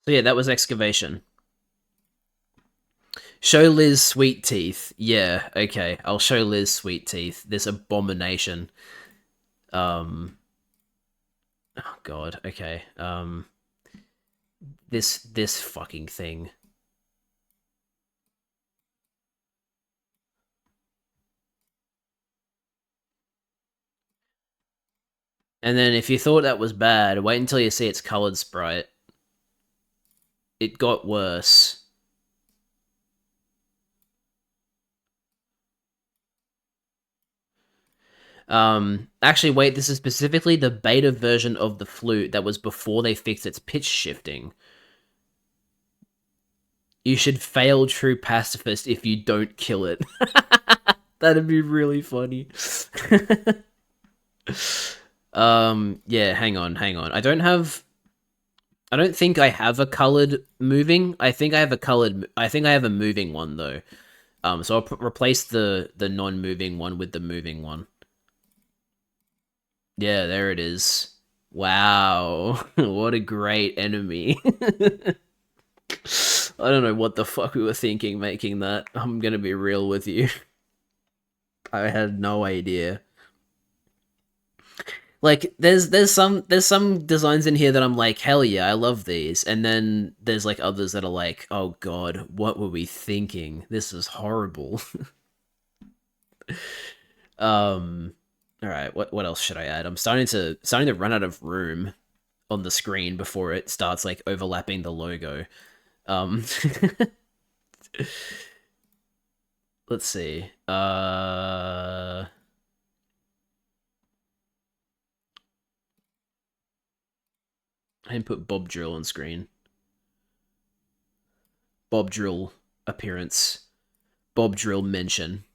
So yeah, that was excavation. Show Liz sweet teeth. Yeah, okay. I'll show Liz sweet teeth. This abomination. Oh god, okay. This fucking thing. And then if you thought that was bad, wait until you see its colored sprite. It got worse. Actually, wait, this is specifically the beta version of the flute that was before they fixed its pitch shifting. You should fail true pacifist if you don't kill it. That'd be really funny. Yeah, hang on. I don't think I have a colored moving. I think I have a moving one though. So I'll replace the non-moving one with the moving one. Yeah, there it is. Wow. What a great enemy. I don't know what the fuck we were thinking making that. I'm gonna be real with you. I had no idea. Like, there's some designs in here that I'm like, hell yeah, I love these, and then there's like others that are like, oh god, what were we thinking? This is horrible. All right, what else should I add? I'm starting to run out of room on the screen before it starts like overlapping the logo. Let's see. I didn't put Bob Drill on screen. Bob Drill appearance. Bob Drill mention.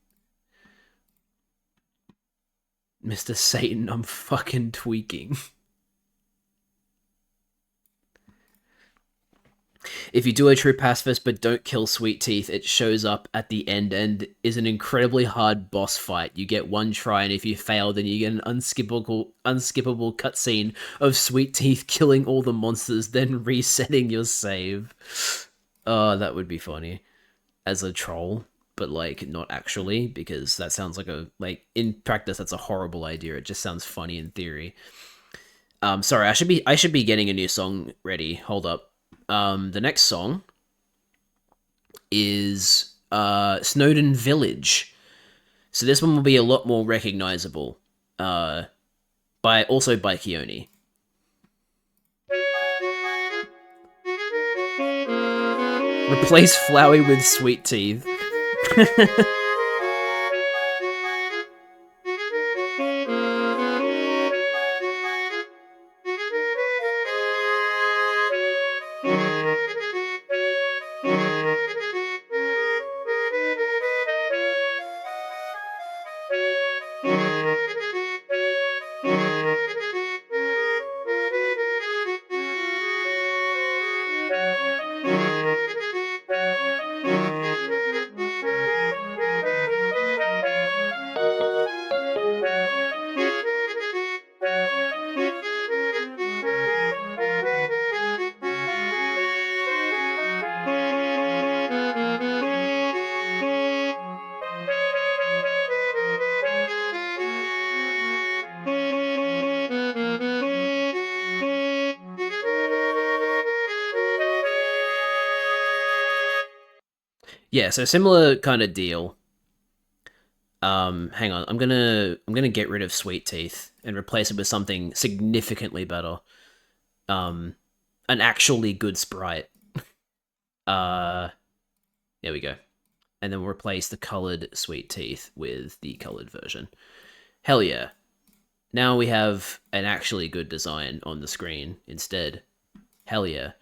Mr. Satan, I'm fucking tweaking. If you do a true pacifist but don't kill Sweet Teeth, it shows up at the end and is an incredibly hard boss fight. You get one try, and if you fail, then you get an unskippable cutscene of Sweet Teeth killing all the monsters, then resetting your save. Oh, that would be funny. As a troll, but like not actually, because that sounds like in practice that's a horrible idea. It just sounds funny in theory. Sorry, I should be getting a new song ready. Hold up. The next song is Snowden Village. So this one will be a lot more recognizable. By Keone. Replace Flowey with Sweet Teeth. Yeah, so similar kind of deal. Hang on. I'm gonna get rid of Sweet Teeth and replace it with something significantly better. An actually good sprite. There we go. And then we'll replace the colored Sweet Teeth with the colored version. Hell yeah. Now we have an actually good design on the screen instead. Hell yeah.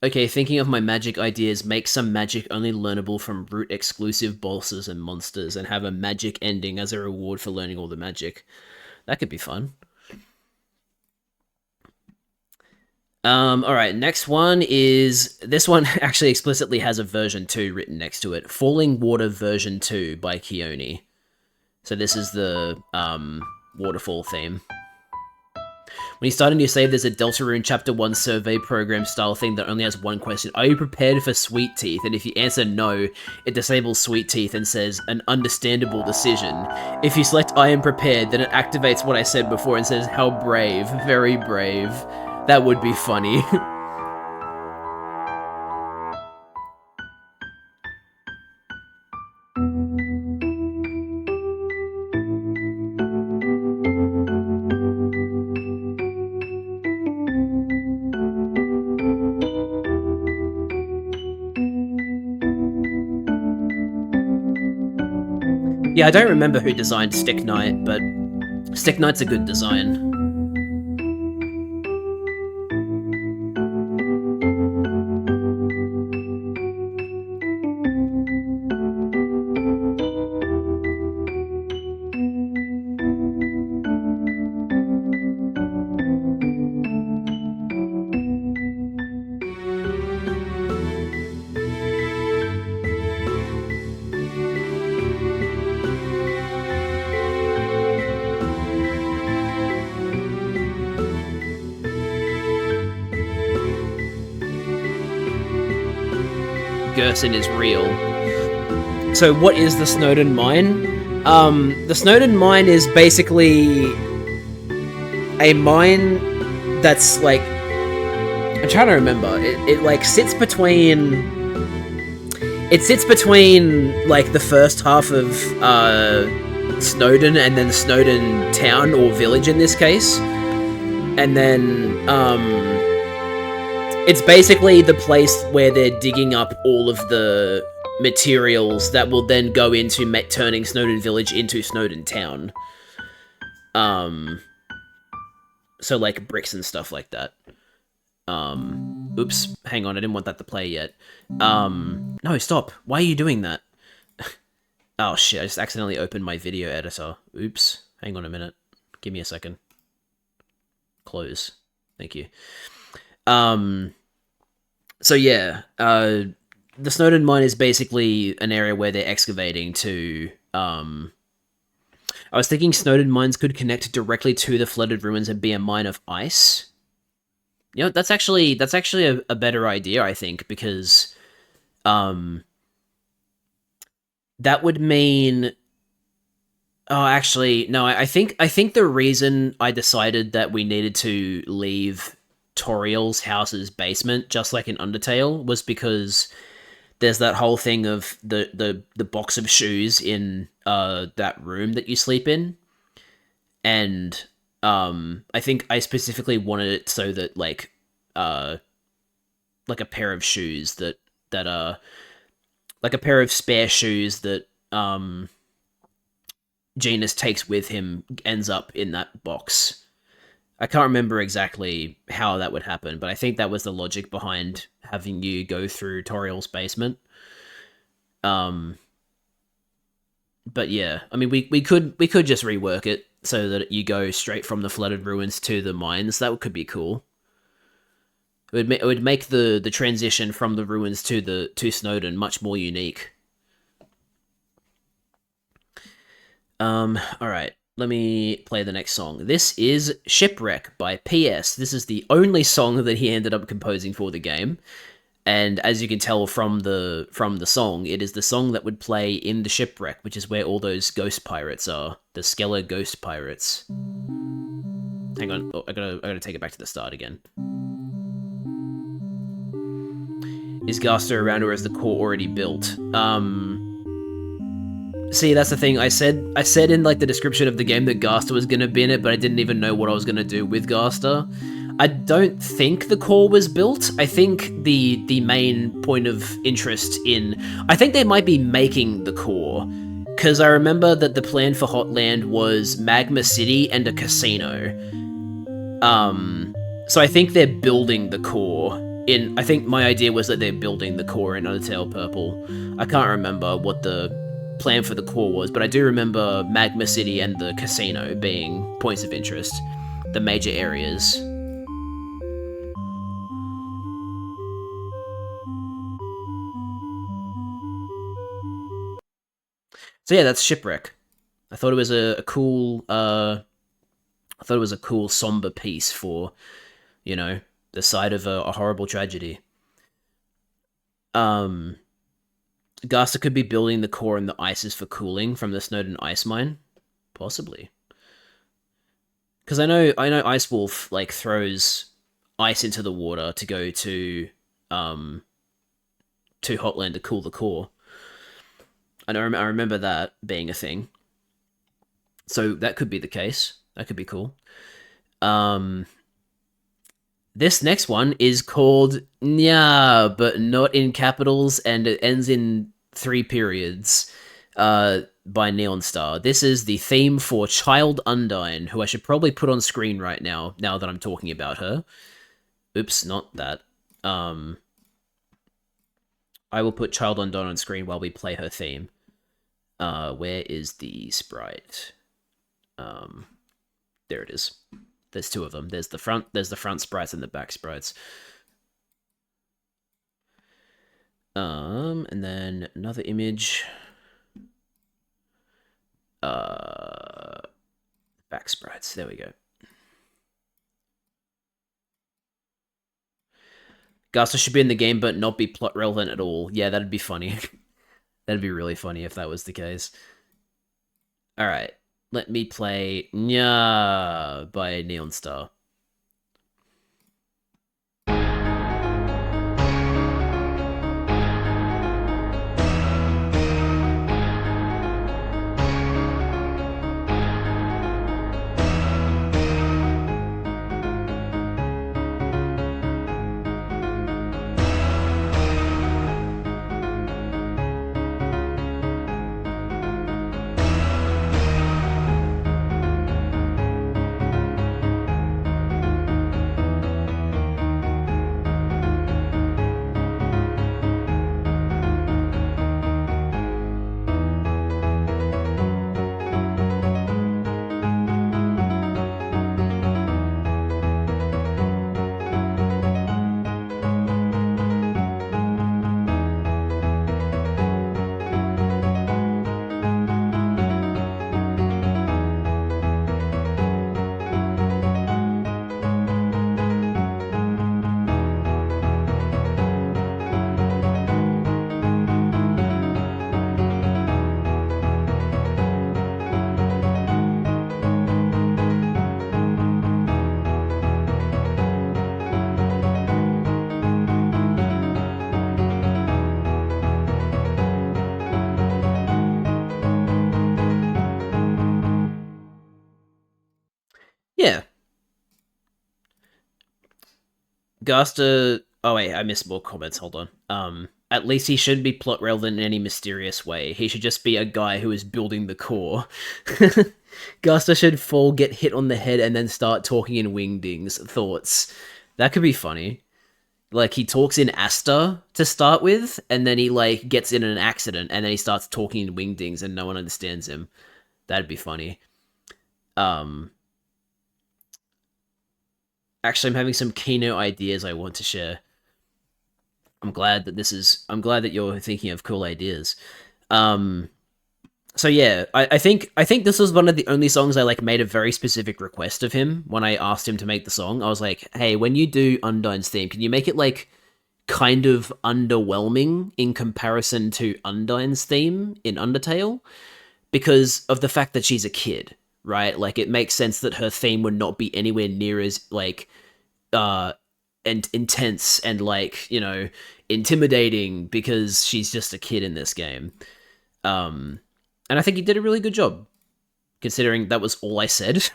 Okay, thinking of my magic ideas, make some magic only learnable from root exclusive bosses and monsters, and have a magic ending as a reward for learning all the magic. That could be fun. Alright, next one is... This one actually explicitly has a version 2 written next to it. Falling Water version 2 by Keone. So this is the, waterfall theme. When you start a new save, there's a Deltarune Chapter 1 survey program style thing that only has one question. Are you prepared for Sweet Teeth? And if you answer no, it disables Sweet Teeth and says, an understandable decision. If you select I am prepared, then it activates what I said before and says, how brave, very brave. That would be funny. Yeah, I don't remember who designed Stick Knight, but Stick Knight's a good design. Gerson is real. So what is the Snowden Mine? The Snowden Mine is basically a mine that's like, I'm trying to remember. It like sits between like the first half of Snowden and then Snowden town or village in this case. And then it's basically the place where they're digging up all of the materials that will then go into turning Snowden Village into Snowden Town. So like bricks and stuff like that. Oops, hang on, I didn't want that to play yet. No, stop. Why are you doing that? Oh shit, I just accidentally opened my video editor. Oops, hang on a minute. Give me a second. Close. Thank you. So yeah, the Snowden Mine is basically an area where they're excavating to, I was thinking Snowden Mines could connect directly to the flooded ruins and be a mine of ice. You know, that's actually a better idea, I think, because, that would mean... Oh, actually, no, I think the reason I decided that we needed to leave Toriel's house's basement, just like in Undertale, was because there's that whole thing of the box of shoes in that room that you sleep in, and I think I specifically wanted it so that like a pair of shoes that like a pair of spare shoes that Genus takes with him ends up in that box. I can't remember exactly how that would happen, but I think that was the logic behind having you go through Toriel's basement. But yeah, I mean, we could just rework it so that you go straight from the flooded ruins to the mines. That could be cool. It would make the transition from the ruins to Snowden much more unique. Alright, let me play the next song. This is Shipwreck by PS. This is the only song that he ended up composing for the game. And as you can tell from the song, it is the song that would play in the Shipwreck, which is where all those ghost pirates are. The Skeller ghost pirates. Hang on, I gotta take it back to the start again. Is Gaster around, or is the core already built? See, that's the thing. I said in like the description of the game that Gaster was gonna be in it, but I didn't even know what I was gonna do with Gaster. I don't think the core was built. I think the main point of interest I think they might be making the core, because I remember that the plan for Hotland was Magma City and a casino. So I think they're building the core. I think my idea was that they're building the core in Undertale Purple. I can't remember what the plan for the core was, but I do remember Magma City and the casino being points of interest, the major areas. So yeah, that's Shipwreck. I thought it was a cool I thought it was a cool, somber piece for, you know, the side of a horrible tragedy. Gaster could be building the core and the ices for cooling from the Snowden ice mine, possibly. Because I know Ice Wolf like throws ice into the water to go to Hotland to cool the core. I remember that being a thing. So that could be the case. That could be cool. This next one is called Nya, but not in capitals, and it ends in 3 periods. By Neon Star. This is the theme for Child Undine, who I should probably put on screen right now that I'm talking about her. Oops, not that. I will put Child Undine on screen while we play her theme. Where is the sprite? There it is. There's 2 of them. There's the front sprites and the back sprites. And then another image. Back sprites. There we go. Gaster should be in the game, but not be plot relevant at all. Yeah, that'd be funny. That'd be really funny if that was the case. All right, let me play Nya by Neon Star. Yeah. Gaster... Oh, wait, I missed more comments. Hold on. At least he shouldn't be plot relevant in any mysterious way. He should just be a guy who is building the core. Gaster should fall, get hit on the head, and then start talking in wingdings. Thoughts. That could be funny. Like, he talks in Asta to start with, and then he, like, gets in an accident, and then he starts talking in wingdings, and no one understands him. That'd be funny. Actually, I'm having some keynote ideas I want to share. I'm glad that you're thinking of cool ideas. So yeah, I think this was one of the only songs I like made a very specific request of him when I asked him to make the song. I was like, hey, when you do Undine's theme, can you make it like kind of underwhelming in comparison to Undine's theme in Undertale? Because of the fact that she's a kid, right? Like, it makes sense that her theme would not be anywhere near as like and intense and, like, you know, intimidating, because she's just a kid in this game. And I think he did a really good job, considering that was all I said.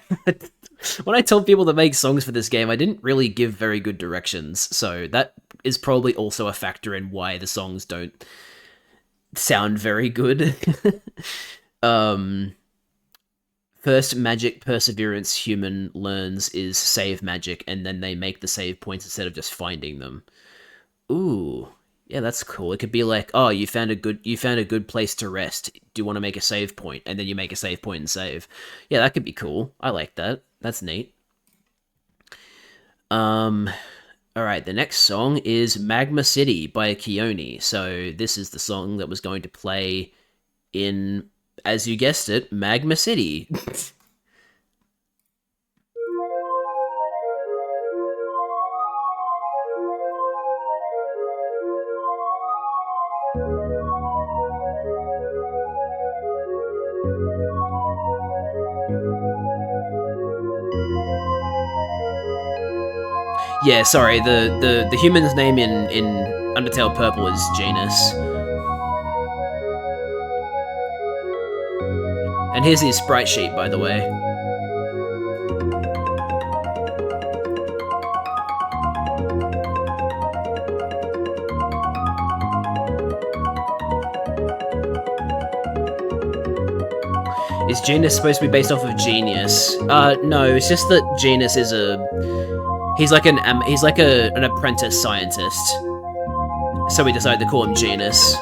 When I told people to make songs for this game, I didn't really give very good directions, so that is probably also a factor in why the songs don't sound very good. First magic perseverance human learns is save magic, and then they make the save points instead of just finding them. Ooh, yeah, that's cool. It could be like, oh, you found a good place to rest. Do you want to make a save point? And then you make a save point and save. Yeah, that could be cool. I like that. That's neat. Alright, the next song is Magma City by Keone. So this is the song that was going to play in, as you guessed it, Magma City. Yeah, sorry, the human's name in Undertale Purple is Genus. And here's his sprite sheet, by the way. Is Genus supposed to be based off of Genius? No, it's just that Genus is he's like an apprentice scientist. So we decided to call him Genus.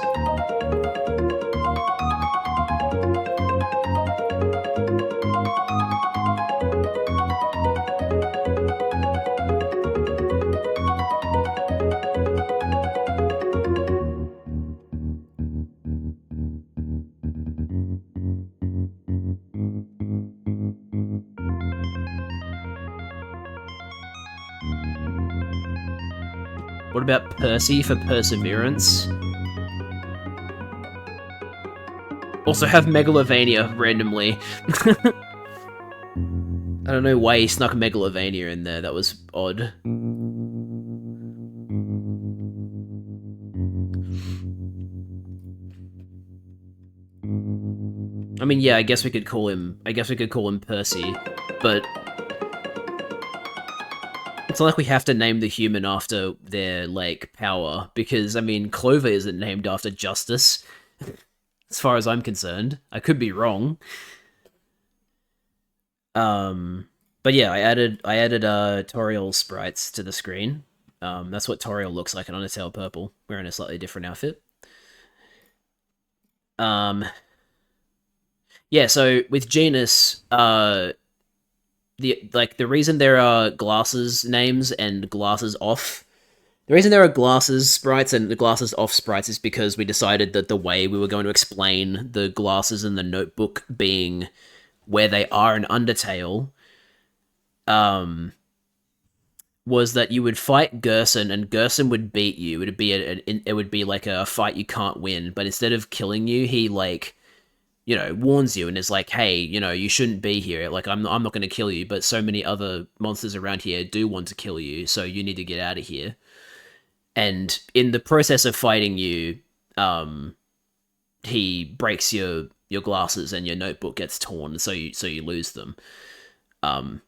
What about Percy for perseverance? Also have Megalovania randomly. I don't know why he snuck Megalovania in there, that was odd. I mean, yeah, I guess we could call him Percy, but it's not like we have to name the human after their, like, power, because, I mean, Clover isn't named after justice, as far as I'm concerned. I could be wrong. But yeah, I added Toriel's sprites to the screen. That's what Toriel looks like in Undertale Purple, wearing a slightly different outfit. Yeah, so with Genus, the reason there are glasses names and glasses off, the reason there are glasses sprites and the glasses off sprites is because we decided that the way we were going to explain the glasses in the notebook being where they are in Undertale, was that you would fight Gerson and Gerson would beat you. It would be like a fight you can't win, but instead of killing you, he, like, you know, warns you and is like, hey, you know, you shouldn't be here. Like, I'm not going to kill you, but so many other monsters around here do want to kill you, so you need to get out of here. And in the process of fighting you, he breaks your glasses and your notebook gets torn, so you lose them. I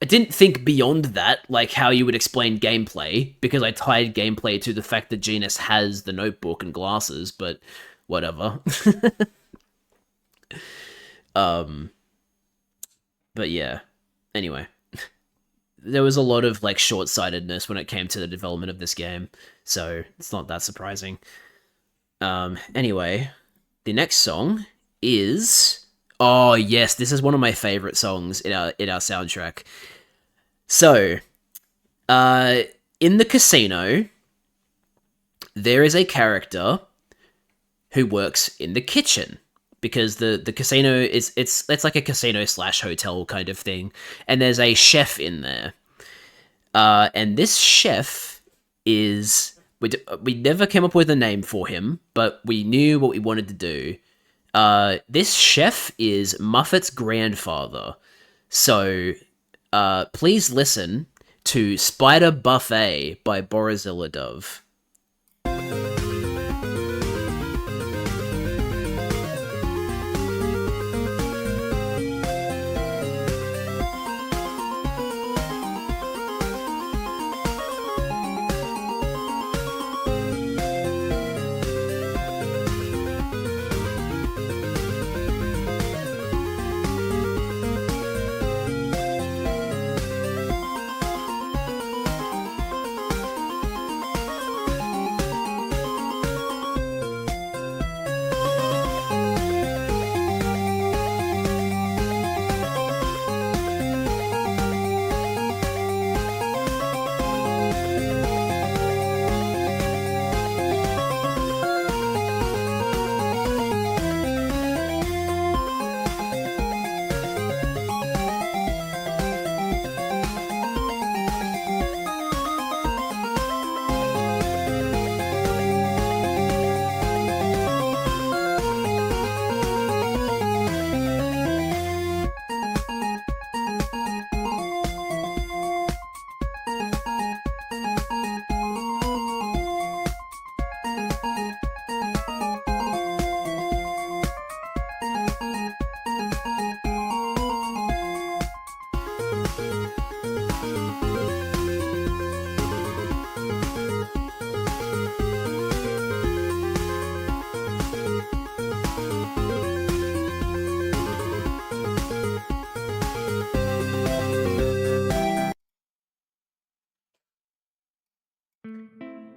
didn't think beyond that, like how you would explain gameplay, because I tied gameplay to the fact that Genus has the notebook and glasses, but whatever. But yeah, anyway, there was a lot of, like, short-sightedness when it came to the development of this game, so it's not that surprising. Anyway, the next song is, oh yes, this is one of my favorite songs in our soundtrack. So, in the casino, there is a character who works in the kitchen. Because the casino it's like a casino / hotel kind of thing, and there's a chef in there, and this chef is we never came up with a name for him, but we knew what we wanted to do. This chef is Muffet's grandfather, so please listen to Spider Buffet by Borazilla Dove.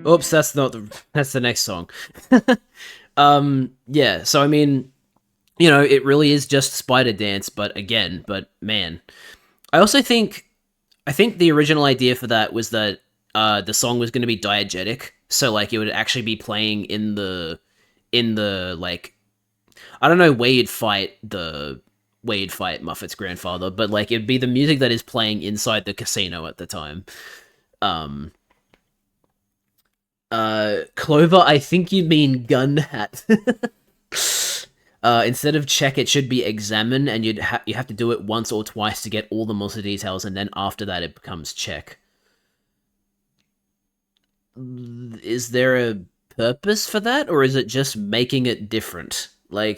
Oops, that's not the. That's the next song. Yeah. So I mean, it really is just Spider Dance, but man, I think the original idea for that was that the song was going to be diegetic, so like it would actually be playing in the like I don't know where you'd fight Muffet's grandfather, but like it'd be the music that is playing inside the casino at the time. Um, Clover, I think you mean gun hat. Instead of check, it should be examine, and you have to do it once or twice to get all the monster details, and then after that it becomes check. Is there a purpose for that, or is it just making it different? Uh,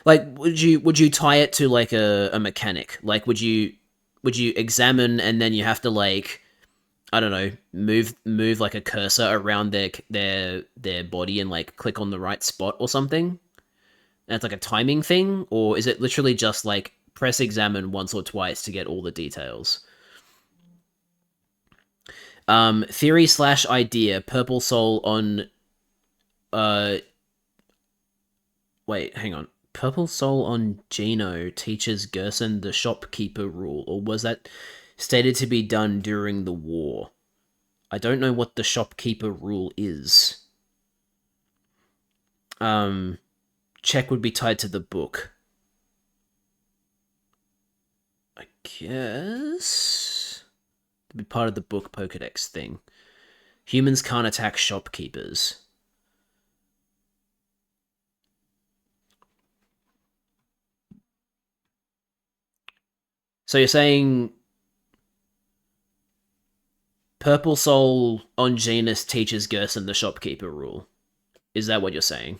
would you tie it to like a mechanic? Like, would you examine and then you have to like I don't know, move like a cursor around their body and like click on the right spot or something? And it's like a timing thing, or is it literally just like press examine once or twice to get all the details? Theory slash idea. Purple Soul on. Wait, hang on. Purple Soul on Gino teaches Gerson the shopkeeper rule, or was that stated to be done during the war? I don't know what the shopkeeper rule is. Check would be tied to the book. I guess to be part of the book Pokedex thing. Humans can't attack shopkeepers. So you're saying Purple Soul on Genus teaches Gerson the shopkeeper rule? Is that what you're saying?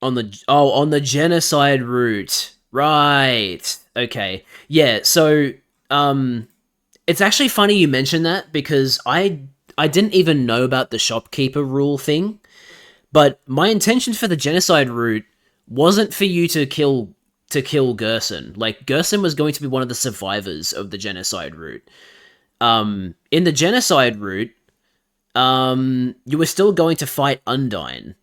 On the genocide route. Right. Okay. Yeah, so it's actually funny you mentioned that because I didn't even know about the shopkeeper rule thing, but my intention for the genocide route wasn't for you to kill Gerson. Like Gerson was going to be one of the survivors of the genocide route. In the genocide route, you were still going to fight Undyne.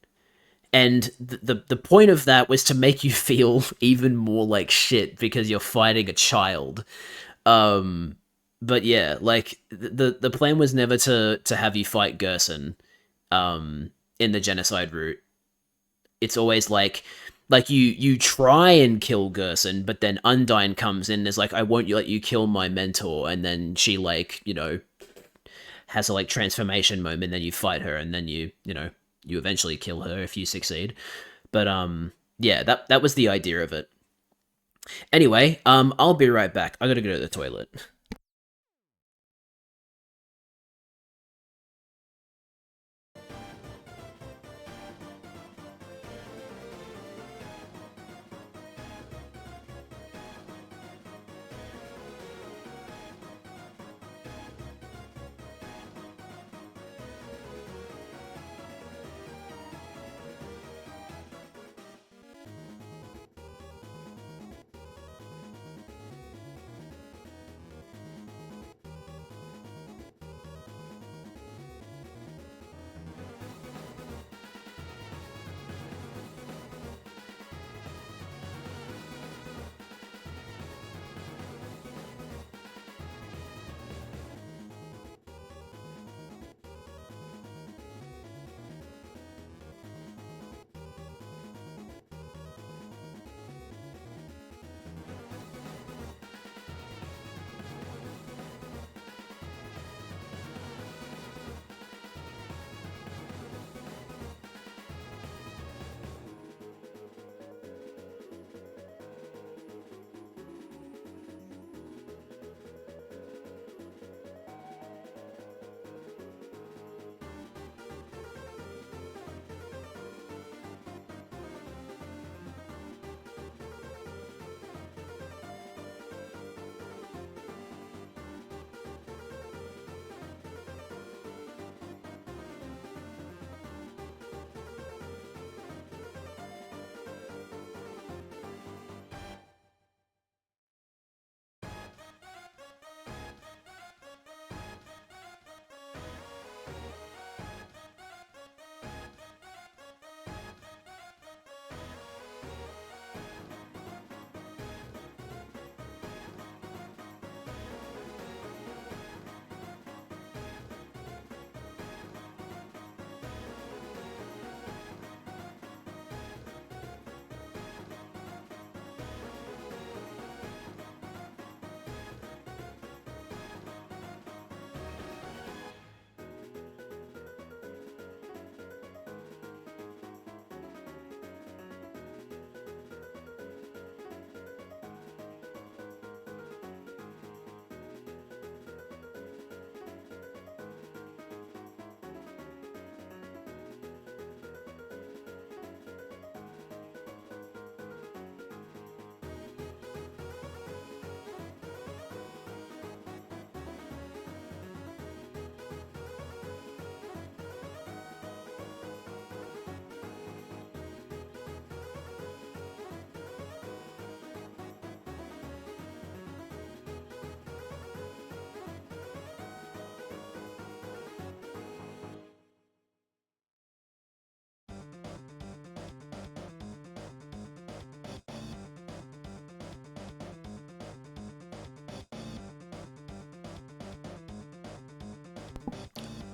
And the point of that was to make you feel even more like shit because you're fighting a child. But yeah, like the plan was never to have you fight Gerson in the genocide route. It's always like you try and kill Gerson, but then Undyne comes in and is like, I won't let you kill my mentor, and then she like, has a like transformation moment, then you fight her, and then you eventually kill her if you succeed. But yeah, that was the idea of it. Anyway, I'll be right back. I gotta go to the toilet.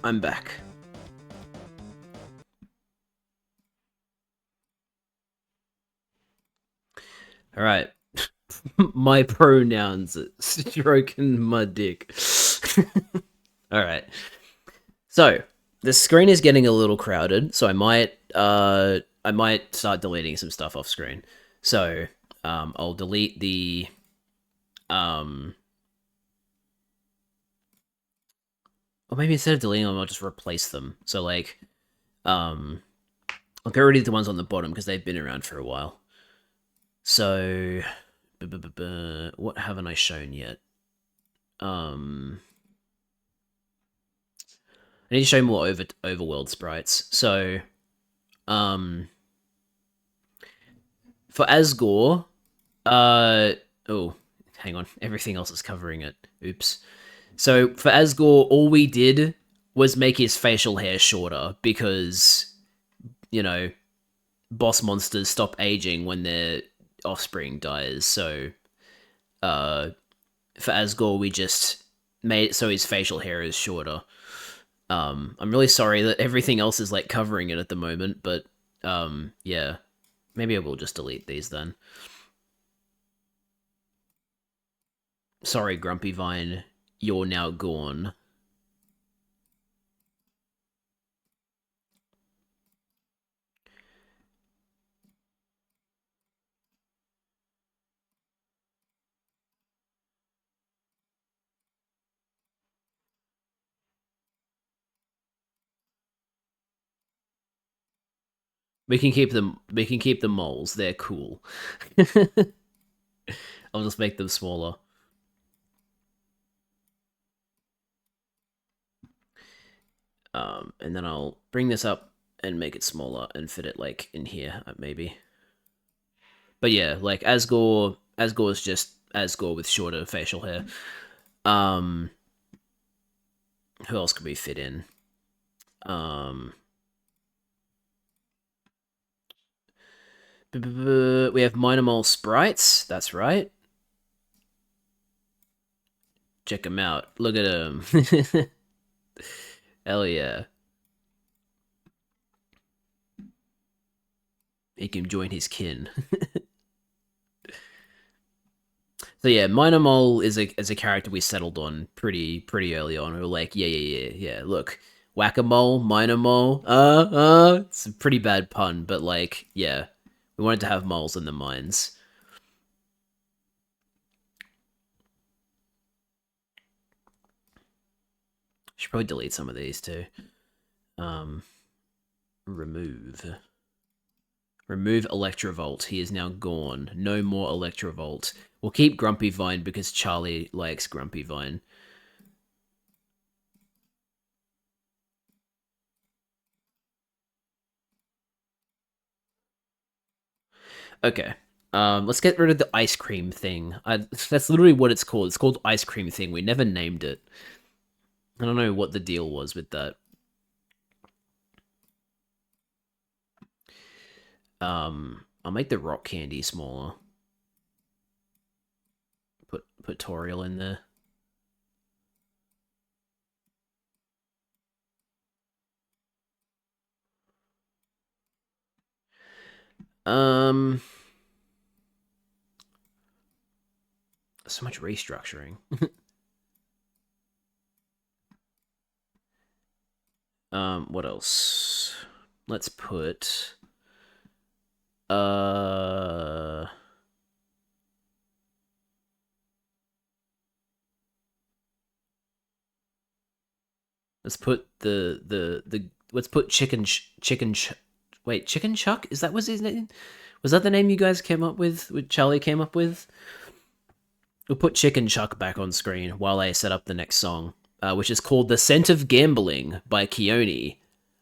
I'm back. Alright. My pronouns, stroking my dick. Alright. So, the screen is getting a little crowded, so I might start deleting some stuff off screen. So, I'll delete the, or maybe instead of deleting them, I'll just replace them. So, like, I'll get rid of the ones on the bottom because they've been around for a while. So, what haven't I shown yet? I need to show more overworld sprites. So, for Asgore, oh, hang on, everything else is covering it. Oops. So for Asgore, all we did was make his facial hair shorter because, you know, boss monsters stop aging when their offspring dies. So, for Asgore, we just made it so his facial hair is shorter. I'm really sorry that everything else is like covering it at the moment, but yeah, maybe I will just delete these then. Sorry, Grumpy Vine, you're now gone. We can keep them. We can keep the moles. They're cool. I'll just make them smaller. And then I'll bring this up and make it smaller and fit it like in here, maybe. But yeah, like Asgore is just Asgore with shorter facial hair. Who else could we fit in? We have Minor Mole sprites. That's right. Check him out. Look at him. Hell yeah. He can join his kin. So yeah, Minor Mole is a character we settled on pretty early on. We were like, yeah. Look, Whack-a-Mole, Minor Mole. It's a pretty bad pun, but like, yeah, we wanted to have moles in the mines. Should probably delete some of these too. Remove Electrovolt. He is now gone. No more Electrovolt. We'll keep Grumpy Vine because Charlie likes Grumpy Vine. Okay. Let's get rid of the ice cream thing. That's literally what it's called. It's called ice cream thing. We never named it. I don't know what the deal was with that. I'll make the rock candy smaller. Put Toriel in there. So much restructuring. What else? Let's put let's put let's put wait, Chicken Chuck? Is that was his name? Was that the name you guys came up with? Charlie came up with? We'll put Chicken Chuck back on screen while I set up the next song, which is called "The Scent of Gambling" by Keone.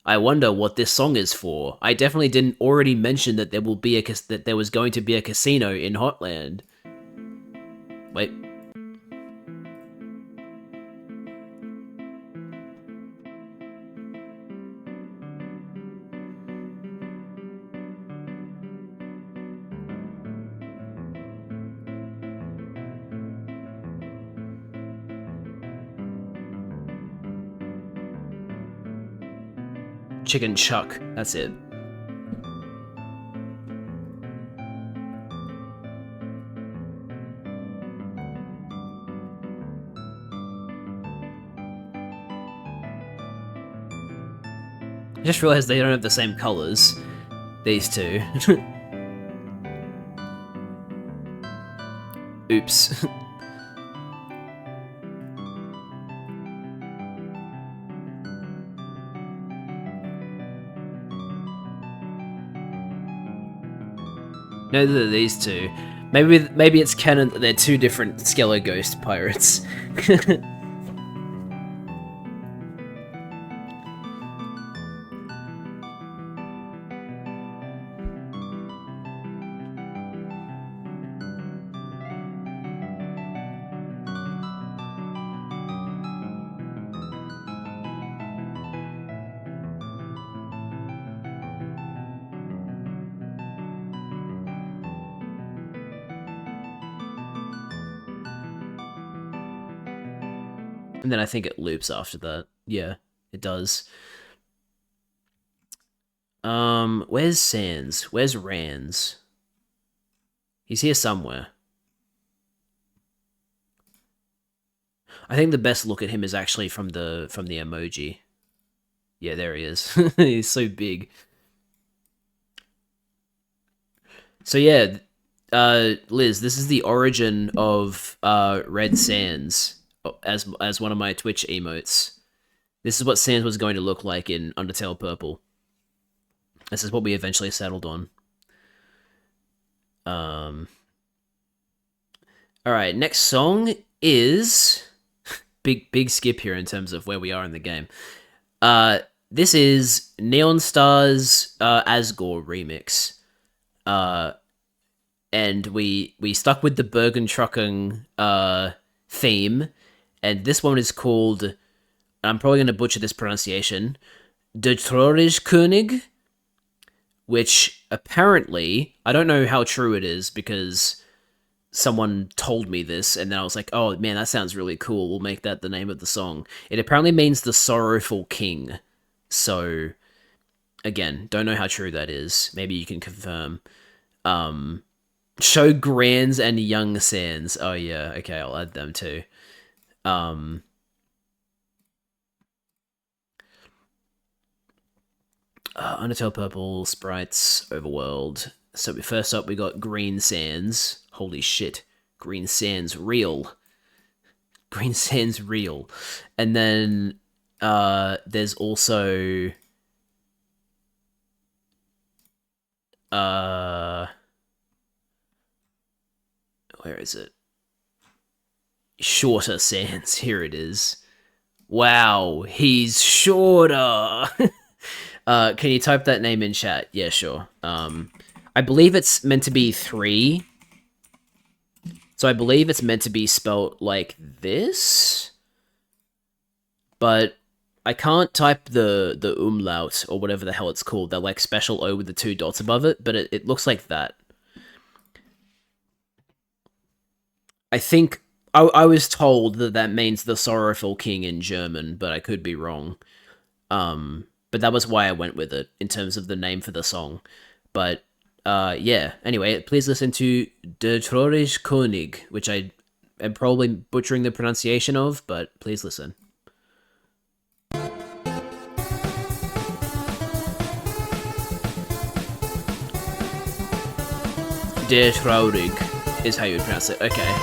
I wonder what this song is for. I definitely didn't already mention that that there was going to be a casino in Hotland. Wait. Chicken Chuck. That's it. I just realized they don't have the same colors. These two. Oops. No, they're these two. Maybe it's canon that they're two different Skello Ghost pirates. And then I think it loops after that. Yeah, it does. Where's Sans? Where's Rans? He's here somewhere. I think the best look at him is actually from the emoji. Yeah, there he is. He's so big. So yeah, Liz, this is the origin of Red Sans as one of my Twitch emotes. This is what Sans was going to look like in Undertale Purple. This is what we eventually settled on. Alright, next song is... big skip here in terms of where we are in the game. This is Neon Star's Asgore remix. And we stuck with the Bergentrocken theme, and this one is called, I'm probably going to butcher this pronunciation, De Trorisch König, which apparently, I don't know how true it is, because someone told me this, and then I was like, oh man, that sounds really cool, we'll make that the name of the song. It apparently means the Sorrowful King, so, again, don't know how true that is, maybe you can confirm. Show Grands and Young Sans, oh yeah, okay, I'll add them too. Undertale Purple, Sprites, Overworld. So first up we got Green Sans. Holy shit. Green Sans real. Green Sans real. And then there's also where is it? Shorter Sans. Here it is. Wow, he's shorter. Can you type that name in chat? Yeah, sure. I believe it's meant to be 3. So I believe it's meant to be spelt like this. But I can't type the umlaut or whatever the hell it's called. That like special O with the 2 dots above it, but it looks like that. I think I was told that means the Sorrowful King in German, but I could be wrong. But that was why I went with it, in terms of the name for the song. But, yeah. Anyway, please listen to De Trorisch König, which I am probably butchering the pronunciation of, but please listen. De Traurig is how you would pronounce it. Okay.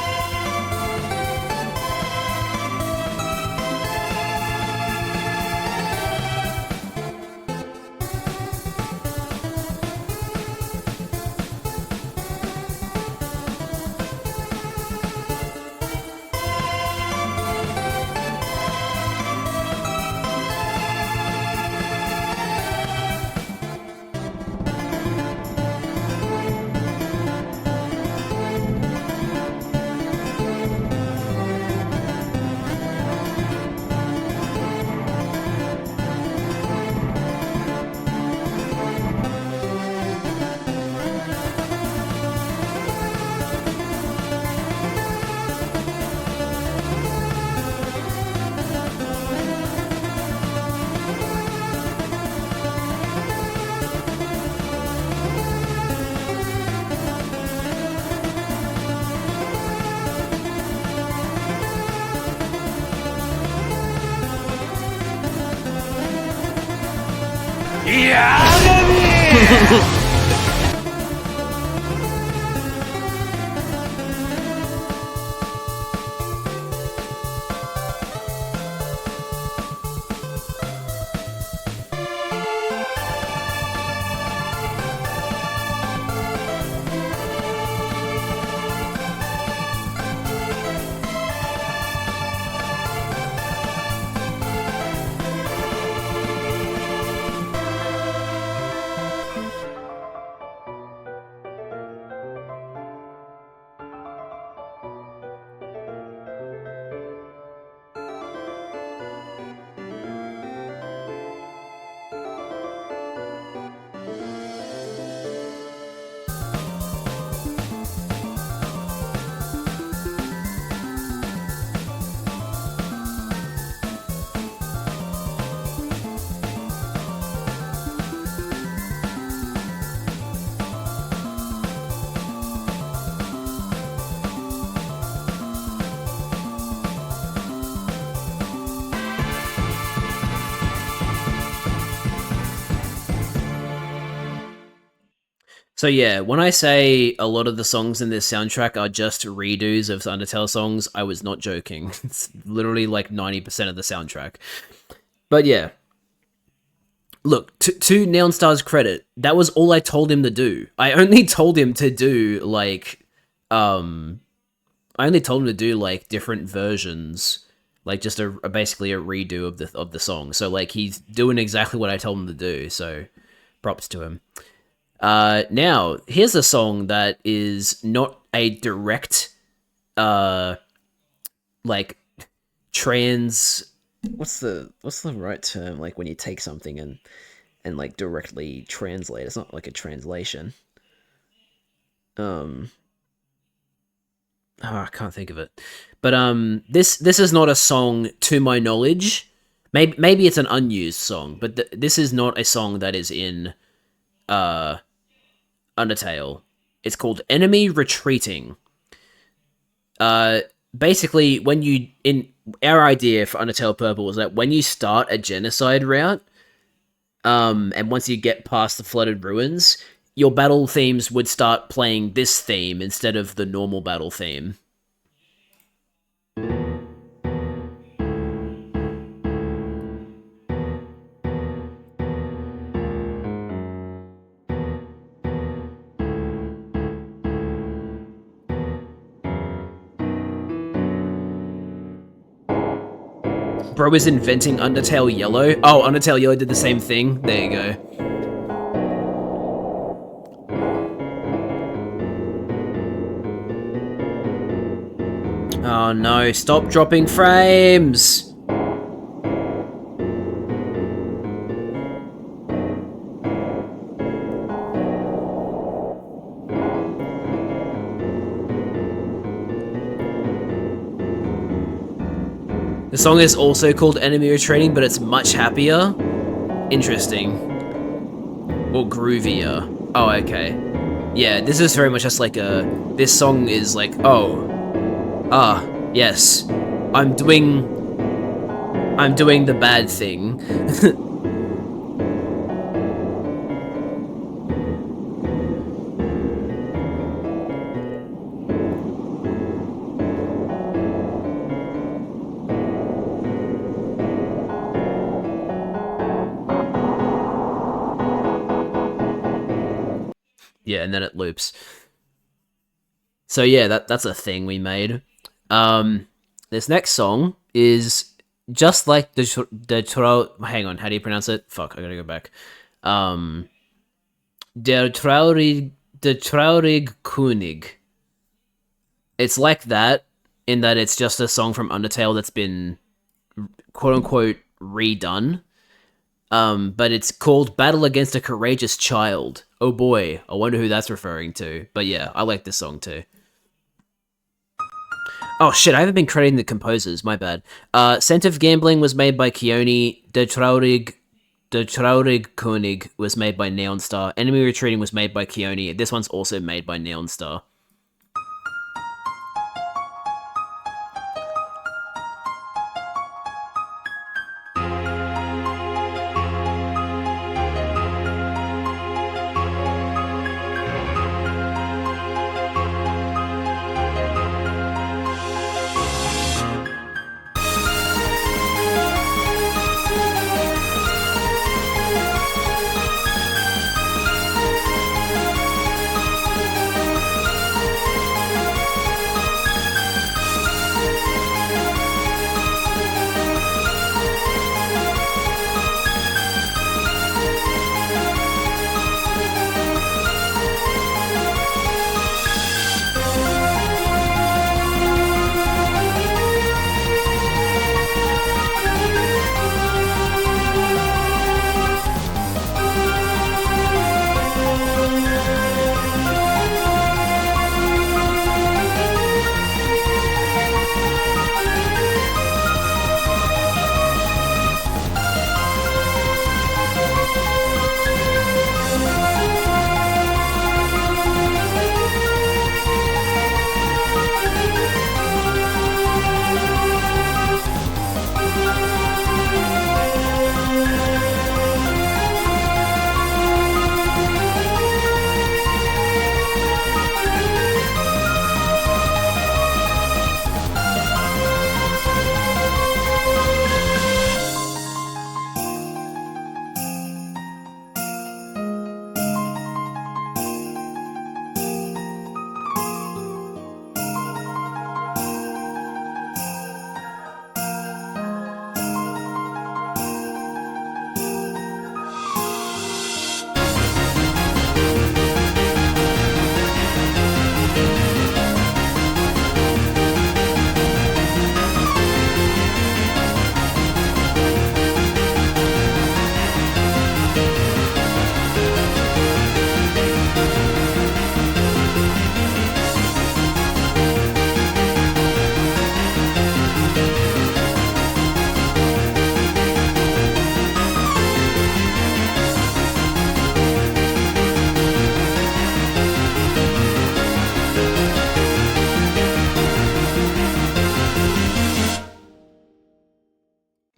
So yeah, when I say a lot of the songs in this soundtrack are just redos of Undertale songs, I was not joking. It's literally like 90% of the soundtrack. But yeah. Look, to Neon Star's credit, that was all I told him to do. I only told him to do different versions, like just basically a redo of the song. So like he's doing exactly what I told him to do. So props to him. Now, here's a song that is not a direct, like, trans... What's the right term, like, when you take something and like, directly translate? It's not like a translation. I can't think of it. But, this is not a song, to my knowledge. Maybe it's an unused song, but this is not a song that is in, Undertale. It's called Enemy Retreating. Basically, our idea for Undertale Purple was that when you start a genocide route, and once you get past the flooded ruins, your battle themes would start playing this theme instead of the normal battle theme. Bro is inventing Undertale Yellow. Oh, Undertale Yellow did the same thing. There you go. Oh no, stop dropping frames! The song is also called Enemy Retreating, but it's much happier. Interesting. Or groovier. Oh, okay. Yeah, this is very much just like this song is like, yes. I'm doing the bad thing. Yeah, and then it loops. So yeah, that's a thing we made. This next song is just like hang on, how do you pronounce it? Fuck, I gotta go back. Der Traurig König. It's like that, in that it's just a song from Undertale that's been quote unquote redone. But it's called Battle Against a Courageous Child. Oh boy, I wonder who that's referring to. But yeah, I like this song too. Oh shit, I haven't been crediting the composers, my bad. Scent of Gambling was made by Keone. Der Traurig König was made by Neon Star. Enemy Retreating was made by Keone. This one's also made by Neon Star.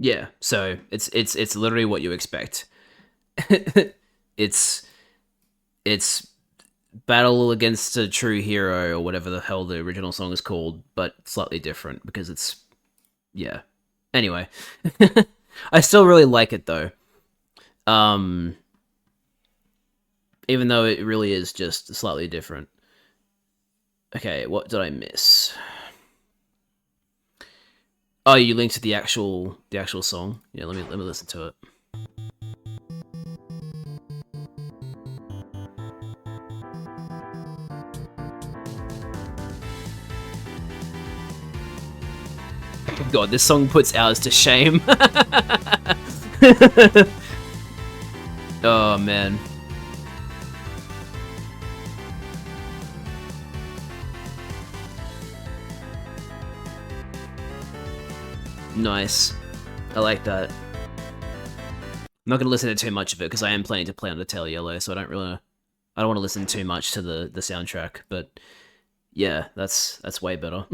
Yeah, so it's literally what you expect. it's it's battle against a true hero or whatever the hell the original song is called, but slightly different because it's yeah. Anyway, I still really like it though. Um, even though it really is just slightly different. Okay, what did I miss? Oh, you linked to the actual song. Yeah, let me listen to it. God, this song puts ours to shame. Oh man. Nice. I like that. I'm not gonna listen to too much of it because I am planning to play Undertale Yellow, so I don't want to listen too much to the soundtrack, but yeah, that's way better.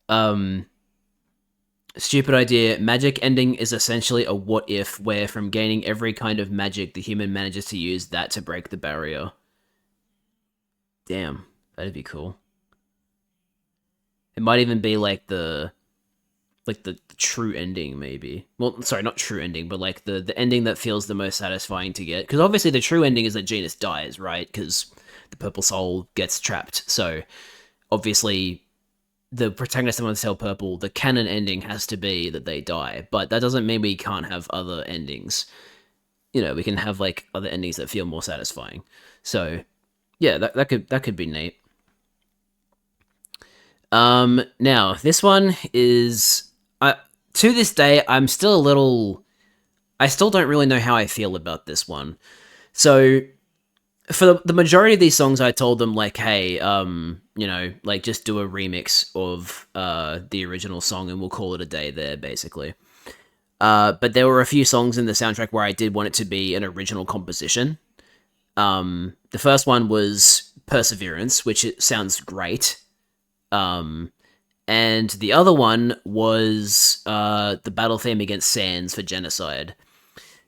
um Stupid idea. Magic ending is essentially a what if where from gaining every kind of magic the human manages to use that to break the barrier. Damn, that'd be cool. It might even be like the true ending, maybe. Well, sorry, not true ending, but like the ending that feels the most satisfying to get. Because obviously the true ending is that Genus dies, right? Because the purple soul gets trapped. So obviously the protagonist of Undertale Purple, the canon ending has to be that they die. But that doesn't mean we can't have other endings. You know, we can have like other endings that feel more satisfying. So yeah, that could be neat. Now this one is to this day, I'm still a little. I still don't really know how I feel about this one. So, for the majority of these songs, I told them like, "Hey, you know, like just do a remix of the original song, and we'll call it a day." There, basically. But there were a few songs in the soundtrack where I did want it to be an original composition. The first one was Perseverance, which it sounds great. And the other one was the battle theme against Sans for Genocide,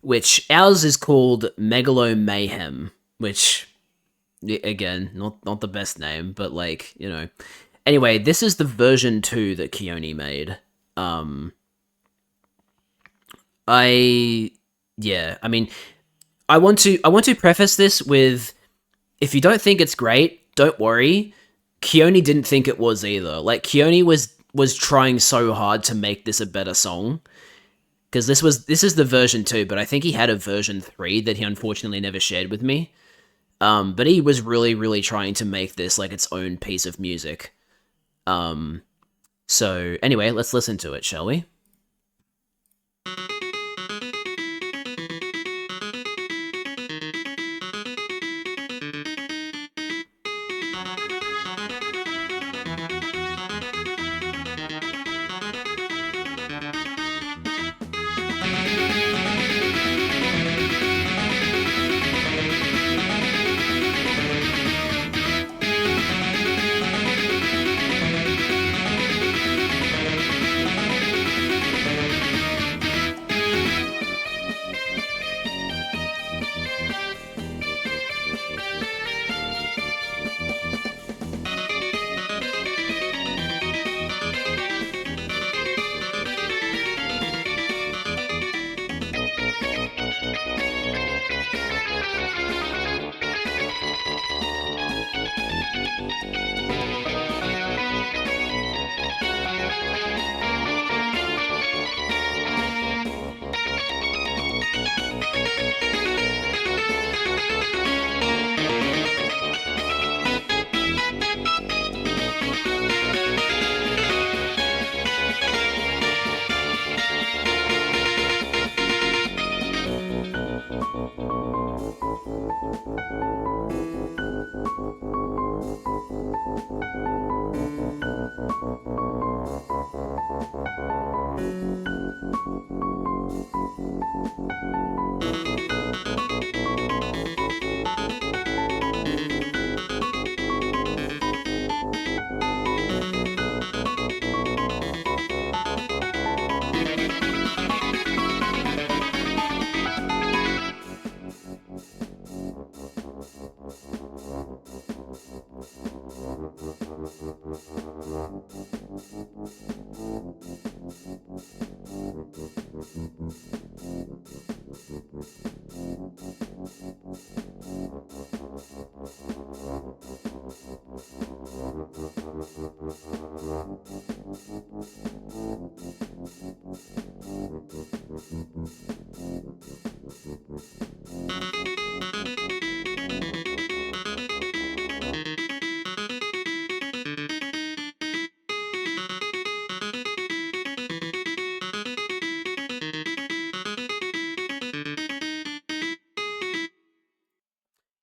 which ours is called Megalo Mayhem, which, again, not the best name, but like, you know. Anyway, this is the version 2 that Keone made. Yeah, I mean, I want to preface this with, if you don't think it's great, don't worry. Keone didn't think it was either. Like, Keone was trying so hard to make this a better song, because this is the version 2, but I think he had a version 3 that he unfortunately never shared with me. But he was really trying to make this like its own piece of music. So anyway, let's listen to it, shall we?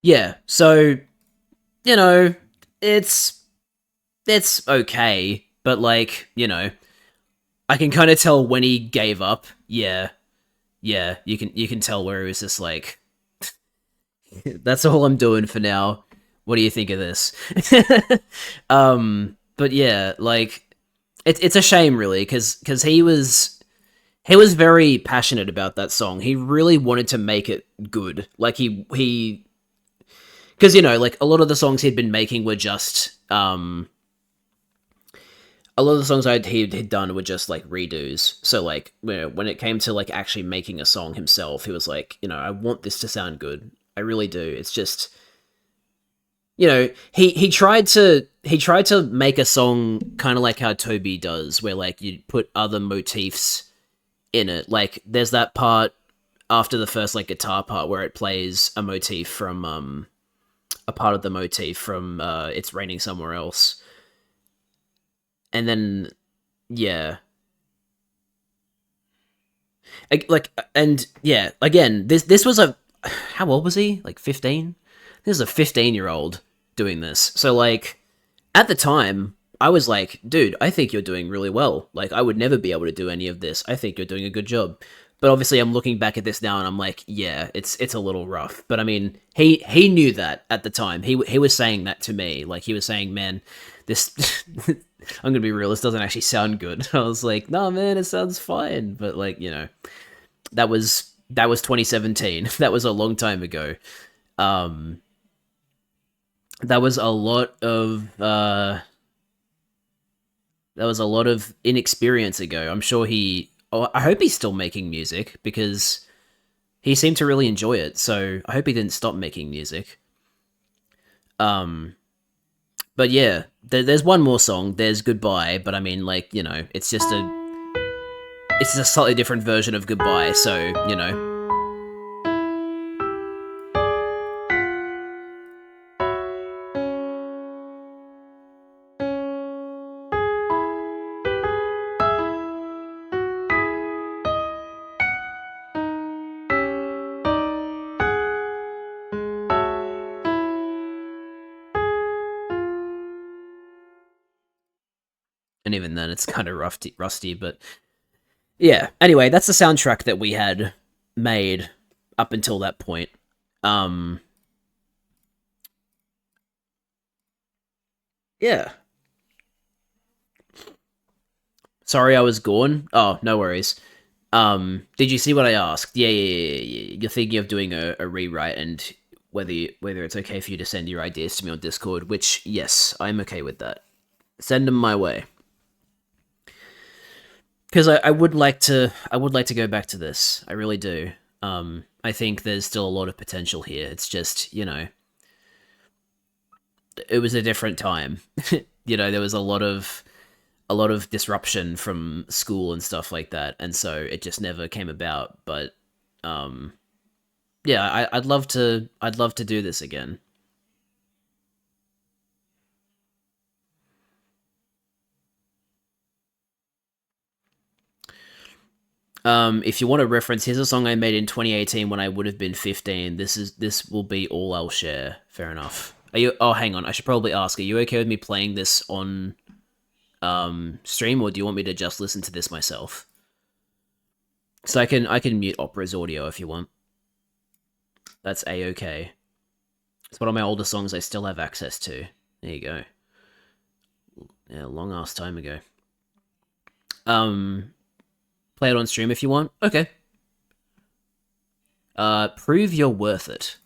yeah, so you know, it's it's okay, but like, I can kind of tell when he gave up. Yeah, yeah, you can tell where he was just like, that's all I'm doing for now. What do you think of this? But yeah, like it's a shame really because he was very passionate about that song. He really wanted to make it good. Like he because like a lot of the songs he'd been making were just a lot of the songs he'd done were just like redos. So like when it came to like actually making a song himself, he was like, I want this to sound good. I really do. It's just he tried to make a song kind of like how Toby does, where like you put other motifs in it. Like there's that part after the first like guitar part where it plays a motif from a part of the motif from It's Raining Somewhere Else. And then yeah, and yeah, again, this was a how old was he? Like 15? This is a 15-year-old doing this. So like at the time, I was like, dude, I think you're doing really well. Like I would never be able to do any of this. I think you're doing a good job. But obviously I'm looking back at this now and I'm like, yeah, it's a little rough. But I mean, he knew that at the time. He was saying that to me. Like he was saying, man, this I'm gonna be real, this doesn't actually sound good. I was like, no man, it sounds fine. But like, that was 2017. That was a long time ago. That was a lot of inexperience ago. I'm sure I hope he's still making music because he seemed to really enjoy it. So I hope he didn't stop making music. But yeah, there's one more song. There's Goodbye, but I mean, like, it's a slightly different version of Goodbye. So. And even then, it's kind of rusty. But yeah. Anyway, that's the soundtrack that we had made up until that point. Yeah. Sorry, I was gone. Oh, no worries. Did you see what I asked? Yeah. You're thinking of doing a rewrite and whether it's okay for you to send your ideas to me on Discord. Which, yes, I'm okay with that. Send them my way. Because I would like to go back to this. I really do. I think there's still a lot of potential here. It's just it was a different time. There was a lot of disruption from school and stuff like that, and so it just never came about. But yeah, I'd love to do this again. If you want a reference, here's a song I made in 2018 when I would have been 15. This will be all I'll share. Fair enough. Are you? Oh, hang on. I should probably ask. Are you okay with me playing this on stream, or do you want me to just listen to this myself? So I can mute Opera's audio if you want. That's a-okay. It's one of my older songs I still have access to. There you go. Yeah, long ass time ago. Play it on stream if you want. Okay. Prove you're worth it.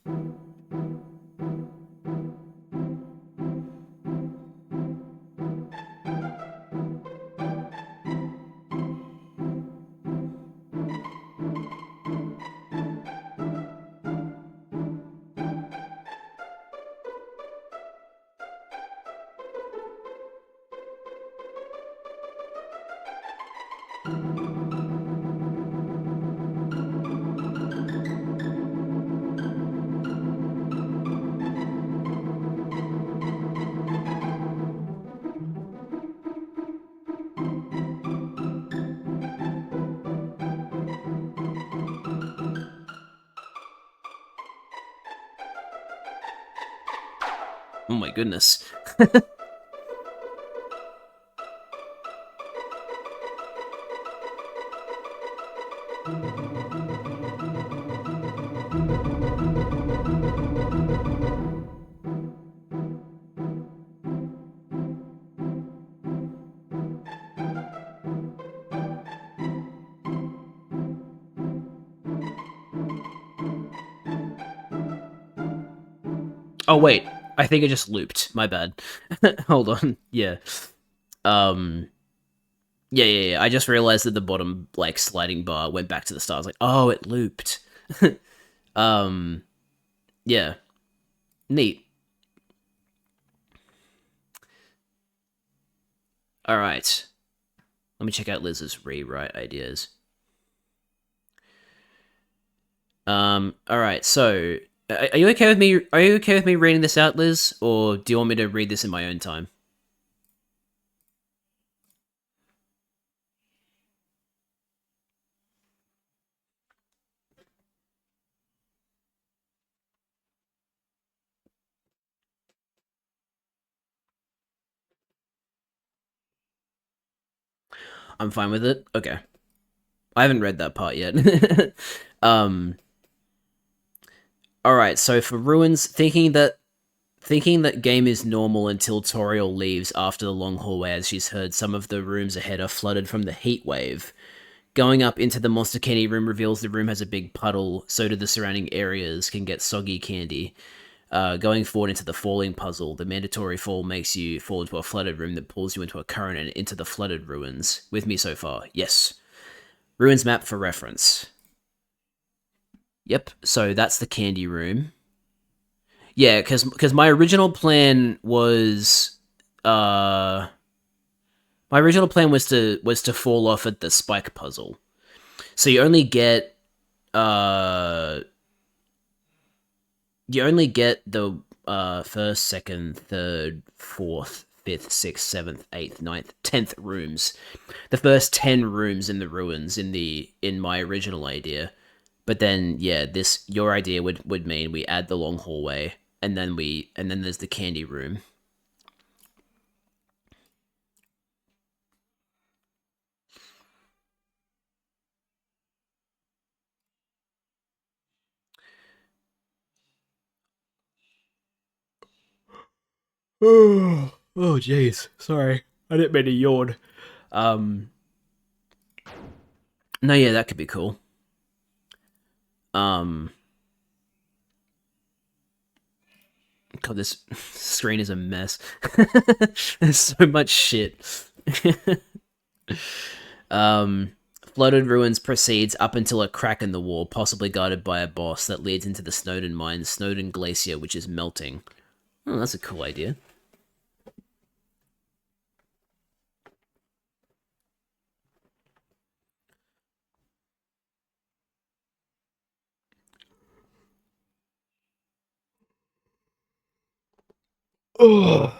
Oh my goodness. Oh wait, I think I just looped. My bad. Hold on. Yeah. Um. Yeah. I just realized that the bottom like sliding bar went back to the start. I was like, oh, it looped. um. Yeah. Neat. All right. Let me check out Liz's rewrite ideas. All right. So, are you okay with me? Are you okay with me reading this out, Liz, or do you want me to read this in my own time? I'm fine with it. Okay. I haven't read that part yet. um. All right. So for ruins, thinking that game is normal until Toriel leaves after the long hallway, as she's heard some of the rooms ahead are flooded from the heat wave. Going up into the Monster Candy room reveals the room has a big puddle, so do the surrounding areas can get soggy candy. Going forward into the falling puzzle, the mandatory fall makes you fall into a flooded room that pulls you into a current and into the flooded ruins. With me so far? Yes. Ruins map for reference. Yep, so that's the candy room. Yeah, because my original plan was uh my original plan was to fall off at the spike puzzle. So uh you only get the first, second, third, fourth, fifth, sixth, seventh, eighth, ninth, 10th rooms. The first 10 rooms in the ruins in my original idea. But then yeah, this your idea would mean we add the long hallway and then there's the candy room. Oh, jeez. Sorry. I didn't mean to yawn. Um, no, yeah, that could be cool. Um, God, this screen is a mess. There's so much shit. um, Flooded Ruins proceeds up until a crack in the wall, possibly guarded by a boss, that leads into the Snowden Mine, Snowden Glacier, which is melting. Oh, that's a cool idea. Oh.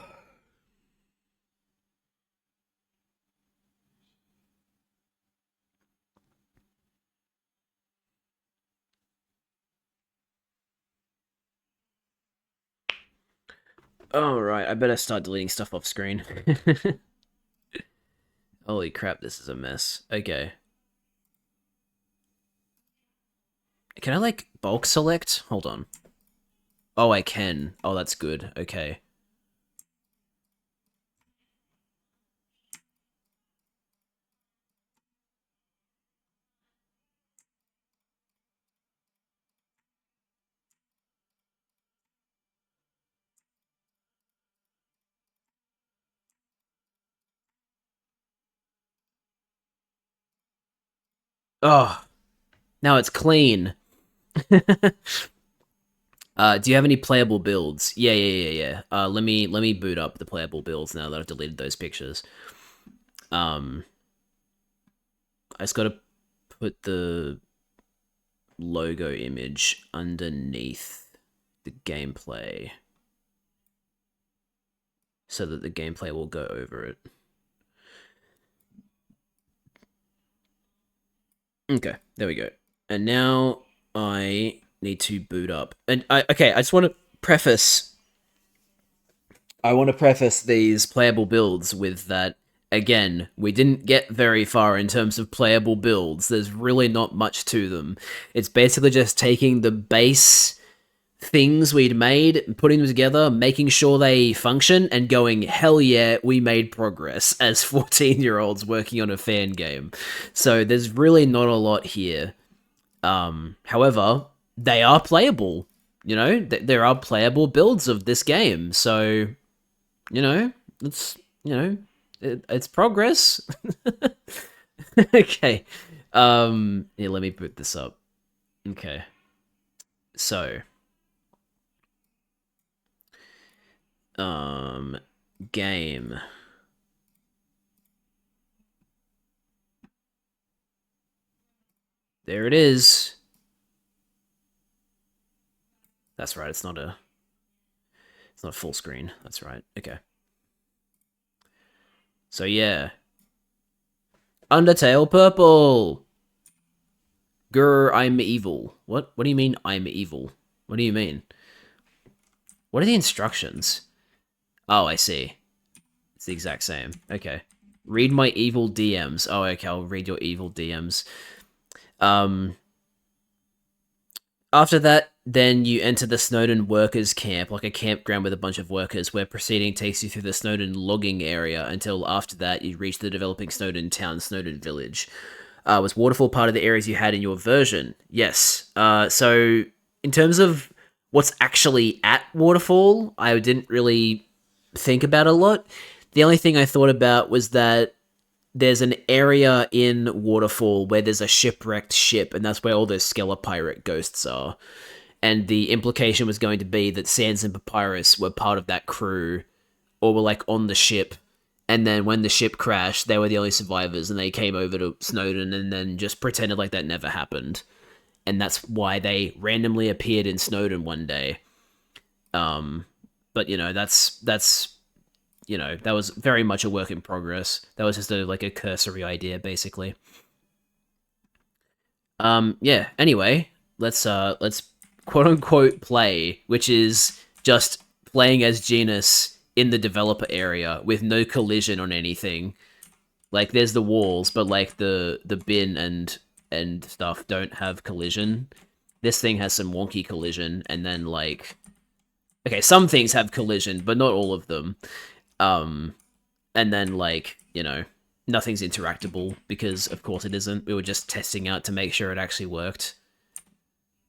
Oh, right. I better start deleting stuff off screen. Holy crap, this is a mess. Okay. Can I, like, bulk select? Hold on. Oh, I can. Oh, that's good. Okay. Oh, now it's clean. Do you have any playable builds? Yeah. Let me boot up the playable builds now that I've deleted those pictures. Um, I just gotta put the logo image underneath the gameplay so that the gameplay will go over it. Okay, there we go. And now I need to boot up. And I just want to preface I want to preface these playable builds with that, again, we didn't get very far in terms of playable builds. There's really not much to them. It's basically just taking the base things we'd made, putting them together, making sure they function, and going, hell yeah, we made progress as 14-year-olds working on a fan game. So there's really not a lot here. However, they are playable. You know, there are playable builds of this game. So, you know, it's progress. Okay. Yeah, let me put this up. Okay. So, game. There it is. That's right, it's not a full screen. That's right. Okay. So yeah. Undertale purple. Grr, I'm evil. What do you mean I'm evil? What do you mean? What are the instructions? Oh, I see. It's the exact same. Okay. Read my evil DMs. Oh, okay, I'll read your evil DMs. After that, then you enter the Snowden workers camp, like a campground with a bunch of workers, where proceeding takes you through the Snowden logging area until after that you reach the developing Snowden town, Snowden village. Was Waterfall part of the areas you had in your version? Yes. So in terms of what's actually at Waterfall, I didn't really think about a lot. The only thing I thought about was that there's an area in Waterfall where there's a shipwrecked ship, and that's where all those Skelepirate ghosts are. And the implication was going to be that Sans and Papyrus were part of that crew, or were like on the ship. And then when the ship crashed, they were the only survivors, and they came over to Snowden and then just pretended like that never happened. And that's why they randomly appeared in Snowden one day. But you know, that's you know, that was very much a work in progress. That was just a cursory idea, basically. Yeah. Anyway, let's quote unquote play, which is just playing as Genus in the developer area with no collision on anything. Like, there's the walls, but like the bin and stuff don't have collision. This thing has some wonky collision, and then like, okay, some things have collision, but not all of them. And then like, you know, nothing's interactable because of course it isn't. We were just testing out to make sure it actually worked.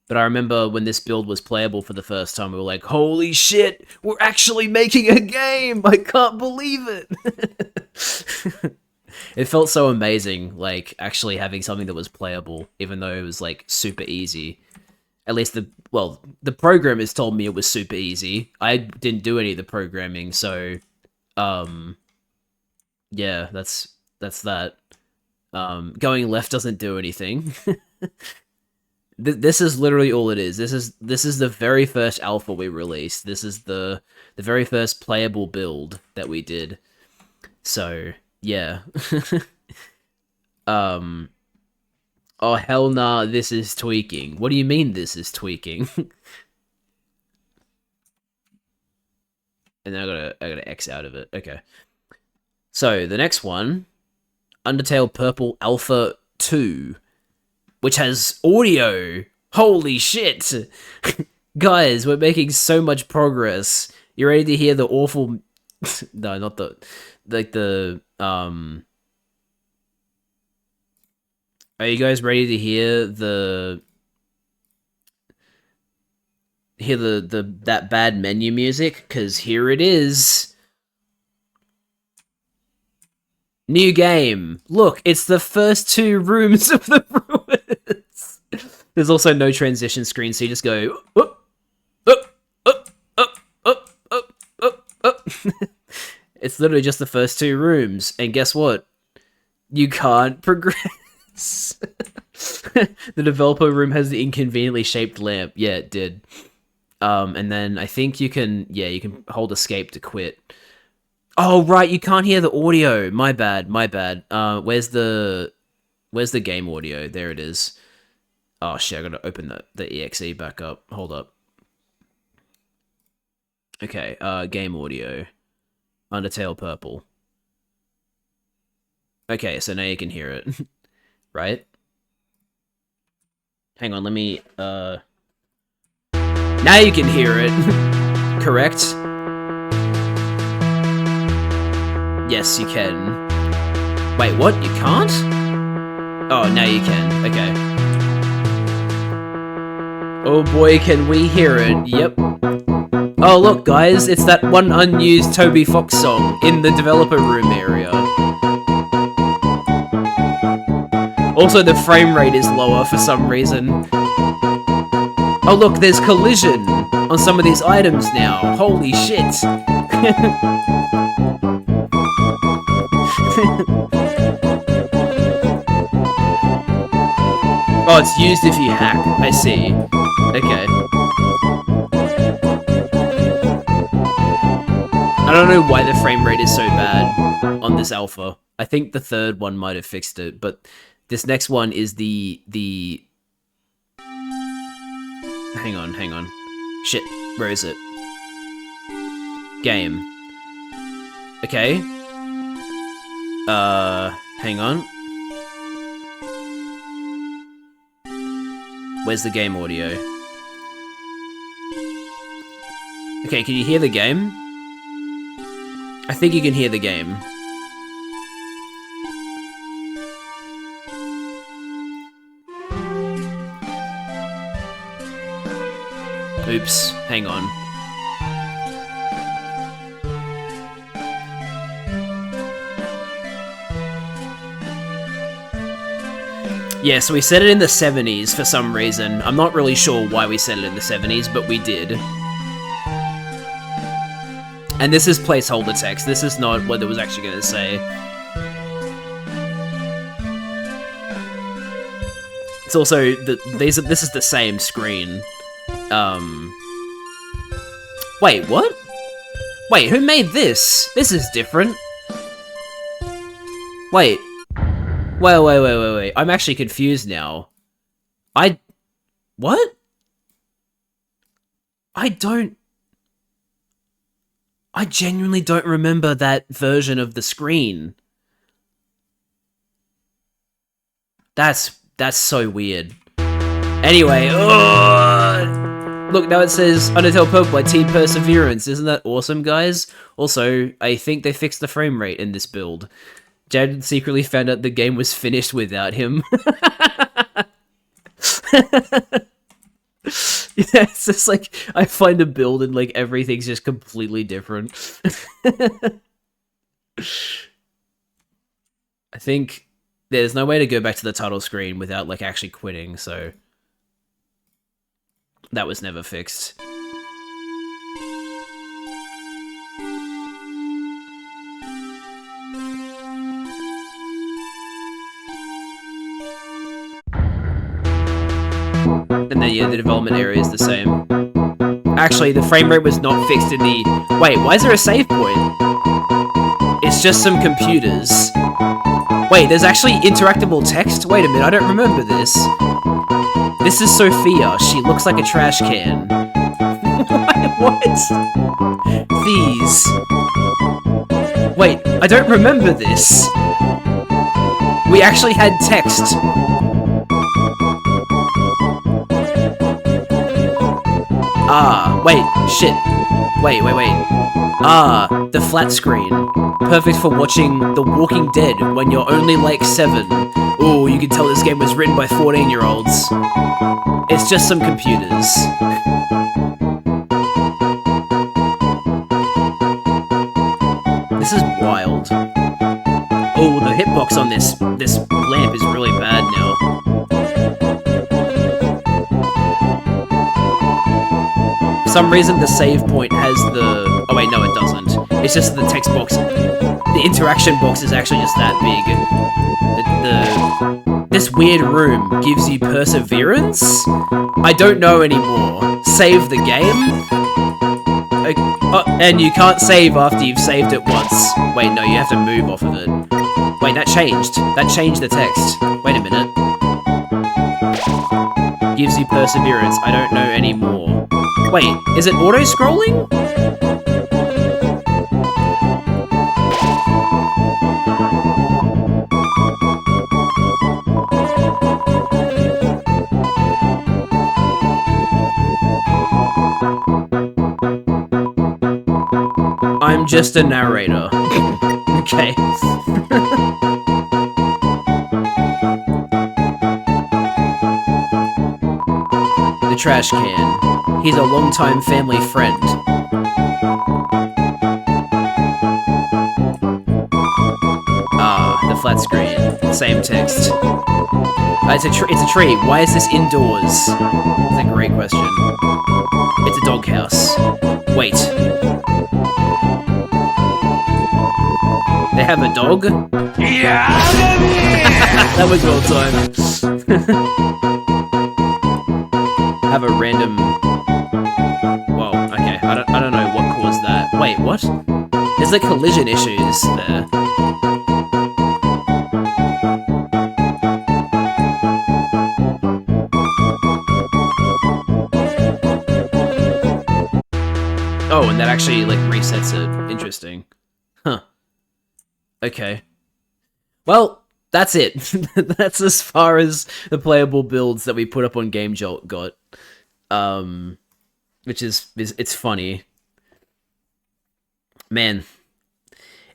But I remember when this build was playable for the first time, we were like, holy shit, we're actually making a game! I can't believe it! It felt so amazing, like, actually having something that was playable, even though it was, like, super easy. At least the programmers told me it was super easy. I didn't do any of the programming, so, yeah, that's that. Going left doesn't do anything. This is literally all it is. This is the very first alpha we released. This is the very first playable build that we did. So yeah. Oh hell nah, this is tweaking. What do you mean this is tweaking? And then I gotta X out of it. Okay. So the next one, Undertale Purple Alpha 2. Which has audio. Holy shit! Guys, we're making so much progress. You ready to hear the awful... No, not the... Like the... Are you guys ready to hear the... that bad menu music? Because here it is. New game. Look, it's the first 2 rooms of the ruins. There's also no transition screen, so you just go up, up, up, up, up, up, up, up. It's literally just the first 2 rooms, and guess what? You can't progress. The developer room has the inconveniently shaped lamp. Yeah, it did. And then I think you can hold escape to quit. Oh, right, you can't hear the audio. My bad. Where's the game audio? There it is. Oh, shit, I gotta open the EXE back up. Hold up. Okay, game audio. Undertale purple. Okay, so now you can hear it. Right? Hang on, let me, Now you can hear it. Correct? Yes, you can. Wait, what? You can't? Oh, now you can. Okay. Oh boy, can we hear it. Yep. Oh, look, guys. It's that one unused Toby Fox song in the developer room area. Also, the frame rate is lower for some reason. Oh, look, there's collision on some of these items now. Holy shit. Oh, it's used if you hack. I see. Okay. I don't know why the frame rate is so bad on this alpha. I think the third one might have fixed it, but this next one is the... Hang on. Shit, where is it? Game. Okay. Hang on. Where's the game audio? Okay, can you hear the game? I think you can hear the game. Oops, hang on. Yeah, so we set it in the 70s for some reason. I'm not really sure why we set it in the 70s, but we did. And this is placeholder text. This is not what it was actually going to say. It's also this is the same screen. Wait, what? Wait, who made this? This is different. Wait. Wait. I'm actually confused now. What? I genuinely don't remember that version of the screen. That's so weird. Anyway, look, now it says Undertale Purple by Team Perseverance. Isn't that awesome, guys? Also, I think they fixed the frame rate in this build. Jared secretly found out the game was finished without him. Yeah, it's just like, I find a build and like everything's just completely different. I think there's no way to go back to the title screen without like actually quitting, so that was never fixed. And then, yeah, the development area is the same. Actually, the frame rate was not fixed in the... Wait, why is there a save point? It's just some computers. Wait, there's actually interactable text? Wait a minute, I don't remember this. This is Sophia. She looks like a trash can. What? These. Wait, I don't remember this. We actually had text. Ah, wait, shit. Wait. Ah, the flat screen. Perfect for watching The Walking Dead when you're only like 7. Ooh, you can tell this game was written by 14-year-olds. It's just some computers. This is wild. Oh, the hitbox on this lamp is really bad now. For some reason, the save point has the... Oh wait, no it doesn't. It's just the text box. The interaction box is actually just that big. This weird room gives you perseverance? I don't know anymore. Save the game? And you can't save after you've saved it once. Wait, no, you have to move off of it. Wait, that changed. That changed the text. Wait a minute. Gives you perseverance. I don't know anymore. Wait, is it auto-scrolling? just a narrator. Okay. The trash can. He's a longtime family friend. The flat screen. Same text. It's a tree. Why is this indoors? It's a great question. It's a doghouse. Wait. They have a dog? Yeah! That was well timed. Have a random... Whoa, okay. I don't know what caused that. Wait, what? There's like collision issues there. Oh, and that actually, like, resets it. Interesting. Huh. Okay. Well, that's it. That's as far as the playable builds that we put up on Game Jolt got. Which is it's funny. Man.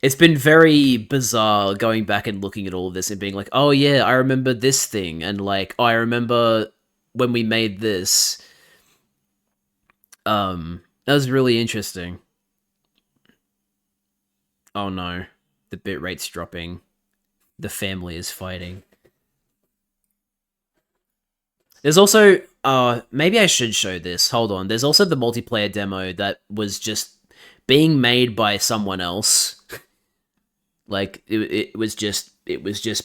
It's been very bizarre going back and looking at all of this and being like, oh yeah, I remember this thing, and like, oh, I remember when we made this. That was really interesting. Oh no. The bitrate's dropping. The family is fighting. There's also... maybe I should show this. Hold on. There's also the multiplayer demo that was just being made by someone else. Like, it was just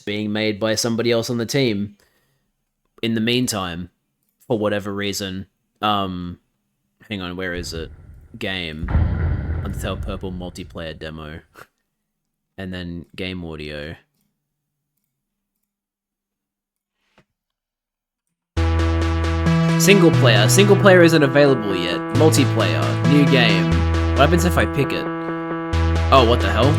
being made by somebody else on the team. In the meantime, for whatever reason. Hang on, where is it? Game. Undertale Purple multiplayer demo. And then game audio. Single player. Single player isn't available yet. Multiplayer. New game. What happens if I pick it? Oh, what the hell?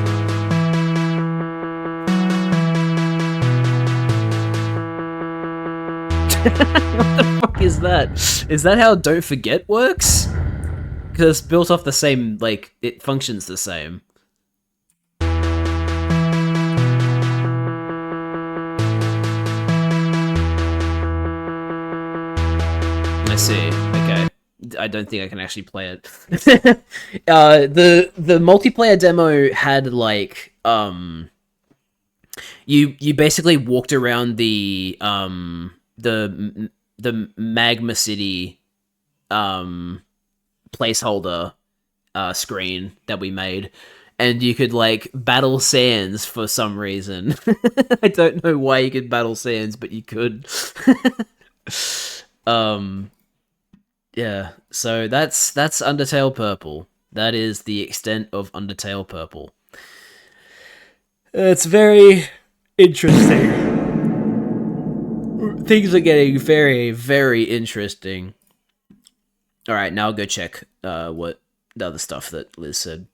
What the fuck is that? Is that how Don't Forget works? Because it's built off the same, like, it functions the same. I see. Okay. I don't think I can actually play it. The multiplayer demo had, like, you basically walked around the Magma City placeholder screen that we made, and you could like battle Sans for some reason. I don't know why you could battle Sans, but you could. Yeah, so that's Undertale Purple. That is the extent of Undertale Purple. It's very interesting. Things are getting very, very interesting. Alright, now I'll go check what the other stuff that Liz said.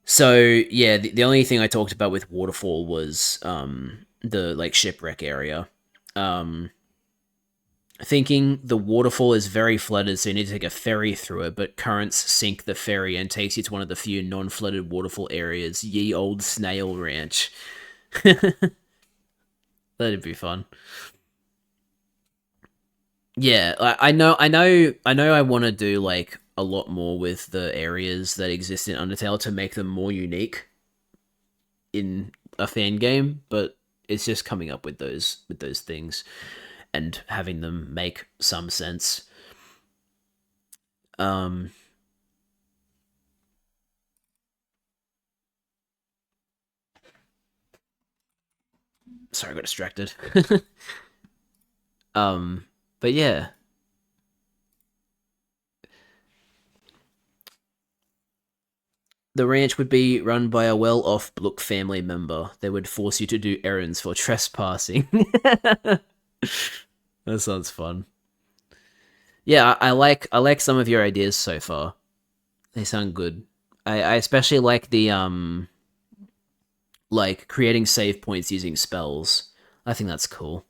So, yeah, the only thing I talked about with Waterfall was the, like, shipwreck area. Thinking the waterfall is very flooded, so you need to take a ferry through it, but currents sink the ferry and takes you to one of the few non-flooded waterfall areas, Ye Old Snail Ranch. That'd be fun. Yeah, I know I want to do, like, a lot more with the areas that exist in Undertale to make them more unique in a fan game, but it's just coming up with those things and having them make some sense. Sorry, I got distracted. But yeah. The ranch would be run by a well-off Blook family member. They would force you to do errands for trespassing. That sounds fun. Yeah, I like some of your ideas so far. They sound good. I especially like the like creating save points using spells. I think that's cool.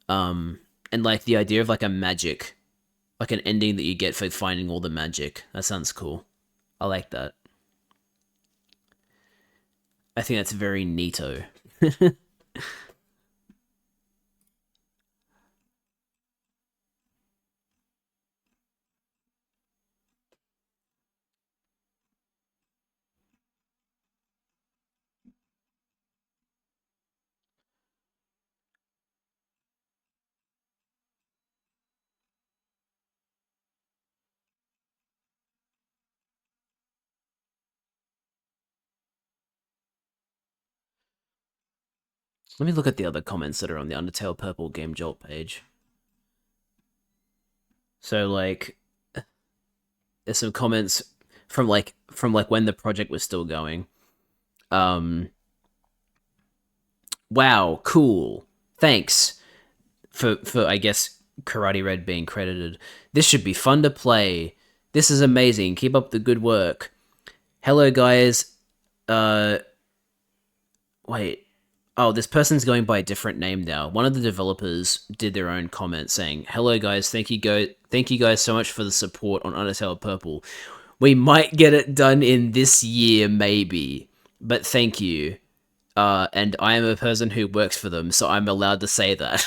And like the idea of like a magic Like an ending that you get for finding all the magic. That sounds cool. I like that. I think that's very neato. Let me look at the other comments that are on the Undertale Purple Game Jolt page. So like, there's some comments from when the project was still going. Wow, cool. Thanks for I guess Karate Red being credited. This should be fun to play. This is amazing. Keep up the good work. Hello guys. Wait. Oh, this person's going by a different name now. One of the developers did their own comment saying, "Hello guys, thank you guys so much for the support on Undertale Purple. We might get it done in this year maybe, but thank you. And I am a person who works for them, so I'm allowed to say that."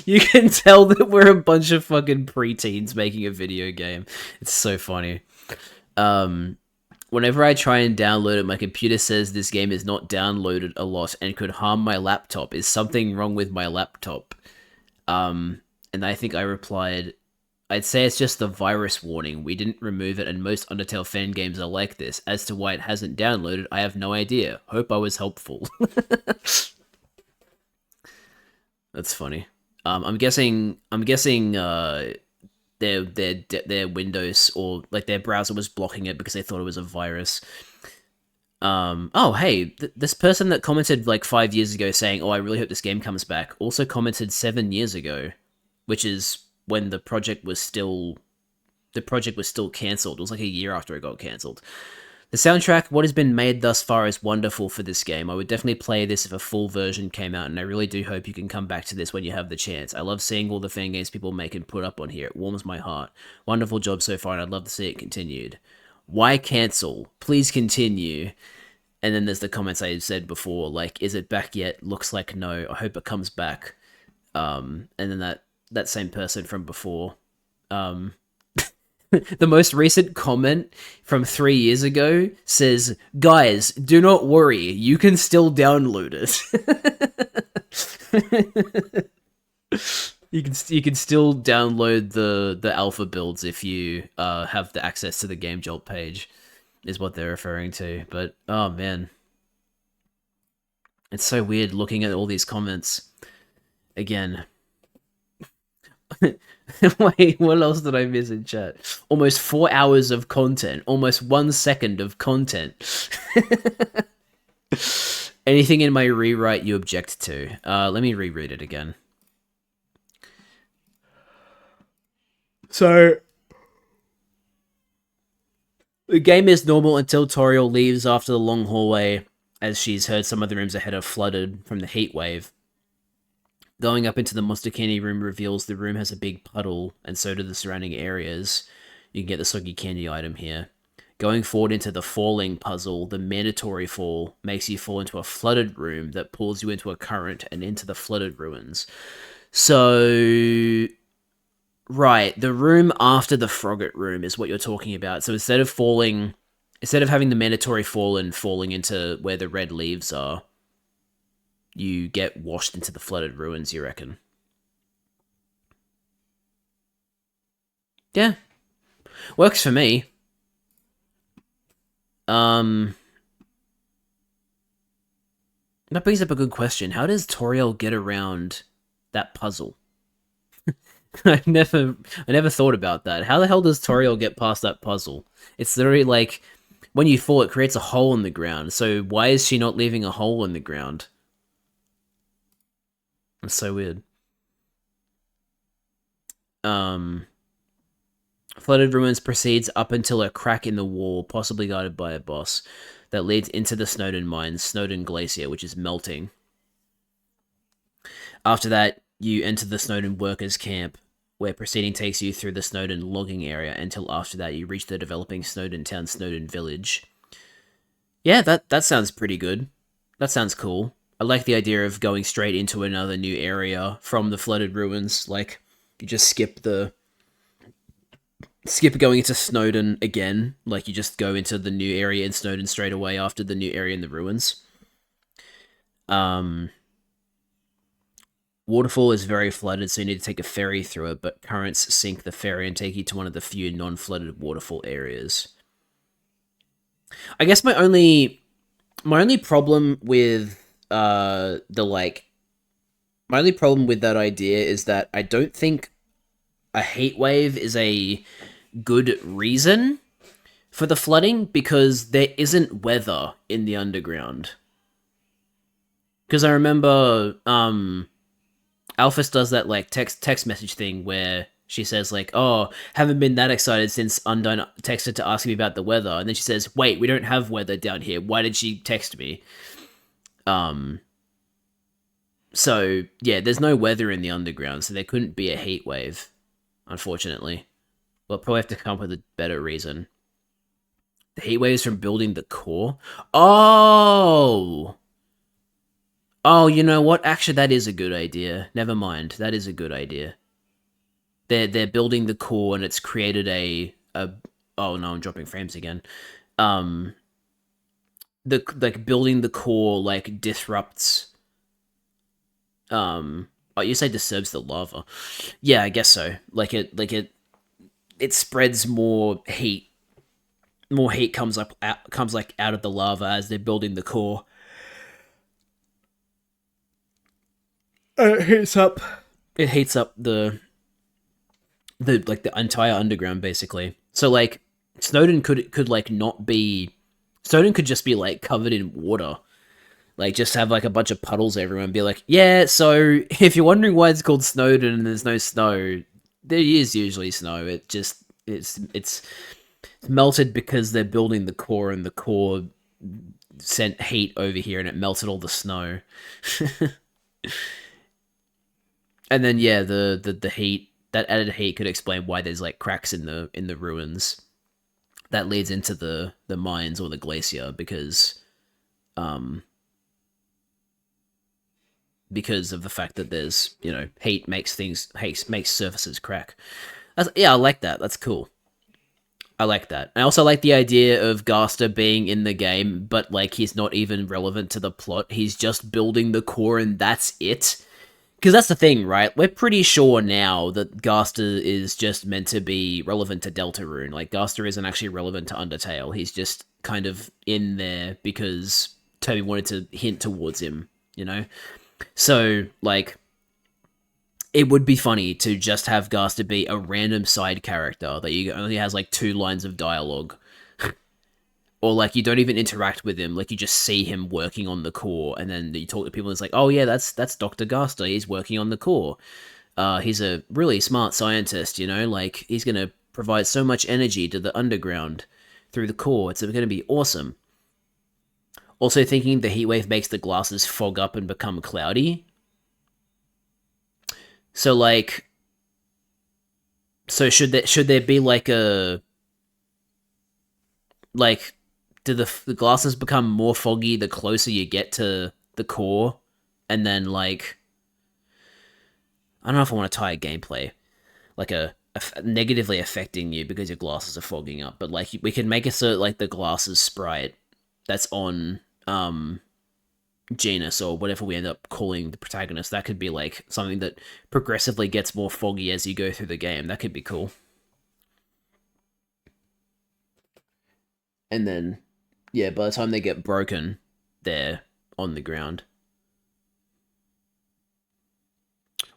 You can tell that we're a bunch of fucking preteens making a video game. It's so funny. Whenever I try and download it, my computer says this game is not downloaded a lot and could harm my laptop. Is something wrong with my laptop? And I think I replied, I'd say it's just the virus warning. We didn't remove it, and most Undertale fan games are like this. As to why it hasn't downloaded, I have no idea. Hope I was helpful. That's funny. I'm guessing their Windows or like their browser was blocking it because they thought it was a virus. Oh hey, this person that commented like 5 years ago saying, "Oh, I really hope this game comes back," also commented 7 years ago, which is when the project was still cancelled. It was like a year after it got cancelled. The soundtrack, what has been made thus far, is wonderful for this game. I would definitely play this if a full version came out, and I really do hope you can come back to this when you have the chance. I love seeing all the fan games people make and put up on here. It warms my heart. Wonderful job so far, and I'd love to see it continued. Why cancel? Please continue. And then there's the comments I said before, like, is it back yet? Looks like no. I hope it comes back. And then that same person from before, the most recent comment from 3 years ago says, "Guys, do not worry, you can still download it." You can still download the alpha builds if you have the access to the Game Jolt page, is what they're referring to. But oh man, it's so weird looking at all these comments again. Wait, what else did I miss in chat? Almost 4 hours of content. Almost 1 second of content. Anything in my rewrite you object to? Let me reread it again. So, the game is normal until Toriel leaves after the long hallway, as she's heard some of the rooms ahead are flooded from the heat wave. Going up into the Monster Candy room reveals the room has a big puddle, and so do the surrounding areas. You can get the soggy candy item here. Going forward into the falling puzzle, the mandatory fall makes you fall into a flooded room that pulls you into a current and into the flooded ruins. So, right, the room after the Frogget room is what you're talking about. So instead of having the mandatory fall and falling into where the red leaves are, you get washed into the flooded ruins, you reckon? Yeah. Works for me. That brings up a good question. How does Toriel get around that puzzle? I never thought about that. How the hell does Toriel get past that puzzle? It's literally like, when you fall, it creates a hole in the ground. So why is she not leaving a hole in the ground? That's so weird. Flooded ruins proceeds up until a crack in the wall, possibly guarded by a boss, that leads into the Snowdin Mines, Snowdin Glacier, which is melting. After that, you enter the Snowdin Workers Camp, where proceeding takes you through the Snowdon logging area until after that you reach the developing Snowdon town, Snowdon Village. Yeah, that sounds pretty good. That sounds cool. I like the idea of going straight into another new area from the flooded ruins. Like, you just skip going into Snowdon again. Like, you just go into the new area in Snowdon straight away after the new area in the ruins. Waterfall is very flooded, so you need to take a ferry through it, but currents sink the ferry and take you to one of the few non-flooded waterfall areas. I guess my only problem with my only problem with that idea is that I don't think a heat wave is a good reason for the flooding, because there isn't weather in the underground. Because I remember Alphys does that like text message thing where she says like, "Oh, haven't been that excited since Undone texted to ask me about the weather," and then she says, "Wait, we don't have weather down here. Why did she text me?" So yeah, there's no weather in the underground, so there couldn't be a heat wave, unfortunately. We'll probably have to come up with a better reason. The heat waves from building the core. Oh, you know what? Actually, that is a good idea. Never mind. That is a good idea. They're building the core, and it's created a oh no, I'm dropping frames again. The like building the core like disrupts. Oh, you say disturbs the lava? Yeah, I guess so. It spreads more heat. More heat comes out of the lava as they're building the core. It heats up the entire underground basically. So like Snowdon could like not be Snowdon could just be like covered in water. Like just have like a bunch of puddles everywhere and be like, "Yeah, so if you're wondering why it's called Snowdon and there's no snow, there is usually snow. It's melted because they're building the core, and the core sent heat over here and it melted all the snow." And then yeah, the heat, that added heat could explain why there's like cracks in the ruins. That leads into the mines or the glacier because of the fact that there's, heat makes surfaces crack. I like that. That's cool. I like that. I also like the idea of Gaster being in the game, but like he's not even relevant to the plot. He's just building the core and that's it. Because that's the thing, right? We're pretty sure now that Gaster is just meant to be relevant to Deltarune. Like, Gaster isn't actually relevant to Undertale. He's just kind of in there because Toby wanted to hint towards him, So, like, it would be funny to just have Gaster be a random side character that only has, like, 2 lines of dialogue. Or, like, you don't even interact with him. Like, you just see him working on the core, and then you talk to people, and it's like, oh, yeah, that's Dr. Gaster. He's working on the core. He's a really smart scientist, Like, he's going to provide so much energy to the underground through the core. It's going to be awesome. Also thinking the heatwave makes the glasses fog up and become cloudy. So, like... So, should there be, like, a... Like... Do the glasses become more foggy the closer you get to the core? And then, like... I don't know if I want to tie a gameplay. Like, a negatively affecting you because your glasses are fogging up. But, like, we can make it so, like, the glasses sprite that's on, Genus, or whatever we end up calling the protagonist, that could be, like, something that progressively gets more foggy as you go through the game. That could be cool. And then... Yeah, by the time they get broken, they're on the ground.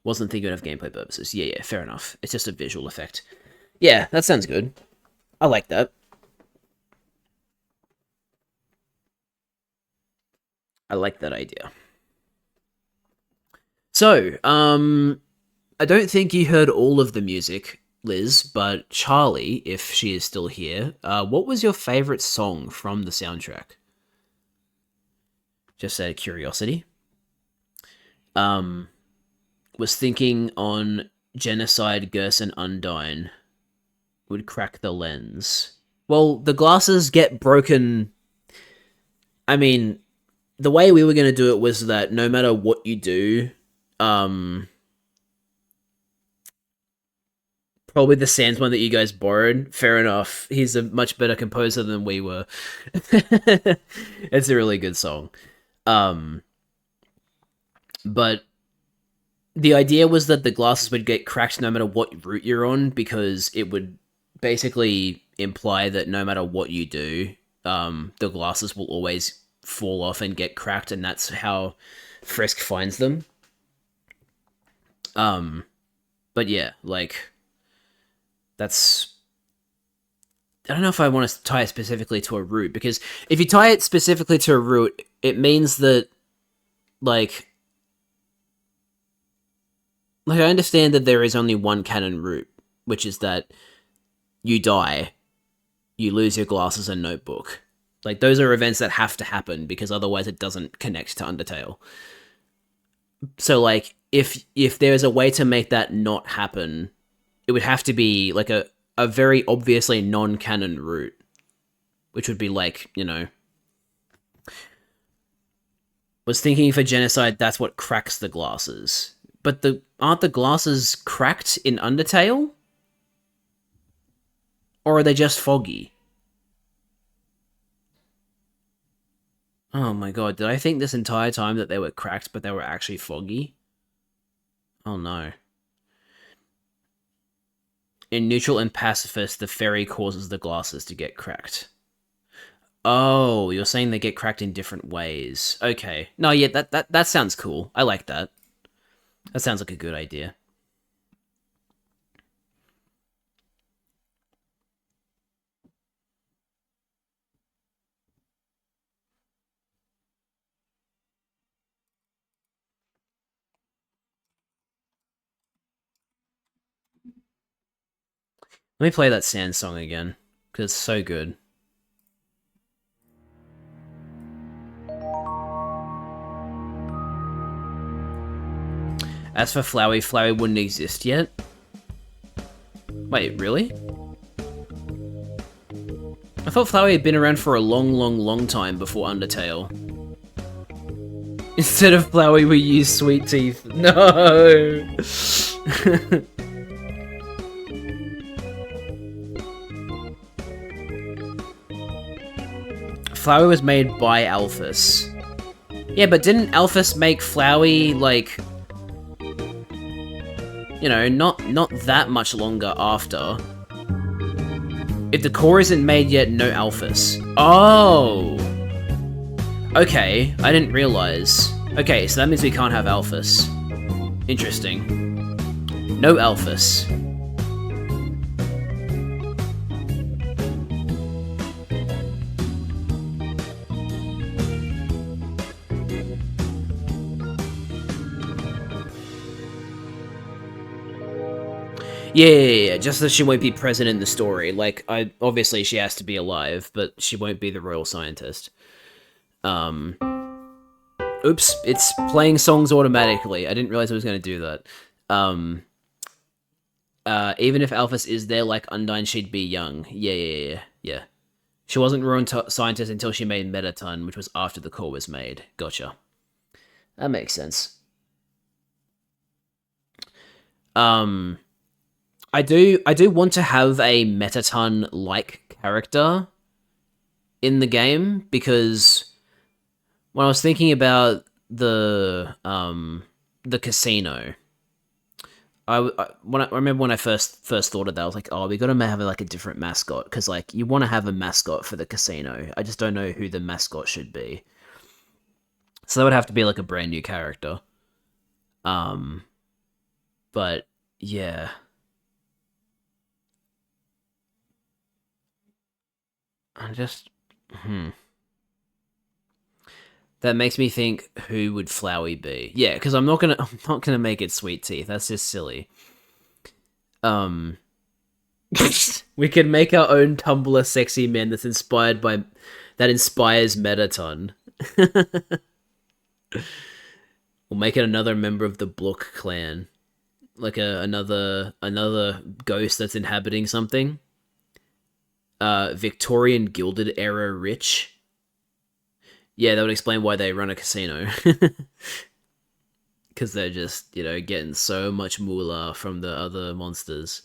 Wasn't thinking of gameplay purposes. Yeah, fair enough. It's just a visual effect. Yeah, that sounds good. I like that. I like that idea. So, I don't think you heard all of the music, Liz, but Charlie, if she is still here, what was your favorite song from the soundtrack? Just out of curiosity. Was thinking on Genocide, Gerse, and Undyne would crack the lens. Well, the glasses get broken. I mean, the way we were going to do it was that no matter what you do, probably the Sans one that you guys borrowed. Fair enough. He's a much better composer than we were. It's a really good song. But the idea was that the glasses would get cracked no matter what route you're on, because it would basically imply that no matter what you do, the glasses will always fall off and get cracked, and that's how Frisk finds them. But yeah, like, that's... I don't know if I want to tie it specifically to a route, because if you tie it specifically to a route, it means that, like I understand that there is only one canon route, which is that you die, you lose your glasses and notebook. Like, those are events that have to happen, because otherwise it doesn't connect to Undertale. So, like, if there's a way to make that not happen, it would have to be, like, a very obviously non-canon route, which would be, like, you know... Was thinking for Genocide, that's what cracks the glasses. But aren't the glasses cracked in Undertale? Or are they just foggy? Oh my god, did I think this entire time that they were cracked, but they were actually foggy? Oh no. In Neutral and Pacifist, the fairy causes the glasses to get cracked. Oh, you're saying they get cracked in different ways. Okay. No, yeah, that sounds cool. I like that. That sounds like a good idea. Let me play that Sand song again, because it's so good. As for Flowey, Flowey wouldn't exist yet. Wait, really? I thought Flowey had been around for a long time before Undertale. Instead of Flowey, we use Sweet Teeth. No! Flowey was made by Alphys. Yeah, but didn't Alphys make Flowey, like... You know, not that much longer after. If the core isn't made yet, no Alphys. Oh! Okay, I didn't realize. Okay, so that means we can't have Alphys. Interesting. No Alphys. Yeah, just that she won't be present in the story. Like, obviously she has to be alive, but she won't be the royal scientist. Oops, it's playing songs automatically. I didn't realize it was going to do that. Even if Alphys is there like Undyne, she'd be young. Yeah. She wasn't royal scientist until she made Metaton, which was after the core was made. Gotcha. That makes sense. I do want to have a Metaton-like character in the game, because when I was thinking about the casino, I remember when I first thought of that, I was like, oh, we got to have like a different mascot, because like you want to have a mascot for the casino. I just don't know who the mascot should be, so that would have to be like a brand new character. But yeah. That makes me think, who would Flowey be? Yeah, because I'm not gonna make it Sweet Teeth. That's just silly. We can make our own Tumblr sexy men that inspires Metaton. We'll make it another member of the Blook clan. like another ghost that's inhabiting something. Victorian Gilded Era rich. Yeah, that would explain why they run a casino. Because they're just, getting so much moolah from the other monsters.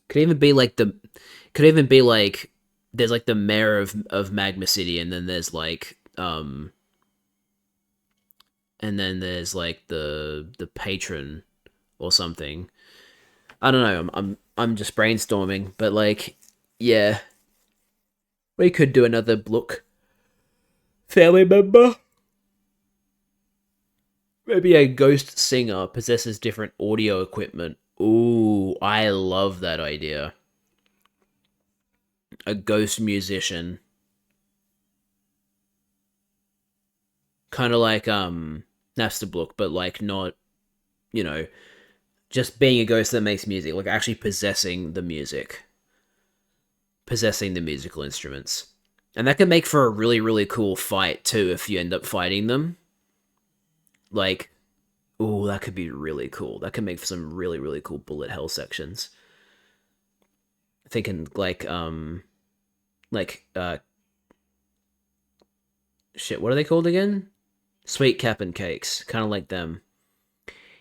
Could even be like the, could even be like, there's like the mayor of Magma City, and then there's like, and then there's like the patron or something. I don't know. I'm just brainstorming, but like, yeah, we could do another Blook family member. Maybe a ghost singer possesses different audio equipment. Ooh, I love that idea. A ghost musician. Kind of like Napster Blook, but like not, you know, just being a ghost that makes music, like actually possessing the music. Possessing the musical instruments. And that can make for a really, really cool fight too if you end up fighting them. Like, ooh, that could be really cool. That could make for some really, really cool bullet hell sections. Thinking like shit, what are they called again? Sweet Cap and Cakes, kind of like them.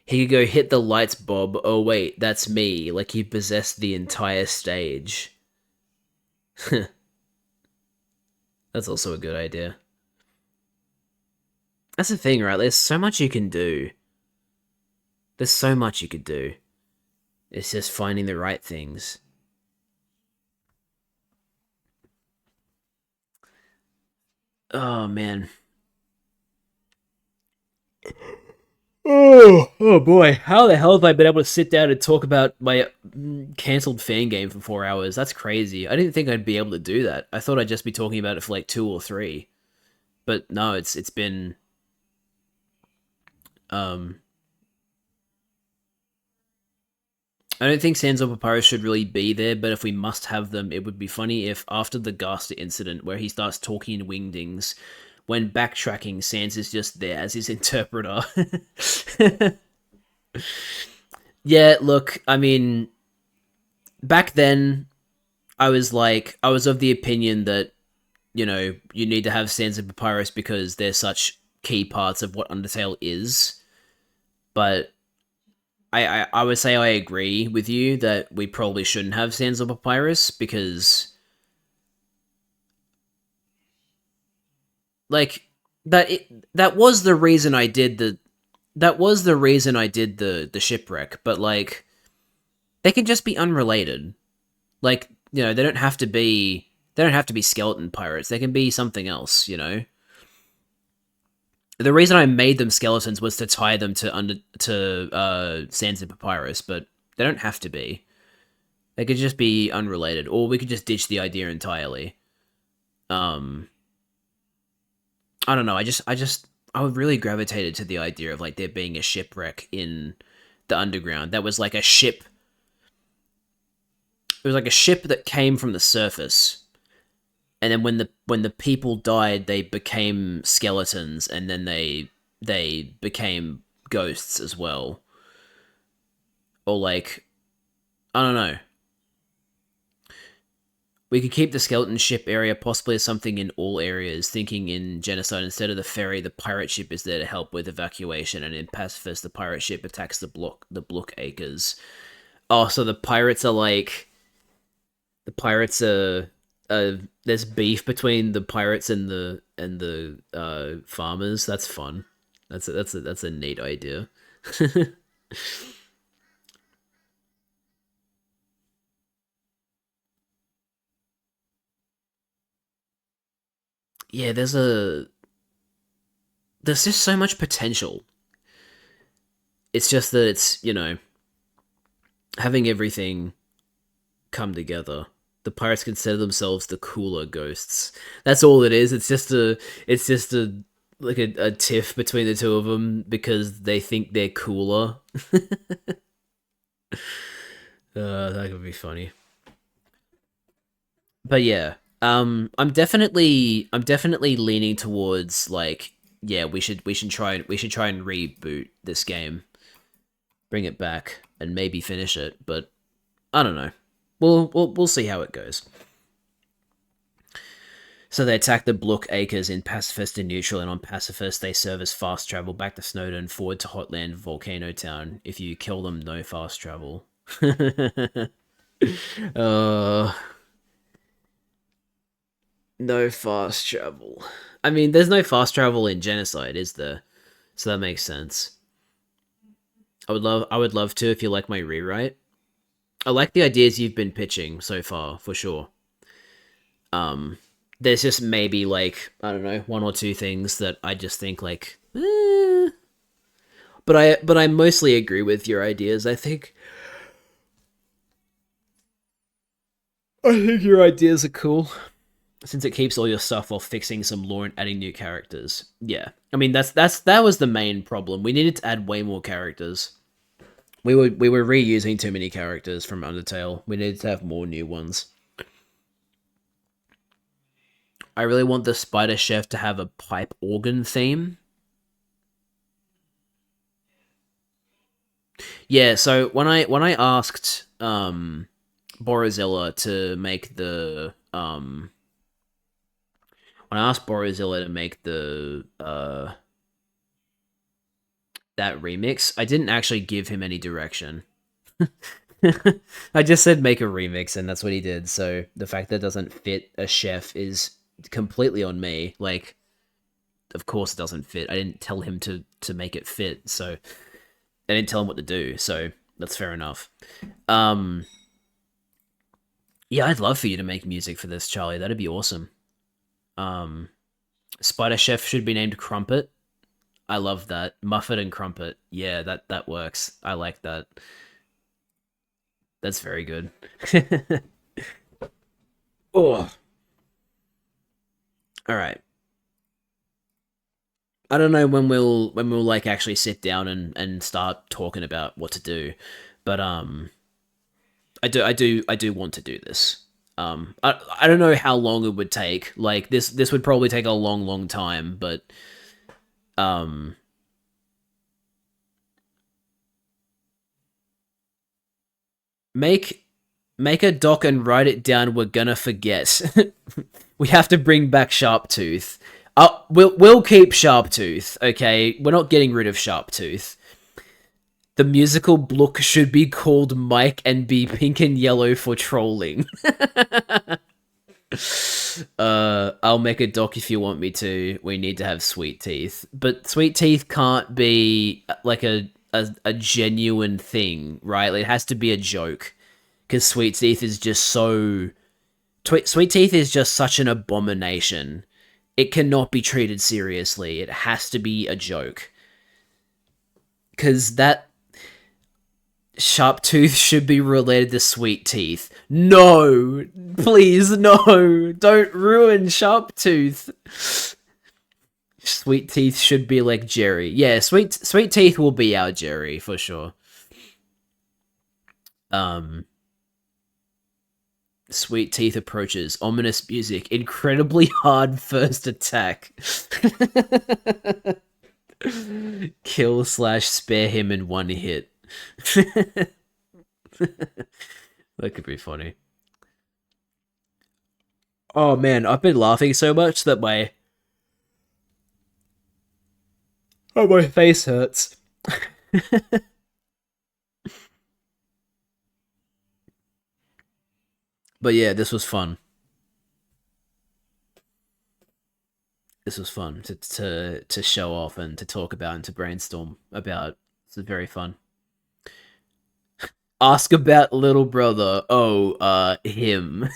He could go hit the lights, Bob. Oh wait, that's me. Like he possessed the entire stage. That's also a good idea. That's the thing, right? There's so much you can do. There's so much you could do. It's just finding the right things. Oh man. Oh boy, how the hell have I been able to sit down and talk about my cancelled fan game for 4 hours? That's crazy. I didn't think I'd be able to do that. I thought I'd just be talking about it for like 2 or 3. But no, it's been um I don't think Sands of Papyrus should really be there, but if we must have them, it would be funny if after the Gaster incident where he starts talking in Wingdings, when backtracking, Sans is just there as his interpreter. Yeah, look, I mean, back then, I was of the opinion that, you need to have Sands of Papyrus because they're such key parts of what Undertale is. But I would say I agree with you that we probably shouldn't have Sands of Papyrus because, like, that was the reason I did the shipwreck, but like they can just be unrelated. Like, they don't have to be skeleton pirates. They can be something else. The reason I made them skeletons was to tie them to Sands of Papyrus, but they don't have to be. They could just be unrelated, or we could just ditch the idea entirely. Um, I don't know. I would really gravitated to the idea of like there being a shipwreck in the underground that was like a ship. It was like a ship that came from the surface, and then when the people died, they became skeletons, and then they became ghosts as well. Or like, I don't know. We could keep the skeleton ship area possibly as something in all areas, thinking in genocide instead of the ferry, the pirate ship is there to help with evacuation, and in pacifist, the pirate ship attacks the block acres. Oh, so the pirates are there's beef between the pirates and the farmers. That's fun. That's a neat idea. Yeah, there's just so much potential. It's just that it's, having everything come together. The pirates consider themselves the cooler ghosts. That's all it is. It's just a like a tiff between the two of them because they think they're cooler. That could be funny. But yeah, I'm definitely leaning towards like yeah, we should try and reboot this game, bring it back, and maybe finish it. But I don't know. We'll see how it goes. So they attack the Blook Acres in Pacifist and Neutral, and on Pacifist they serve as fast travel back to Snowdon, forward to Hotland Volcano Town. If you kill them, no fast travel. uh, no fast travel. I mean, there's no fast travel in Genocide, is there? So that makes sense. I would love to if you like my rewrite. I like the ideas you've been pitching so far, for sure. There's just maybe like, I don't know, one or two things that I just think like, but I mostly agree with your ideas. I think your ideas are cool, since it keeps all your stuff while fixing some lore and adding new characters. Yeah, I mean that was the main problem. We needed to add way more characters. We were reusing too many characters from Undertale. We needed to have more new ones. I really want the Spider Chef to have a pipe organ theme. Yeah, so when I asked Borazilla to make the when I asked Borazilla to make the that remix, I didn't actually give him any direction. I just said make a remix, and that's what he did. So the fact that it doesn't fit a chef is completely on me. Like, of course it doesn't fit. I didn't tell him to make it fit, so I didn't tell him what to do. So that's fair enough. Yeah, I'd love for you to make music for this, Charlie. That'd be awesome. Spider Chef should be named Crumpet. I love that. Muffet and Crumpet. Yeah, that works. I like that. That's very good. Oh. All right. I don't know when we'll like actually sit down and start talking about what to do, but I do want to do this. I don't know how long it would take. Like this would probably take a long time, but um make make a doc and write it down. We're gonna forget. We have to bring back Sharptooth. We'll keep Sharptooth, okay? We're not getting rid of Sharptooth. The musical Blook should be called Mike and be pink and yellow for trolling. I'll make a doc if you want me to. We need to have Sweet Teeth. But Sweet Teeth can't be like a genuine thing, right? It has to be a joke. Because Sweet Teeth is just so... Sweet Teeth is just such an abomination. It cannot be treated seriously. It has to be a joke. Because that... Sharptooth should be related to Sweet Teeth. No! Please, no! Don't ruin Sharptooth! Sweet Teeth should be like Jerry. Yeah, Sweet Teeth will be our Jerry, for sure. Sweet Teeth approaches. Ominous music. Incredibly hard first attack. Kill/spare him in one hit. That could be funny. Oh man, I've been laughing so much that my face hurts. But yeah, this was fun. This was fun to show off and to talk about and to brainstorm about. This is very fun. Ask about little brother. Oh, him.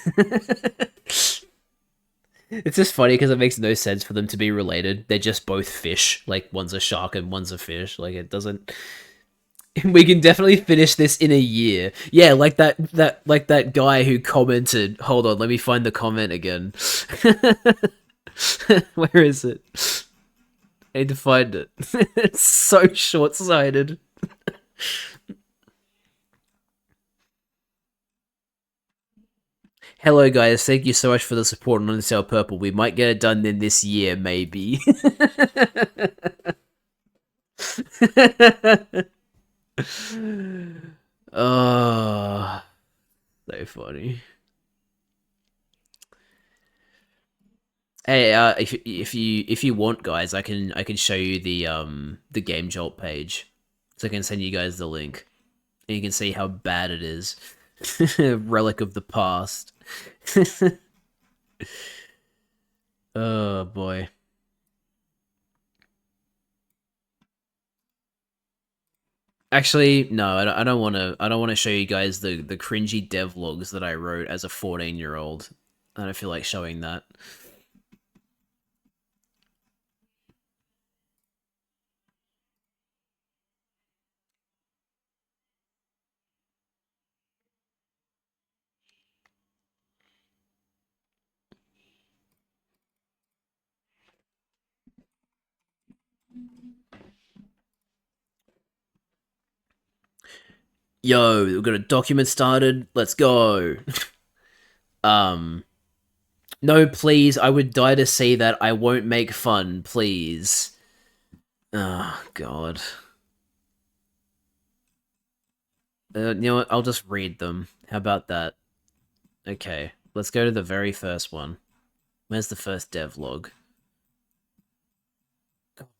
It's just funny because it makes no sense for them to be related. They're just both fish. Like, one's a shark and one's a fish. Like, it doesn't... We can definitely finish this in a year. Yeah, like that guy who commented. Hold on, let me find the comment again. Where is it? I need to find it. It's so short-sighted. Hello, guys. Thank you so much for the support on Undertale Purple. We might get it done in this year, maybe. Oh, so funny. Hey, if you want, guys, I can show you the Game Jolt page, so I can send you guys the link, and you can see how bad it is. Relic of the past. Oh boy. Actually, no, I don't want to. I don't want to show you guys the cringy devlogs that I wrote as a 14-year-old. I don't feel like showing that. Yo, we've got a document started. Let's go. um, no, please. I would die to see that. I won't make fun, please. Oh God. You know what? I'll just read them. How about that? Okay, let's go to the very first one. Where's the first devlog?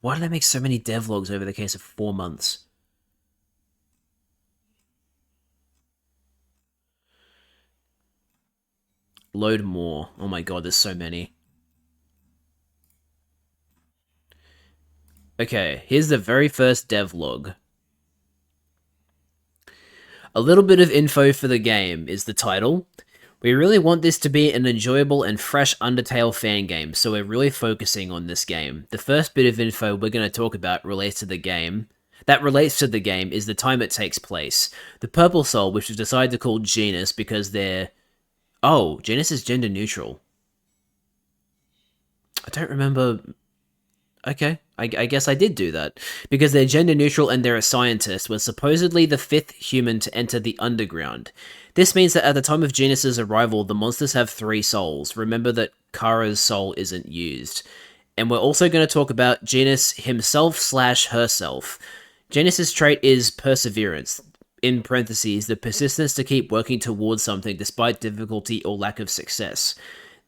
Why did I make so many devlogs over the case of 4 months? Load more. Oh my god, there's so many. Okay, here's the very first devlog. A little bit of info for the game is the title. We really want this to be an enjoyable and fresh Undertale fan game, so we're really focusing on this game. The first bit of info we're going to talk about relates to the game. That relates to the game is the time it takes place. The Purple Soul, which was decided to call Genus because they're... Oh, Genus is gender neutral. I don't remember... Okay, I guess I did do that. Because they're gender neutral and they're a scientist, was supposedly the 5th human to enter the underground. This means that at the time of Genus's arrival, the monsters have 3 souls. Remember that Kara's soul isn't used. And we're also going to talk about Genus himself/herself. Genus's trait is perseverance. In parentheses, the persistence to keep working towards something despite difficulty or lack of success.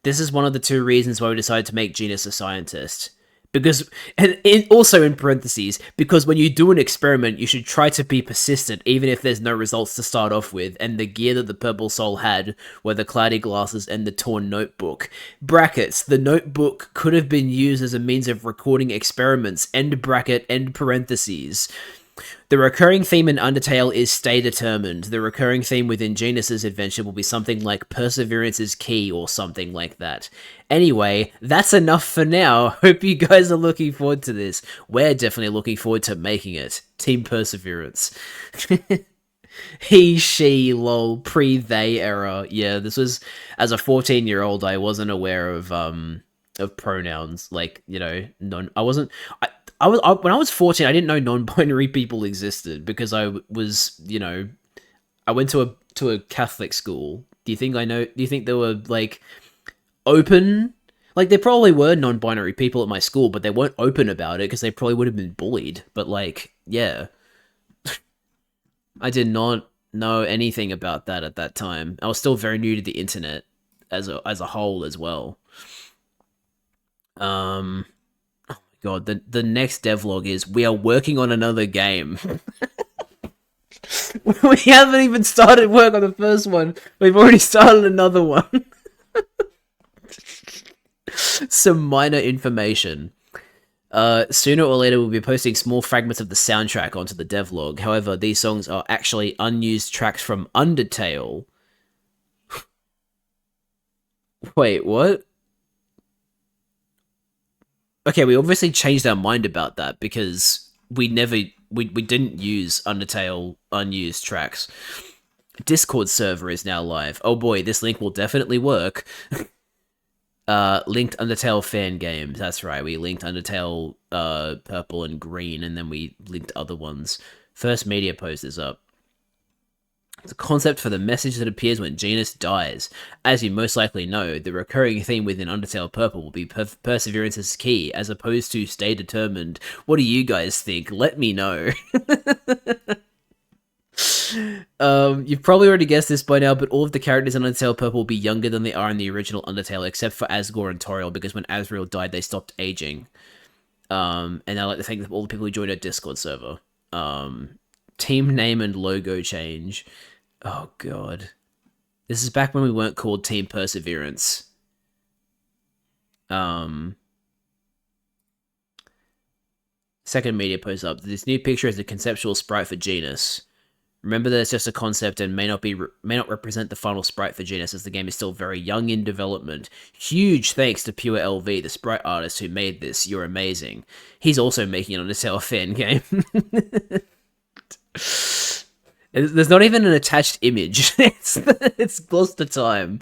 This is one of the 2 reasons why we decided to make Genus a scientist. Because, and also in parentheses, because when you do an experiment, you should try to be persistent, even if there's no results to start off with, and the gear that the Purple Soul had were the cloudy glasses and the torn notebook. Brackets, the notebook could have been used as a means of recording experiments, end bracket, end parentheses. The recurring theme in Undertale is stay determined. The recurring theme within Genus's adventure will be something like perseverance is key or something like that. Anyway, that's enough for now. Hope you guys are looking forward to this. We're definitely looking forward to making it. Team Perseverance. He, she, lol, pre-they era. Yeah, this was, as a 14-year-old, I wasn't aware of pronouns. Like, you know, when I was 14, I didn't know non-binary people existed because I was, you know, I went to a Catholic school. Do you think there were like open, like there probably were non-binary people at my school, but they weren't open about it because they probably would have been bullied. But like, yeah, I did not know anything about that at that time. I was still very new to the internet as a whole as well. God, the next devlog is we are working on another game. We haven't even started work on the first one. We've already started another one. Some minor information. Sooner or later we'll be posting small fragments of the soundtrack onto the devlog. However, these songs are actually unused tracks from Undertale. Wait, what? Okay, we obviously changed our mind about that because we didn't use Undertale unused tracks. Discord server is now live. Oh boy, this link will definitely work. Linked Undertale fan games. That's right, we linked Undertale purple and green, and then we linked other ones. First media post is up. It's a concept for the message that appears when Genis dies. As you most likely know, the recurring theme within Undertale Purple will be perseverance is key, as opposed to stay determined. What do you guys think? Let me know. You've probably already guessed this by now, but all of the characters in Undertale Purple will be younger than they are in the original Undertale, except for Asgore and Toriel, because when Asriel died, they stopped aging. And I like to thank all the people who joined our Discord server. Team name and logo change. Oh god. This is back when we weren't called Team Perseverance. Second media post up. This new picture is a conceptual sprite for Genis. Remember that it's just a concept and may not represent the final sprite for Genis, as the game is still very young in development. Huge thanks to Pure LV, the sprite artist who made this. You're amazing. He's also making an Undertale fan game. There's not even an attached image. It's close to time.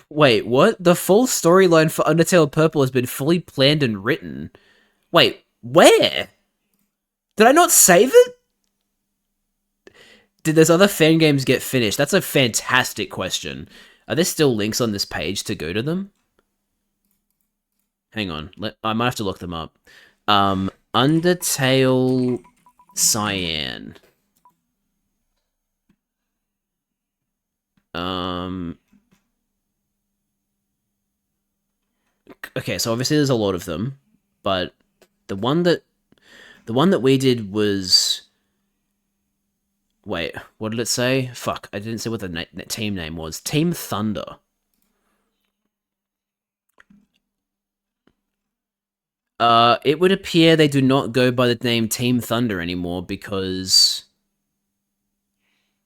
Wait, what? The full storyline for Undertale Purple has been fully planned and written. Wait, where? Did I not save it? Did those other fan games get finished? That's a fantastic question. Are there still links on this page to go to them? Hang on, I might have to look them up. Undertale Cyan. Okay, so obviously there's a lot of them, but the one that we did was... Wait, what did it say? Fuck, I didn't say what the team name was. Team Thunder. It would appear they do not go by the name Team Thunder anymore because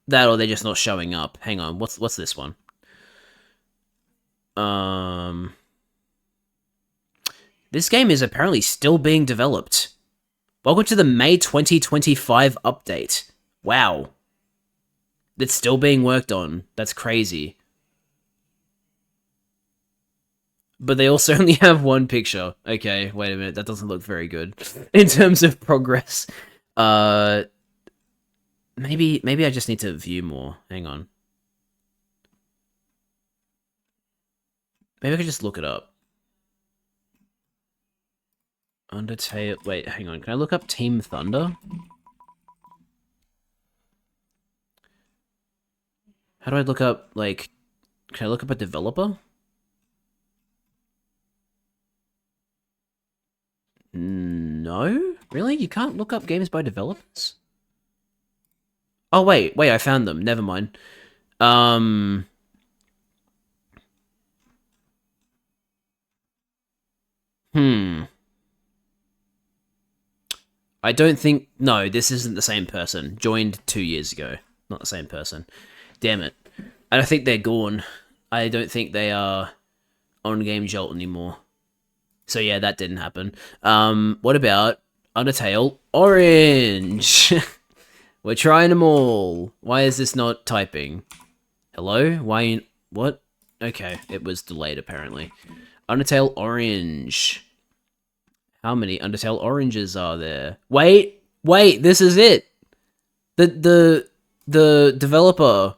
that, or they're just not showing up. Hang on, what's this one? This game is apparently still being developed. Welcome to the May 2025 update. Wow. It's still being worked on. That's crazy. But they also only have one picture. Okay, wait a minute. That doesn't look very good in terms of progress. Maybe I just need to view more. Hang on. Maybe I could just look it up. Undertale... Wait, hang on. Can I look up Team Thunder? How do I look up, like... Can I look up a developer? No? Really? You can't look up games by developers? Oh, wait, I found them. Never mind. I don't think... No, this isn't the same person. Joined 2 years ago. Not the same person. Damn it. I don't think they're gone. I don't think they are on Game Jolt anymore. So yeah, that didn't happen. What about Undertale Orange? We're trying them all. Why is this not typing? Hello? Why... What? Okay, it was delayed apparently. Undertale Orange. How many Undertale Oranges are there? Wait, this is it. The developer,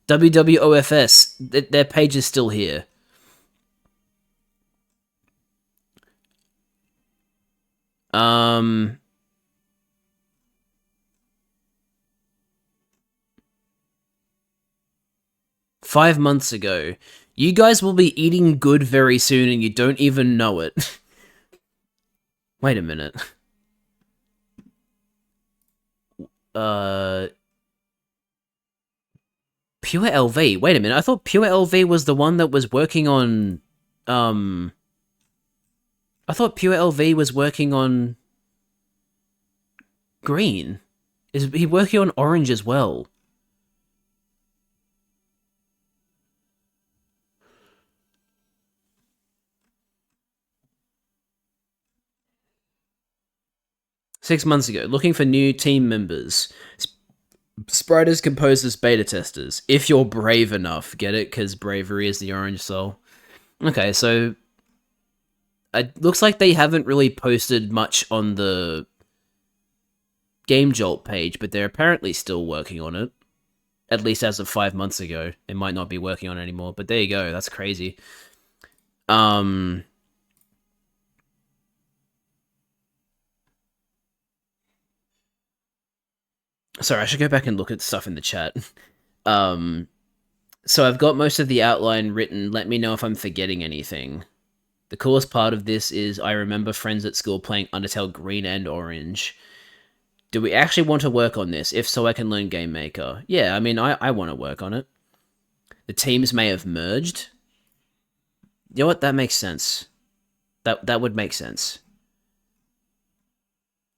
WWOFS, their page is still here. Five months ago. You guys will be eating good very soon and you don't even know it. Wait a minute. Pure LV. Wait a minute. I thought Pure LV was the one that was working on... I thought Pure LV was working on... Green. Is he working on orange as well? Six months ago, looking for new team members. Spriters, composers, beta testers. If you're brave enough, get it? Because bravery is the orange soul. Okay, so... it looks like they haven't really posted much on the Game Jolt page, but they're apparently still working on it. At least as of 5 months ago. They might not be working on it anymore, but there you go. That's crazy. Sorry, I should go back and look at stuff in the chat. So I've got most of the outline written. Let me know if I'm forgetting anything. The coolest part of this is I remember friends at school playing Undertale Green and Orange. Do we actually want to work on this? If so, I can learn Game Maker. Yeah, I mean, I want to work on it. The teams may have merged. You know what? That makes sense. That would make sense.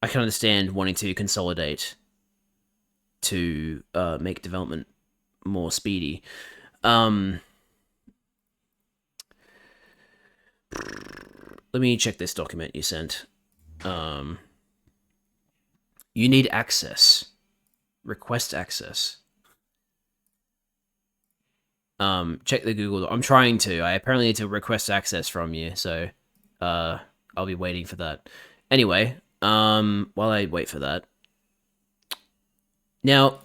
I can understand wanting to consolidate to make development more speedy. Let me check this document you sent. You need access. Request access. Check the Google. I'm trying to. I apparently need to request access from you, so I'll be waiting for that. Anyway, while I wait for that. Now,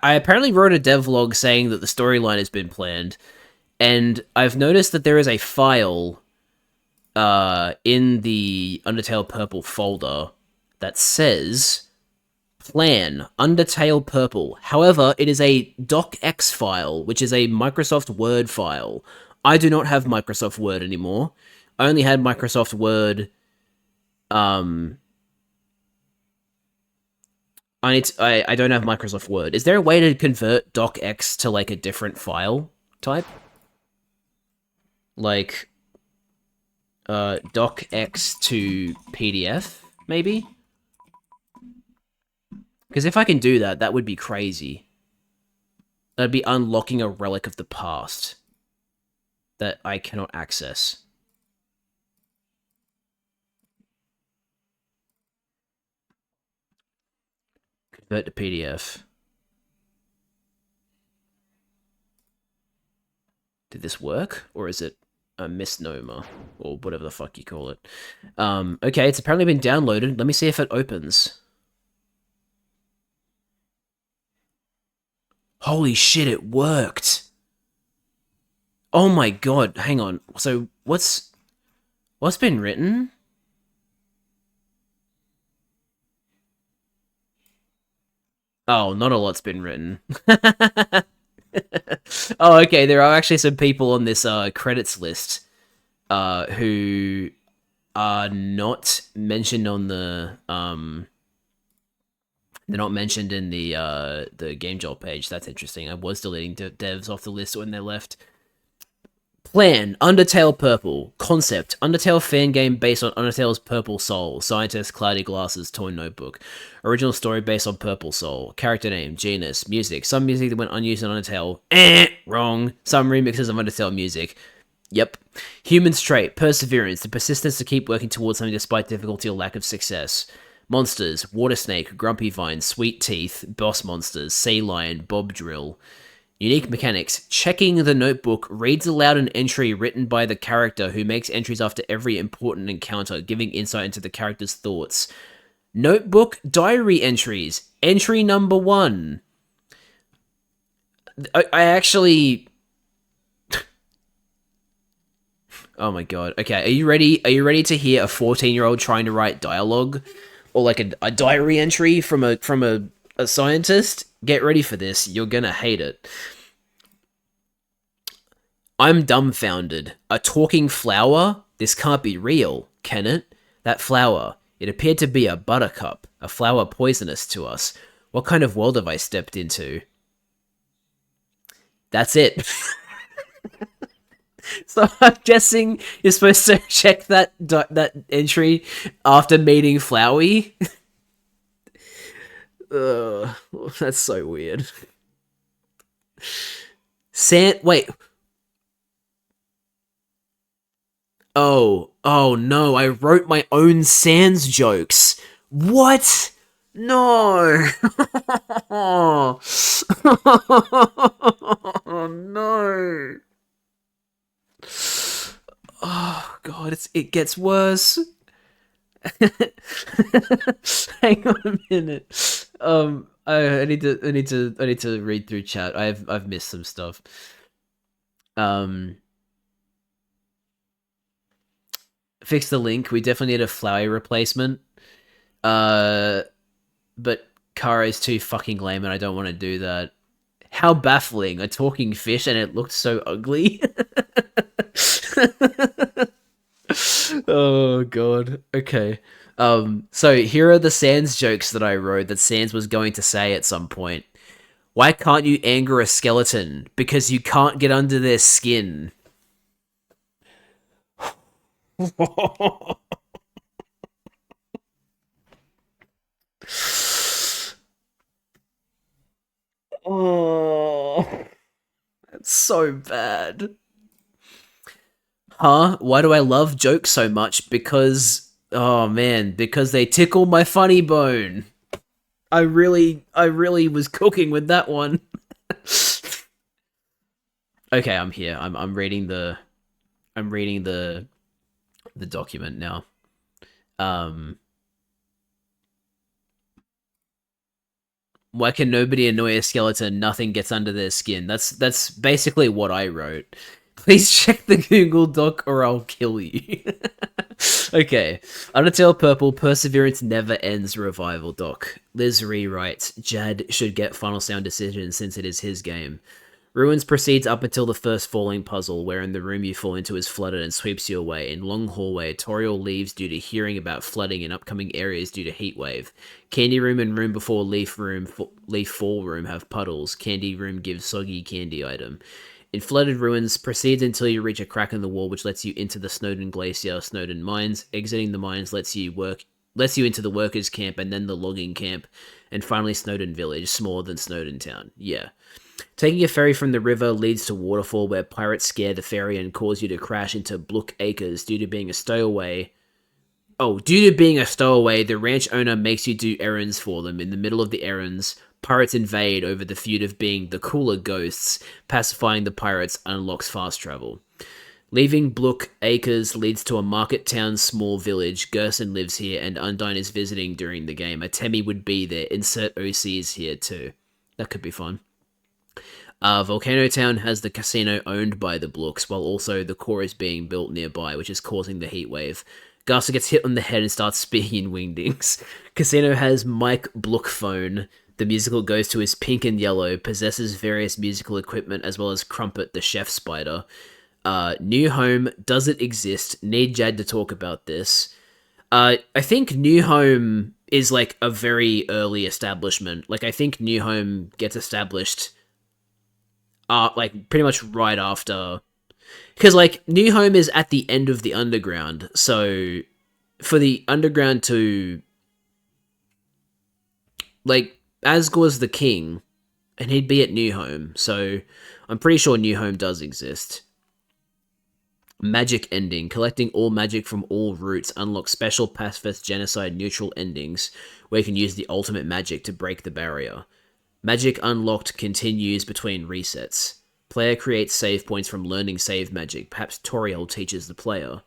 I apparently wrote a devlog saying that the storyline has been planned, and I've noticed that there is a file in the Undertale Purple folder that says plan Undertale Purple. However, it is a docx file, which is a Microsoft Word file. I do not have Microsoft Word anymore. I only had Microsoft Word. I don't have Microsoft Word. Is there a way to convert docx to like a different file type? Like docx to PDF, maybe? Because if I can do that, that would be crazy. That'd be unlocking a relic of the past that I cannot access. Convert to PDF. Did this work? Or is it a misnomer? Or whatever the fuck you call it. Okay, it's apparently been downloaded. Let me see if it opens. Holy shit, it worked! Oh my god, hang on. So, what's been written? Oh, not a lot's been written. Oh, okay, there are actually some people on this credits list who are not mentioned on the they're not mentioned in the Game Jolt page. That's interesting. I was deleting devs off the list when they left. Plan, Undertale Purple. Concept, Undertale fangame based on Undertale's Purple Soul. Scientist, cloudy glasses, toy notebook. Original story based on Purple Soul. Character name, genus, music. Some music that went unused in Undertale. Wrong. Some remixes of Undertale music. Yep. Human trait, perseverance, the persistence to keep working towards something despite difficulty or lack of success. Monsters, water snake, grumpy vine, sweet teeth, boss monsters, sea lion, bob drill. Unique mechanics. Checking the notebook reads aloud an entry written by the character who makes entries after every important encounter, giving insight into the character's thoughts. Notebook diary entries. Entry number 1. I actually... Oh my god. Okay, are you ready? Are you ready to hear a 14-year-old trying to write dialogue? Or like a diary entry from a scientist? Get ready for this. You're gonna hate it. I'm dumbfounded. A talking flower? This can't be real, can it? That flower. It appeared to be a buttercup. A flower poisonous to us. What kind of world have I stepped into? That's it. So I'm guessing you're supposed to check that entry after meeting Flowey. That's so weird. Wait. Oh no, I wrote my own Sans jokes. What? No. Oh no. Oh god, it gets worse. Hang on a minute. I need to read through chat. I've missed some stuff. Um, fix the link. We definitely need a flower replacement. But Kara is too fucking lame, and I don't want to do that. How baffling! A talking fish, and it looked so ugly. Oh god. Okay. So here are the Sans jokes that I wrote that Sans was going to say at some point. Why can't you anger a skeleton? Because you can't get under their skin. Oh, that's so bad. Huh? Why do I love jokes so much? Because, oh man, because they tickle my funny bone. I really was cooking with that one. Okay, I'm here. I'm reading the document now. Um, why can nobody annoy a skeleton? Nothing gets under their skin. That's basically what I wrote. Please check the Google Doc or I'll kill you. Okay. Undertale Purple Perseverance Never Ends Revival Doc. Liz rewrites, Jad should get final sound decision since it is his game. Ruins proceeds up until the first falling puzzle, wherein the room you fall into is flooded and sweeps you away. In long hallway, Toriel leaves due to hearing about flooding in upcoming areas due to heatwave. Candy room and room before leaf fall room have puddles. Candy room gives soggy candy item. In flooded ruins, proceeds until you reach a crack in the wall which lets you into the Snowden Glacier, Snowden Mines. Exiting the mines lets you into the workers' camp and then the logging camp, and finally Snowden Village, smaller than Snowden Town. Yeah. Taking a ferry from the river leads to Waterfall, where pirates scare the ferry and cause you to crash into Blook Acres due to being a stowaway. Oh, due to being a stowaway, the ranch owner makes you do errands for them. In the middle of the errands, pirates invade over the feud of being the cooler ghosts. Pacifying the pirates unlocks fast travel. Leaving Blook Acres leads to a market town small village. Gerson lives here and Undyne is visiting during the game. Atemi would be there. Insert OCs here too. That could be fun. Volcano Town has the casino owned by the Blooks, while also the core is being built nearby, which is causing the heat wave. Garza gets hit on the head and starts speaking in wingdings. Casino has Mike Blook phone. The musical goes to his pink and yellow, possesses various musical equipment as well as Crumpet the chef spider. New home, does it exist? Need Jad to talk about this. I think New Home is like a very early establishment. Like I think New Home gets established like pretty much right after, because like New Home is at the end of the underground, so for the underground to like Asgore's the king and he'd be at New Home, so I'm pretty sure New Home does exist. Magic ending. Collecting all magic from all routes unlocks special pacifist genocide neutral endings where you can use the ultimate magic to break the barrier. Magic unlocked continues between resets. Player creates save points from learning save magic. Perhaps Toriel teaches the player.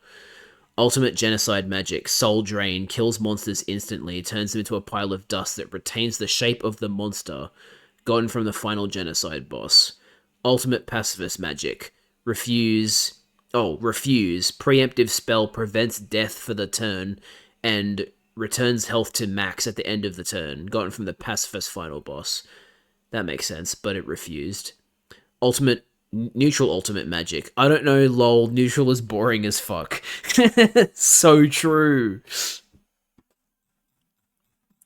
Ultimate genocide magic. Soul drain. Kills monsters instantly. Turns them into a pile of dust that retains the shape of the monster gotten from the final genocide boss. Ultimate pacifist magic. Refuse. Preemptive spell prevents death for the turn and returns health to max at the end of the turn. Gotten from the pacifist final boss. That makes sense, but it refused. Neutral ultimate magic. I don't know, lol, neutral is boring as fuck. So true.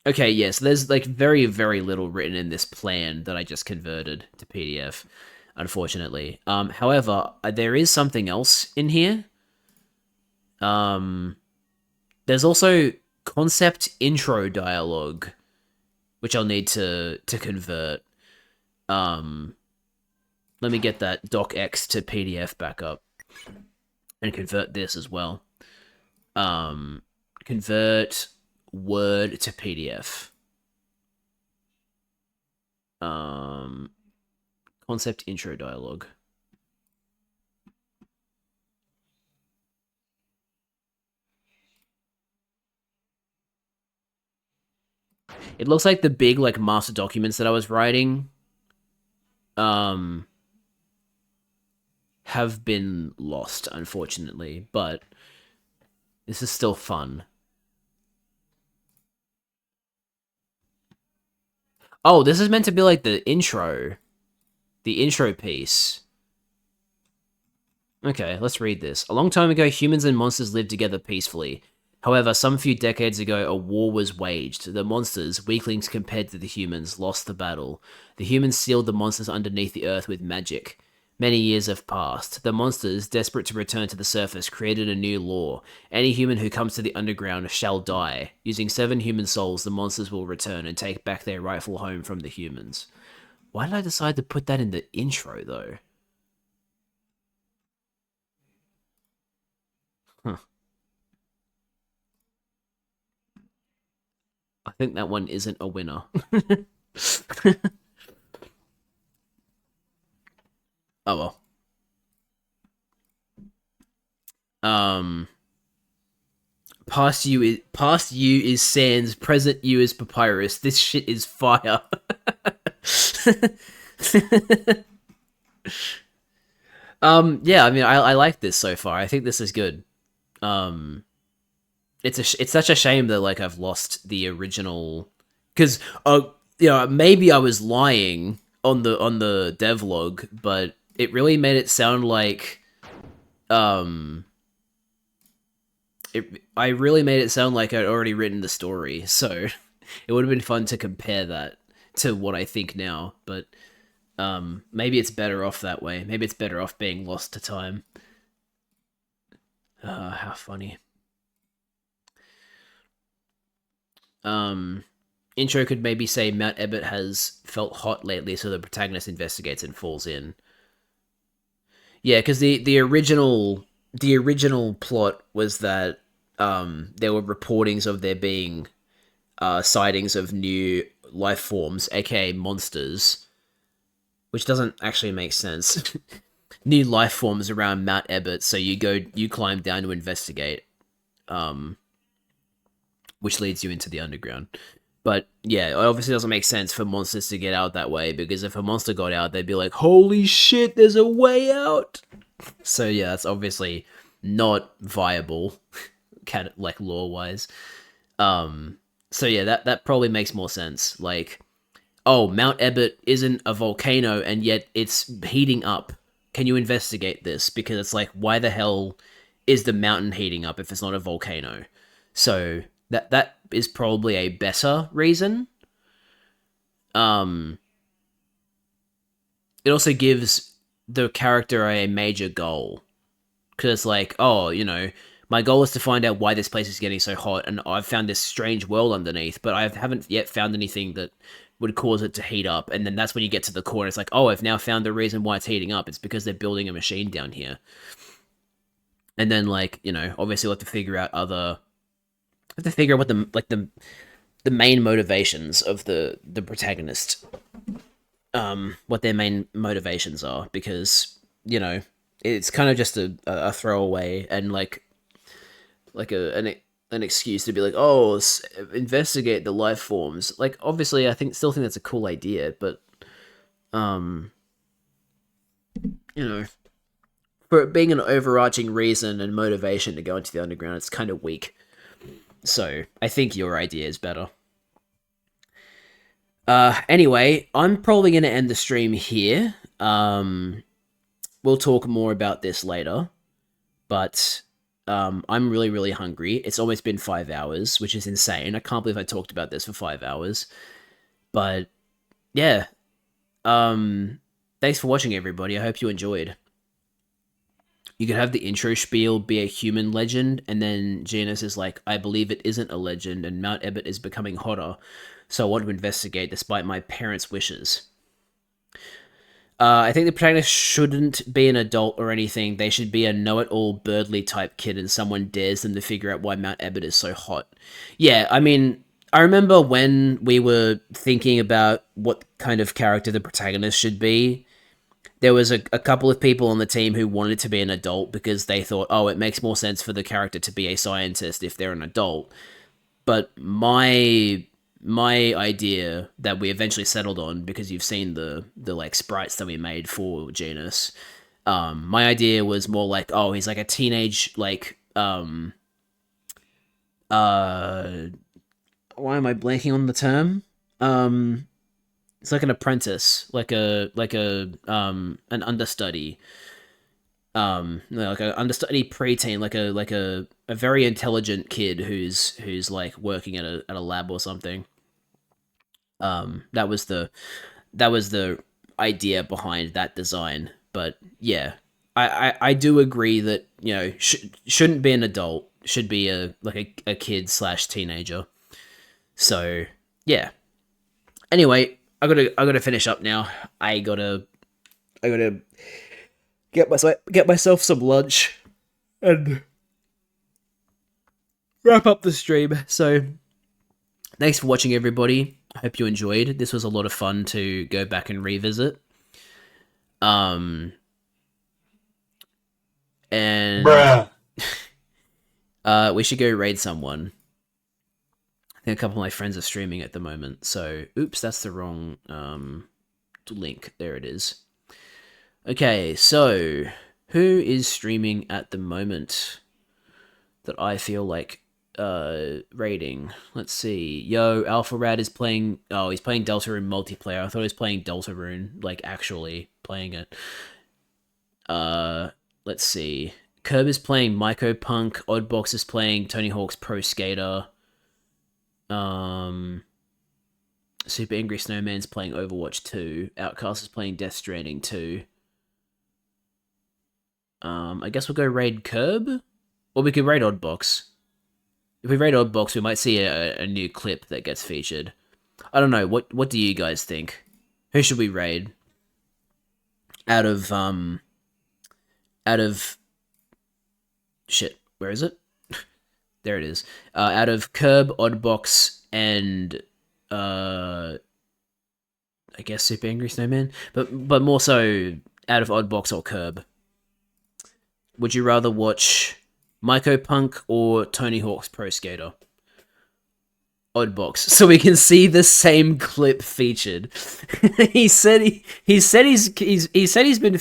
Okay, yes, there's like very, very little written in this plan that I just converted to PDF, unfortunately. However, there is something else in here. There's also concept intro dialogue, which I'll need to convert. Let me get that docx to PDF back up and convert this as well. Convert Word to PDF. Concept intro dialogue. It looks like the big like master documents that I was writing have been lost, unfortunately, but this is still fun. Oh, this is meant to be like the intro piece. Okay, let's read this. A long time ago, humans and monsters lived together peacefully. However, some few decades ago, a war was waged. The monsters, weaklings compared to the humans, lost the battle. The humans sealed the monsters underneath the earth with magic. Many years have passed. The monsters, desperate to return to the surface, created a new law. Any human who comes to the underground shall die. Using 7 human souls, the monsters will return and take back their rightful home from the humans. Why did I decide to put that in the intro, though? Huh. I think that one isn't a winner. Oh well. Past you is sands, present you is papyrus. This shit is fire. Yeah, I mean, I like this so far. I think this is good. It's such a shame that like I've lost the original, because maybe I was lying on the devlog, but it really made it sound like I really made it sound like I'd already written the story, so it would have been fun to compare that to what I think now, but maybe it's better off that way. Maybe it's better off being lost to time. How funny. Intro could maybe say Mount Ebott has felt hot lately, so the protagonist investigates and falls in. Yeah, because the original plot was that there were reportings of there being sightings of new life forms, aka monsters, which doesn't actually make sense. New life forms around Mount Ebott, so you climb down to investigate, which leads you into the underground. But yeah, it obviously doesn't make sense for monsters to get out that way, because if a monster got out, they'd be like, holy shit, there's a way out! So yeah, that's obviously not viable, like lore-wise. So yeah, that probably makes more sense. Like, oh, Mount Ebott isn't a volcano, and yet it's heating up. Can you investigate this? Because it's like, why the hell is the mountain heating up if it's not a volcano? So that is probably a better reason. It also gives the character a major goal, because it's like, oh, my goal is to find out why this place is getting so hot, and I've found this strange world underneath, but I haven't yet found anything that would cause it to heat up. And then that's when you get to the core, and it's like, oh, I've now found the reason why it's heating up. It's because they're building a machine down here. And then, like, obviously we'll have to figure out what the main motivations of the protagonist, what their main motivations are, because it's kind of just a throwaway and like an excuse to be like, oh, investigate the life forms. Like, obviously I still think that's a cool idea, but for it being an overarching reason and motivation to go into the underground, it's kind of weak. So I think your idea is better. Anyway, I'm probably going to end the stream here. We'll talk more about this later, but I'm really, really hungry. It's almost been 5 hours, which is insane. I can't believe I talked about this for 5 hours. But yeah, thanks for watching, everybody. I hope you enjoyed. You could have the intro spiel be a human legend, and then Janus is like, I believe it isn't a legend, and Mount Ebott is becoming hotter, so I want to investigate despite my parents' wishes. I think the protagonist shouldn't be an adult or anything. They should be a know-it-all Birdly type kid, and someone dares them to figure out why Mount Ebott is so hot. Yeah, I mean, I remember when we were thinking about what kind of character the protagonist should be, there was a couple of people on the team who wanted to be an adult because they thought, oh, it makes more sense for the character to be a scientist if they're an adult. But my my idea that we eventually settled on, because you've seen the like sprites that we made for Genus. My idea was more like, oh, he's like a teenage like why am I blanking on the term? It's like an apprentice, like a an understudy. No, like an understudy preteen, like a very intelligent kid who's like working at a lab or something. That was the idea behind that design. But yeah, I do agree that, you know, shouldn't be an adult, should be a kid slash teenager. So yeah. Anyway, I gotta finish up now. I gotta get myself some lunch and wrap up the stream. So thanks for watching, everybody. I hope you enjoyed. This was a lot of fun to go back and revisit. And Bruh. we should go raid someone. I think a couple of my friends are streaming at the moment, so oops, that's the wrong link. There it is. Okay, so who is streaming at the moment that I feel like raiding? Let's see. Yo, Alpha Rad is playing. Oh, he's playing Deltarune multiplayer. I thought he was playing Deltarune, like actually playing it. Let's see. Curb is playing Myco Punk. Oddbox is playing Tony Hawk's Pro Skater. Super Angry Snowman's playing Overwatch 2. Outcast is playing Death Stranding 2. I guess we'll go raid Curb? Or we could raid Oddbox. If we raid Oddbox, we might see a new clip that gets featured. I don't know, what do you guys think? Who should we raid? Out of shit, where is it? There it is. Out of Curb, Oddbox, and I guess Super Angry Snowman, but more so out of Oddbox or Curb. Would you rather watch Myco Punk or Tony Hawk's Pro Skater? Oddbox, so we can see the same clip featured. he said he's been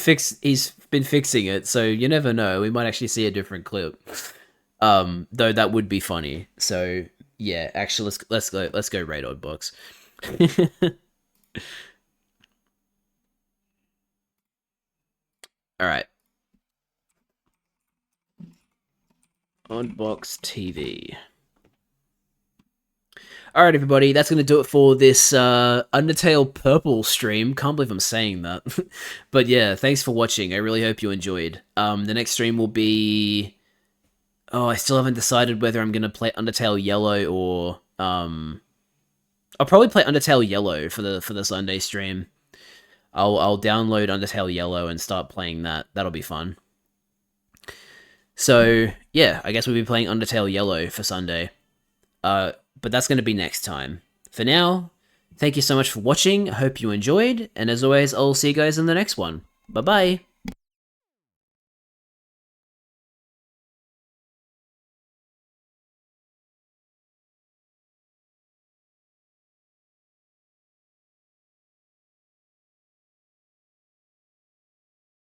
fixing it, so you never know. We might actually see a different clip. Though that would be funny. So yeah, actually let's go raid Oddbox. All right. Oddbox TV. Alright, everybody, that's going to do it for this Undertale Purple stream. Can't believe I'm saying that. But yeah, thanks for watching. I really hope you enjoyed. The next stream will be... Oh, I still haven't decided whether I'm going to play Undertale Yellow or... I'll probably play Undertale Yellow for the Sunday stream. I'll download Undertale Yellow and start playing that. That'll be fun. So, yeah, I guess we'll be playing Undertale Yellow for Sunday. But that's going to be next time. For now, thank you so much for watching. I hope you enjoyed. And as always, I'll see you guys in the next one. Bye-bye.